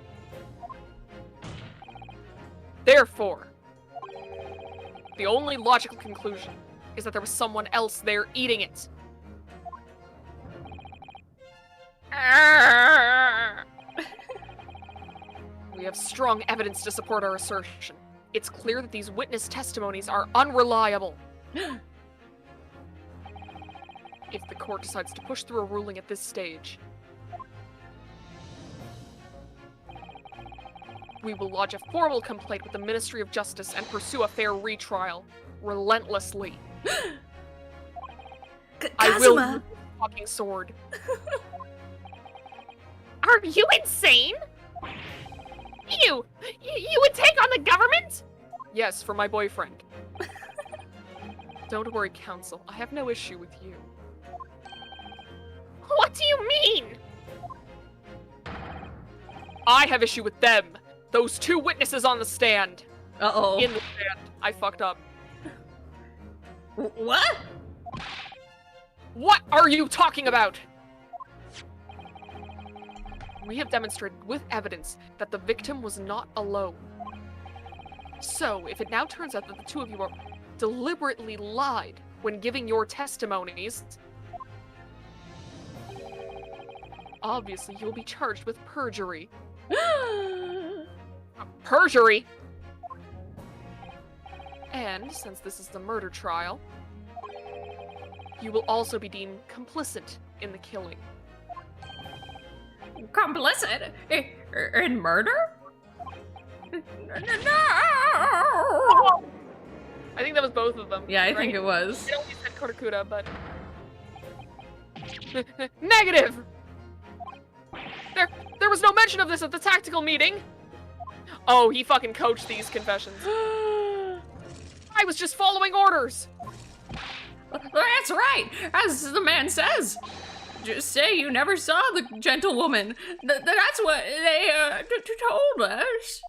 Therefore, the only logical conclusion is that there was someone else there eating it. We have strong evidence to support our assertion. It's clear that these witness testimonies are unreliable. If the court decides to push through a ruling at this stage, we will lodge a formal complaint with the Ministry of Justice and pursue a fair retrial, relentlessly. I will use the fucking sword. Are you insane? You would take on the government? Yes, for my boyfriend. Don't worry, Counsel. I have no issue with you. What do you mean? I have issue with them. Those two witnesses on the stand. Uh-oh. In the stand. I fucked up. What? What are you talking about? We have demonstrated with evidence that the victim was not alone. So, if it now turns out that the two of you are deliberately lied when giving your testimonies, obviously you'll be charged with perjury. Perjury? And, since this is the murder trial, you will also be deemed complicit in the killing. Complicit? In murder? No! I think that was both of them. Yeah, I right? think it was. I only said Kodakuda, but... Negative! There was no mention of this at the tactical meeting! Oh, he fucking coached these confessions. I was just following orders! That's right! As the man says! Just say you never saw the gentlewoman. That's what they told us.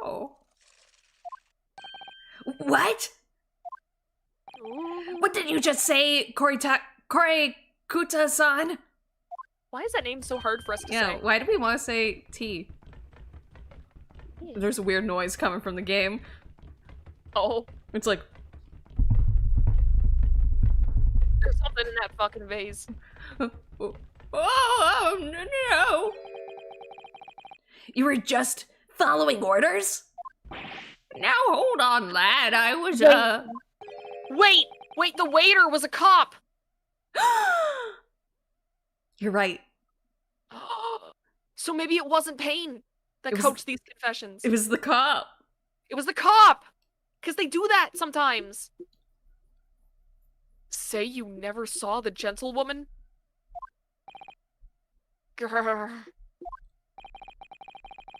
Oh. What? What did you just say, Korikuta-san? Why is that name so hard for us to Yeah, say? why do we want to say T? There's a weird noise coming from the game. Oh, It's like... there's something in that fucking vase. Oh, no. You were just Following orders? Now hold on, lad. I was, Wait, the waiter was a cop! You're right. So maybe it wasn't Payne that It was- coached these confessions. It was the cop. It was the cop! Because they do that sometimes. Say you never saw the gentlewoman? Grr.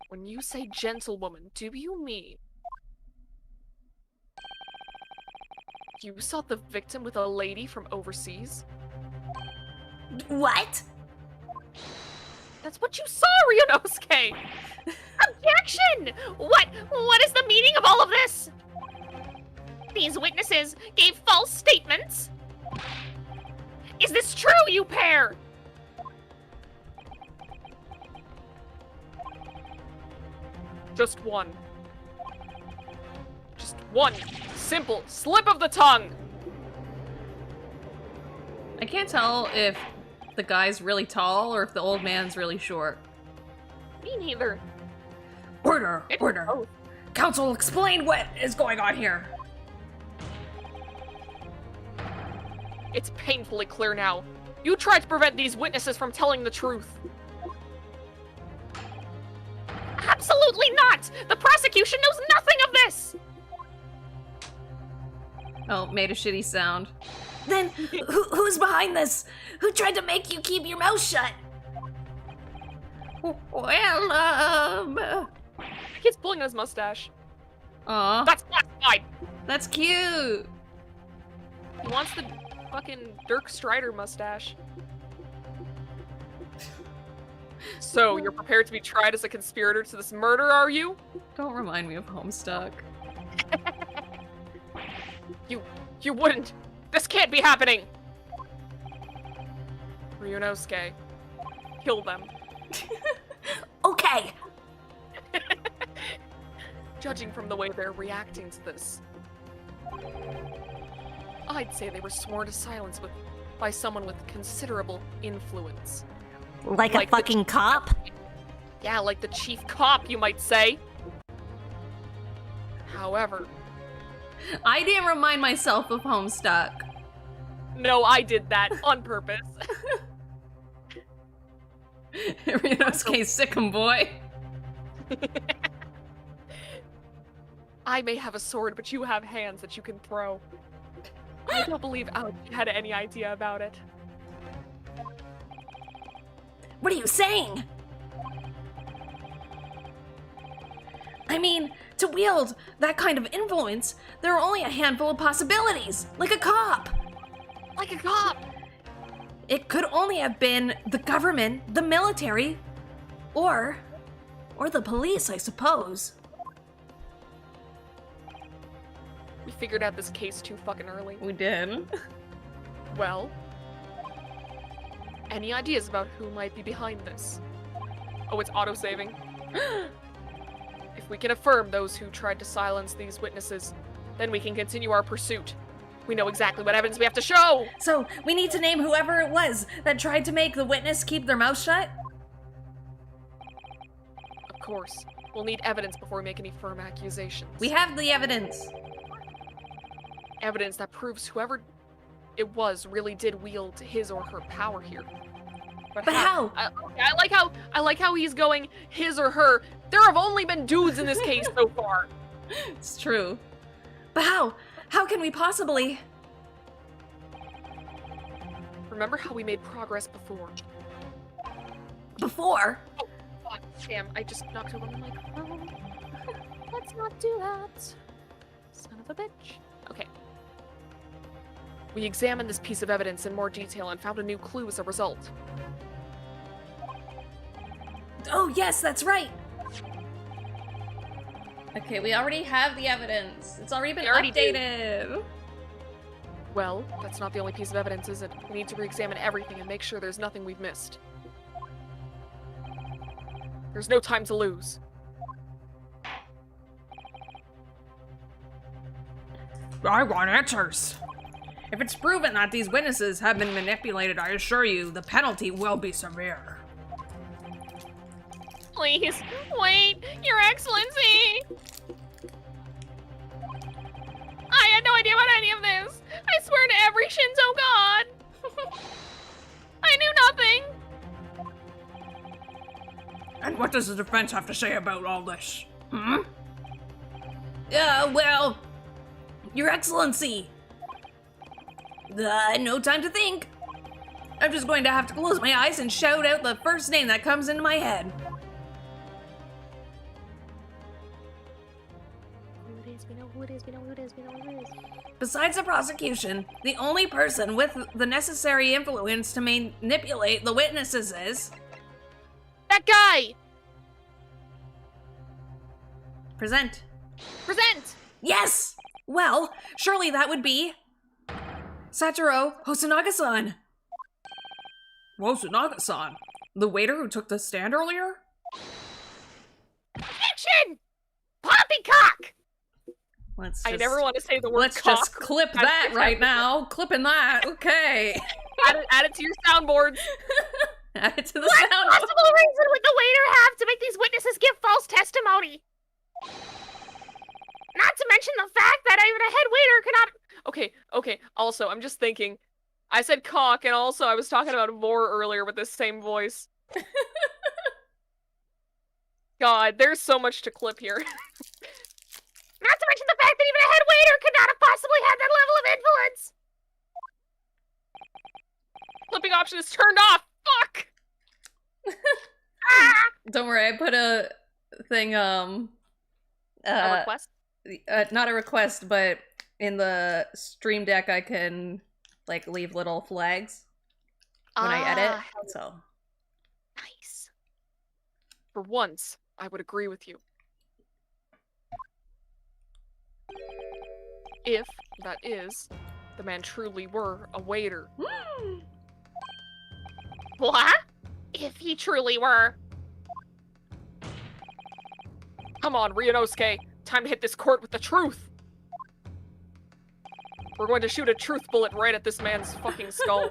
When you say gentlewoman, do you mean you saw the victim with a lady from overseas? What? That's what you saw, Ryunosuke! Objection! What is the meaning of all of this? These witnesses gave false statements? Is this true, you pair? Just one. Just one simple slip of the tongue! I can't tell if the guy's really tall or if the old man's really short. Me neither. Order! It's Order! both. Council, explain what is going on here. It's painfully clear now. You tried to prevent these witnesses from telling the truth. Absolutely not! The prosecution knows nothing of this! Oh, made a shitty sound. Then, who's behind this? Who tried to make you keep your mouth shut? Well, He's pulling his mustache. aw, That's classified! that's cute. He wants the fucking Dirk Strider mustache. So, you're prepared to be tried as a conspirator to this murder, are you? Don't remind me of Homestuck. You wouldn't! This can't be happening! Ryunosuke. Kill them. Okay. Judging from the way they're reacting to this, I'd say they were sworn to silence by someone with considerable influence. Like Like a the- fucking cop? Yeah, like the chief cop, you might say. However, I didn't remind myself of Homestuck. no, I did that on purpose. Ryunosuke's Sikkim boy. I may have a sword, but you have hands that you can throw. I don't believe Aoki had any idea about it. What are you saying? I mean, to wield that kind of influence, there are only a handful of possibilities, like a cop. Like a cop! It could only have been the government, the military, or the police, I suppose. We figured out this case too fucking early. We did. Well, any ideas about who might be behind this? Oh, it's auto-saving. If we can affirm those who tried to silence these witnesses, then we can continue our pursuit. We know exactly what evidence we have to show! So, we need to name whoever it was that tried to make the witness keep their mouth shut? Of course, we'll need evidence before we make any firm accusations. We have the evidence. Evidence that proves whoever it was really did wield his or her power here. But how? I like how he's going his or her. There have only been dudes in this case so far. It's true. But how? How can we possibly? Remember how we made progress before? Before? Fuck, damn, I just knocked over my microphone. Let's not do that. Son of a bitch. Okay. We examined this piece of evidence in more detail and found a new clue as a result. Oh, yes, that's right. Okay, we already have the evidence. It's already been We already do. updated. Well, that's not the only piece of evidence, is it? We need to re-examine everything and make sure there's nothing we've missed. There's no time to lose. I want answers. If it's proven that these witnesses have been manipulated, I assure you the penalty will be severe. Please, wait, Your Excellency! I had no idea about any of this! I swear to every Shinzo god! I knew nothing! And what does the defense have to say about all this? Hmm? Well, Your Excellency. No time to think. I'm just going to have to close my eyes and shout out the first name that comes into my head. Who it is, we know who it is, we know who it is, we know who it is. Besides the prosecution, the only person with the necessary influence to manipulate the witnesses is... That guy! Present. Present! Yes! Well, surely that would be... Satoru Hosonaga-san. Wosunaga-san, the waiter who took the stand earlier? Action! Poppycock! Let's I just... never want to say the word Let's cock. just clip that right now. Clipping that. Okay. Add it to your soundboards. Add it to the What sound. possible reason would the waiter have to make these witnesses give false testimony? Not to mention the fact that even a head waiter cannot... Okay. Also, I'm just thinking. I said cock, and also I was talking about vor earlier with this same voice. God, there's so much to clip here. Not to mention the fact that even a head waiter could not have possibly had that level of influence! Clipping option is turned off! Fuck! Ah! Don't worry, I put a thing, A request? not a request, but in the stream deck I can, like, leave little flags when I edit, so. Nice. For once, I would agree with you. If, that is, the man truly were a waiter. What? If he truly were. Come on, Ryunosuke! Time to hit this court with the truth! We're going to shoot a truth bullet right at this man's fucking skull.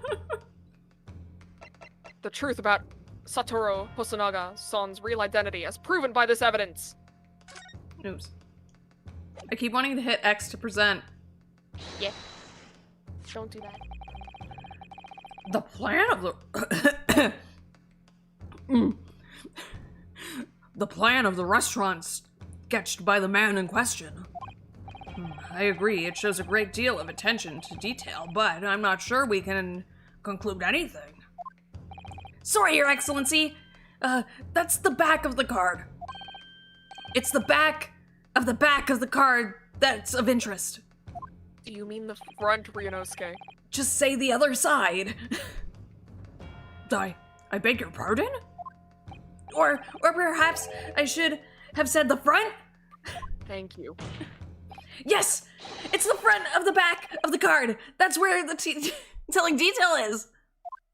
The truth about Satoru Hosonaga-san's real identity as proven by this evidence. Oops. I keep wanting to hit X to present. Yeah. Don't do that. The plan of the... The plan of the restaurant sketched by the man in question. I agree, it shows a great deal of attention to detail, but I'm not sure we can conclude anything. Sorry, Your Excellency. That's the back of the card. It's the back of the card that's of interest. Do you mean the front, Ryunosuke? Just say the other side. I beg your pardon? Or perhaps I should have said the front? Thank you. Yes! It's the front of the back of the card. That's where the telling detail is.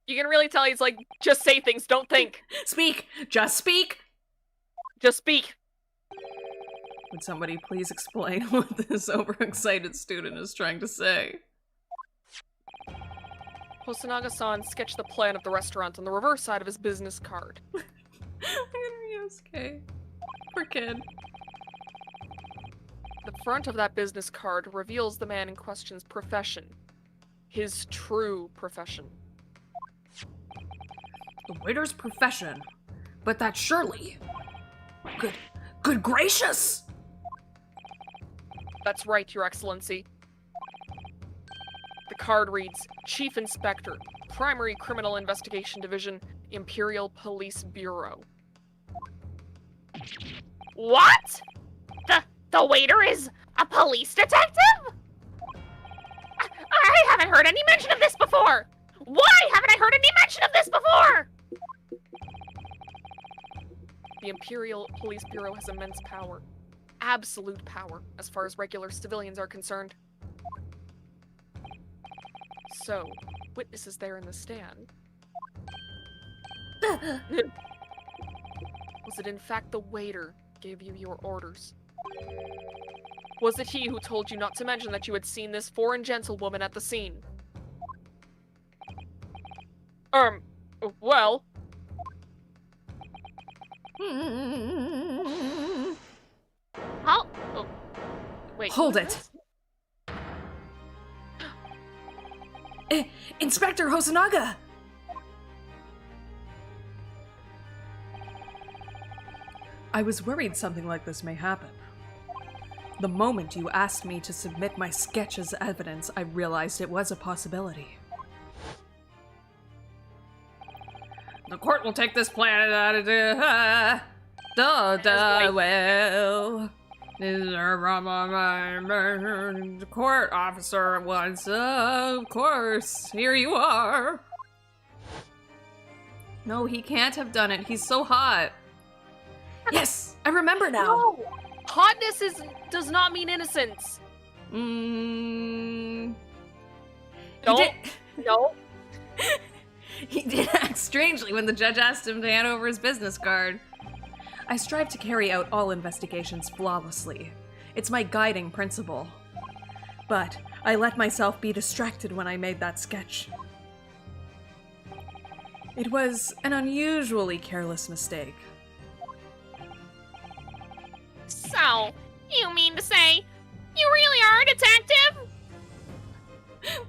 You can really tell he's like, just say things, don't think. Speak. Just speak. Just speak. Would somebody please explain what this overexcited student is trying to say? Hosonaga-san sketched the plan of the restaurant on the reverse side of his business card. Okay. Poor kid. The front of that business card reveals the man in question's profession. His true profession. The waiter's profession. But that's surely... Good gracious! That's right, Your Excellency. The card reads, Chief Inspector, Primary Criminal Investigation Division, Imperial Police Bureau. What? The waiter is a police detective? I haven't heard any mention of this before! Why haven't I heard any mention of this before? The Imperial Police Bureau has immense power. Absolute power, as far as regular civilians are concerned. So, witnesses there in the stand. Was it in fact the waiter gave you your orders? Was it he who told you not to mention that you had seen this foreign gentlewoman at the scene? Well... Wait, Hold who it. is Inspector Hosonaga! I was worried something like this may happen. The moment you asked me to submit my sketch as evidence, I realized it was a possibility. The court will take this plan well. The court officer once, of course. Here you are. No, he can't have done it. He's so hot. Yes, I remember now. No! Hotness does not mean innocence. Mm. No. No. He did act strangely when the judge asked him to hand over his business card. I strive to carry out all investigations flawlessly. It's my guiding principle. But I let myself be distracted when I made that sketch. It was an unusually careless mistake. So, you mean to say you really are a detective?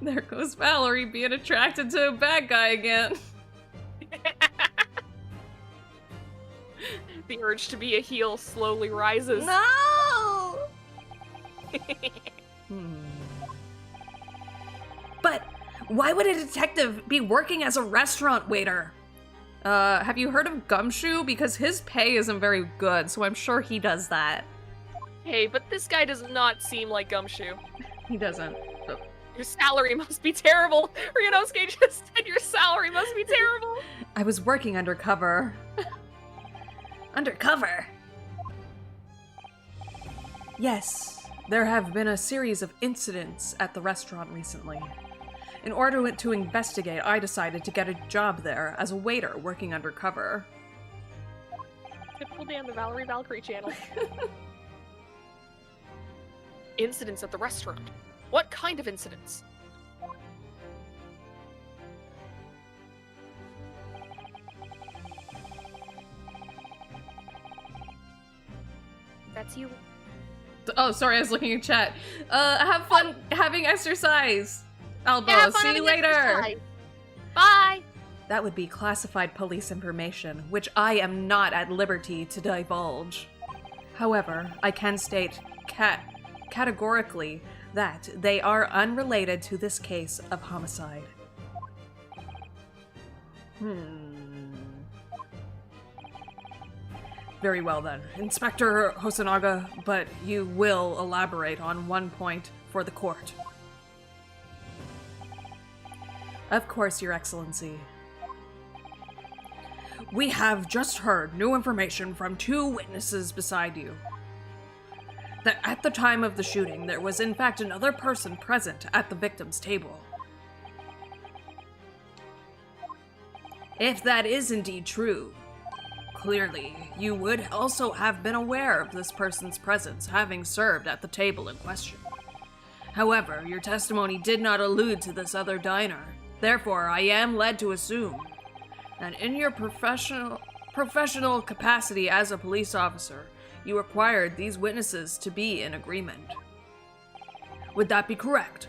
There goes Valerie being attracted to a bad guy again. The urge to be a heel slowly rises. No! But why would a detective be working as a restaurant waiter? Have you heard of Gumshoe? Because his pay isn't very good, so I'm sure he does that. Hey, but this guy does not seem like Gumshoe. He doesn't. Your salary must be terrible. Ryunosuke just said your salary must be terrible. I was working undercover. Undercover? Yes, there have been a series of incidents at the restaurant recently. In order to investigate, I decided to get a job there as a waiter working undercover. Typical day on the Valerie Valkyrie channel. Incidents at the restaurant. What kind of incidents? That's you. Oh, sorry, I was looking at chat. Have fun having exercise. Albo, Yeah, have fun see you having later. exercise. Bye. That would be classified police information, which I am not at liberty to divulge. However, I can state categorically that they are unrelated to this case of homicide. Very well then. Inspector Hosonaga, but you will elaborate on one point for the court. Of course, Your Excellency. We have just heard new information from 2 witnesses beside you. That at the time of the shooting, there was in fact another person present at the victim's table. If that is indeed true, clearly you would also have been aware of this person's presence, having served at the table in question. However, your testimony did not allude to this other diner. Therefore, I am led to assume that in your professional capacity as a police officer, you required these witnesses to be in agreement. Would that be correct?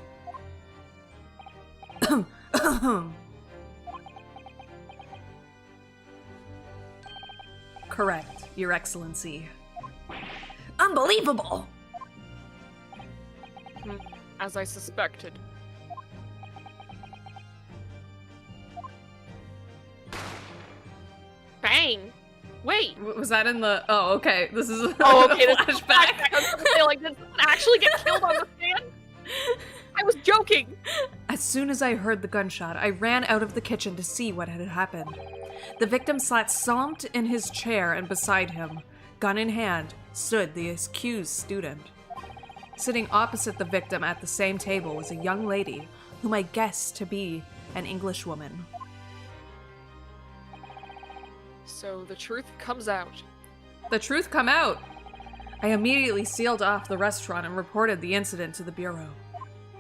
Correct, Your Excellency. Unbelievable! As I suspected. Bang! Wait! Was that in the... Oh, okay. This is a Oh, okay, this is a flashback. flashback. I was gonna say, like, did someone actually get killed on the stand? I was joking! As soon as I heard the gunshot, I ran out of the kitchen to see what had happened. The victim sat slumped in his chair, and beside him, gun in hand, stood the accused student. Sitting opposite the victim at the same table was a young lady, whom I guessed to be an Englishwoman. So the truth comes out. The truth come out. I immediately sealed off the restaurant and reported the incident to the bureau.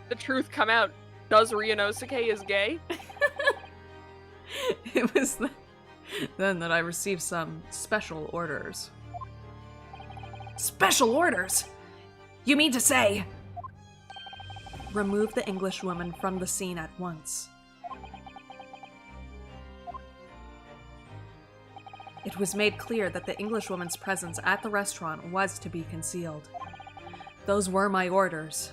The truth come out. Does Ryunosuke is gay? It was then that I received some special orders. Special orders? You mean to say... Remove the Englishwoman from the scene at once. It was made clear that the Englishwoman's presence at the restaurant was to be concealed. Those were my orders.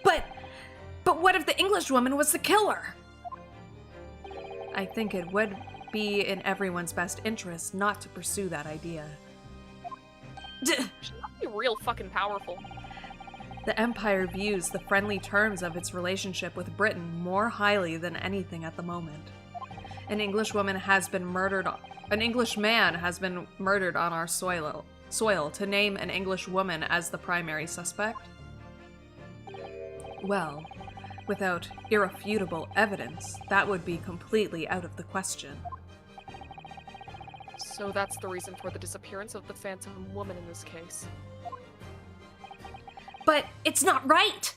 But what if the Englishwoman was the killer? I think it would be in everyone's best interest not to pursue that idea. She must be real fucking powerful. The Empire views the friendly terms of its relationship with Britain more highly than anything at the moment. An Englishman has been murdered on our soil. To name an English woman as the primary suspect? Well, without irrefutable evidence, that would be completely out of the question. So that's the reason for the disappearance of the Phantom Woman in this case. But it's not right!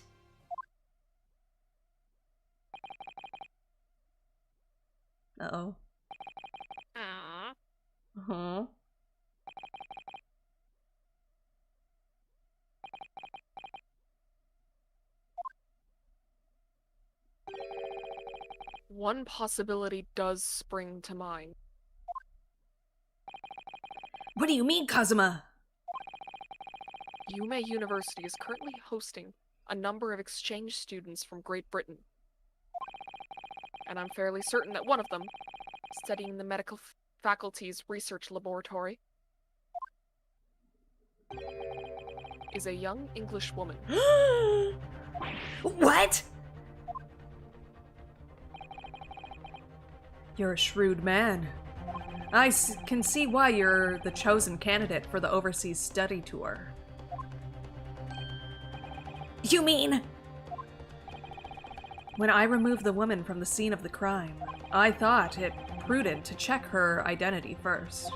Uh-oh. Aw. Uh-huh. One possibility does spring to mind. What do you mean, Kazuma? Yume University is currently hosting a number of exchange students from Great Britain. And I'm fairly certain that one of them, studying the medical faculty's research laboratory, is a young English woman. What? You're a shrewd man. I can see why you're the chosen candidate for the overseas study tour. You mean? When I removed the woman from the scene of the crime, I thought it prudent to check her identity first.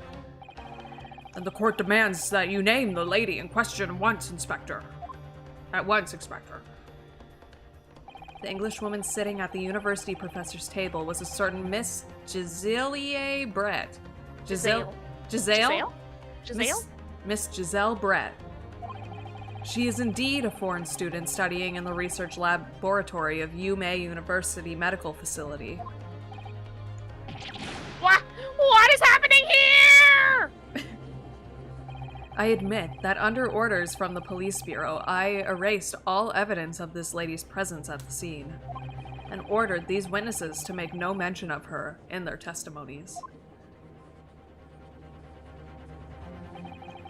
And the court demands that you name the lady in question at once, Inspector. The Englishwoman sitting at the university professor's table was a certain Miss Giselle Brett. Giselle? Miss Giselle Brett. She is indeed a foreign student studying in the research laboratory of Yume University Medical Facility. What is happening here? I admit that under orders from the police bureau, I erased all evidence of this lady's presence at the scene, and ordered these witnesses to make no mention of her in their testimonies.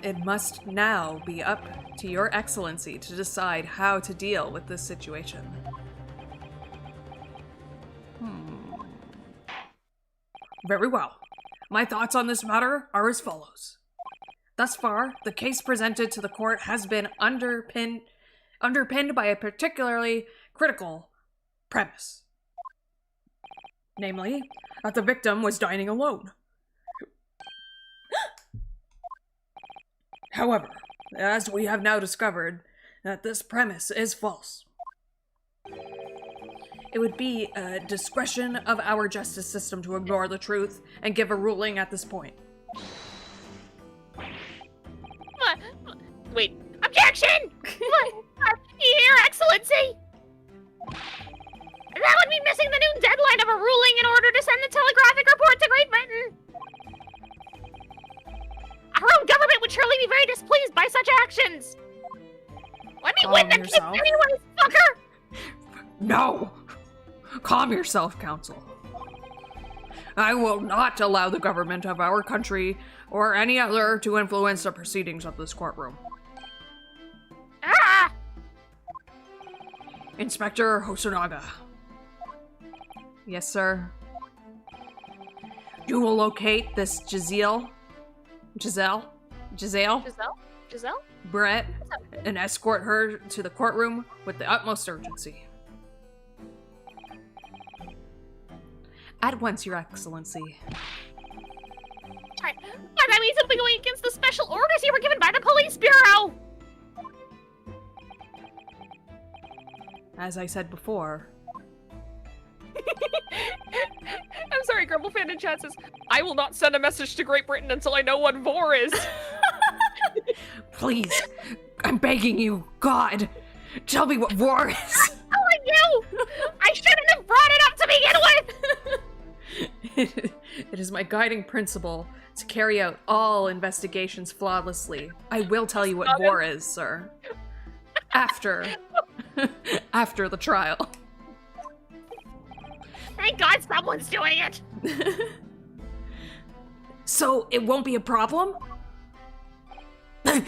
It must now be up to Your Excellency to decide how to deal with this situation. Very well. My thoughts on this matter are as follows. Thus far, the case presented to the court has been underpinned by a particularly critical premise. Namely, that the victim was dining alone. However, as we have now discovered, that this premise is false. It would be a discretion of our justice system to ignore the truth and give a ruling at this point. Wait, objection! Your Excellency! That would mean missing the noon deadline of a ruling in order to send the telegraphic report to Great Britain. Our own government would surely be very displeased by such actions. Let me win the case anyways, fucker! No! Calm yourself, Counsel. I will not allow the government of our country or any other to influence the proceedings of this courtroom. Ah! Inspector Hosonaga. Yes, sir. You will locate this Giselle Brett and escort her to the courtroom with the utmost urgency. At once, Your Excellency. That means something going against the special orders you were given by the police bureau! As I said before. I'm sorry, Grumblefan in chat says, I will not send a message to Great Britain until I know what vor is. Please, I'm begging you, God, tell me what war is. Telling you! I shouldn't have brought it up to begin with! It is my guiding principle to carry out all investigations flawlessly. I will tell you what war is, sir. After the trial. Thank God someone's doing it! So it won't be a problem? I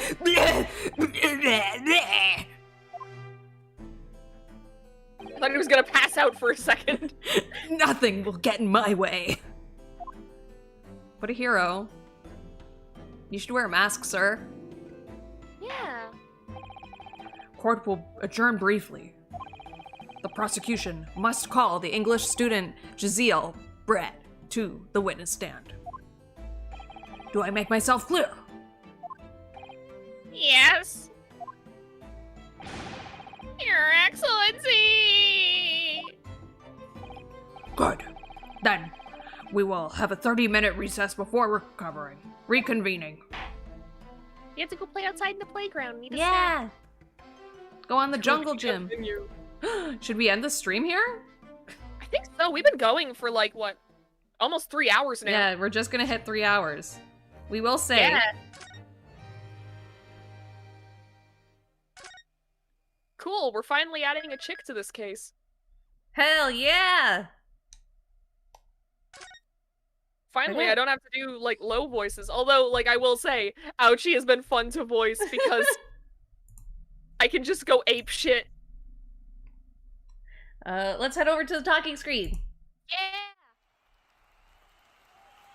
thought he was gonna pass out for a second. Nothing will get in my way. What a hero. You should wear a mask, sir. Yeah. Court will adjourn briefly. The prosecution must call the English student Jaziel Brett to the witness stand. Do I make myself clear? Yes. Your Excellency! Good. Then, we will have a 30-minute recess before reconvening. You have to go play outside in the playground. Need a Yeah. Go on the jungle gym. Continue. Should we end the stream here? I think so. We've been going for like, what? Almost 3 hours now. Yeah, we're just gonna hit 3 hours. We will say. Yeah. Cool, we're finally adding a chick to this case. Hell yeah! Finally, Okay. I don't have to do, like, low voices. Although, like, I will say, Ouchie has been fun to voice because I can just go ape shit. Let's head over to the talking screen. Yeah!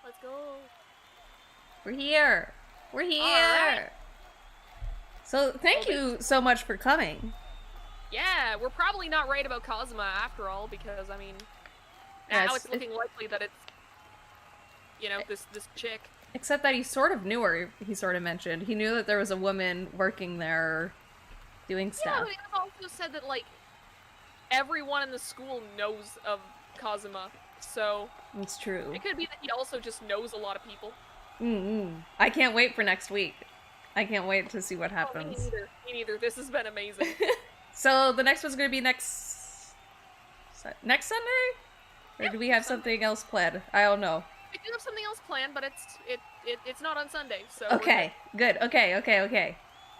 Let's go. We're here. We're here. Alright. So thank you so much for coming. Yeah, we're probably not right about Kazuma after all, because, I mean, Yeah, now it's- it's looking likely that it's, you know, this chick. Except that he sort of knew her, he sort of mentioned. He knew that there was a woman working there doing Yeah, stuff. but he also said that, like, everyone in the school knows of Kazuma, so It's true. it could be that he also just knows a lot of people. I can't wait for next week. I can't wait to see what Oh, me happens. neither. Me neither. This has been amazing. So the next one's gonna be next Sunday? Or do we have something else planned? I don't know. I do have something else planned, but it's not on Sunday, so Okay, good. Okay. At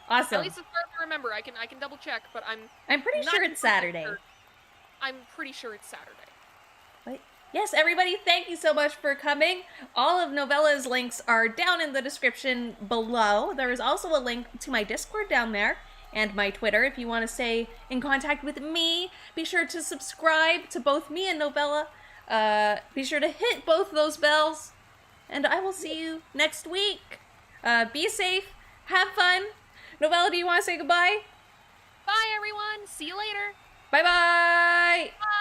Awesome. least as far as I remember, I can double check, but I'm pretty not sure it's Saturday. sure. I'm pretty sure it's Saturday. Yes, everybody, thank you so much for coming. All of Novella's links are down in the description below. There is also a link to my Discord down there and my Twitter if you want to stay in contact with me. Be sure to subscribe to both me and Novella. Be sure to hit both those bells. And I will see you next week. Be safe. Have fun. Novella, do you want to say goodbye? Bye, everyone. See you later. Bye-bye. Bye.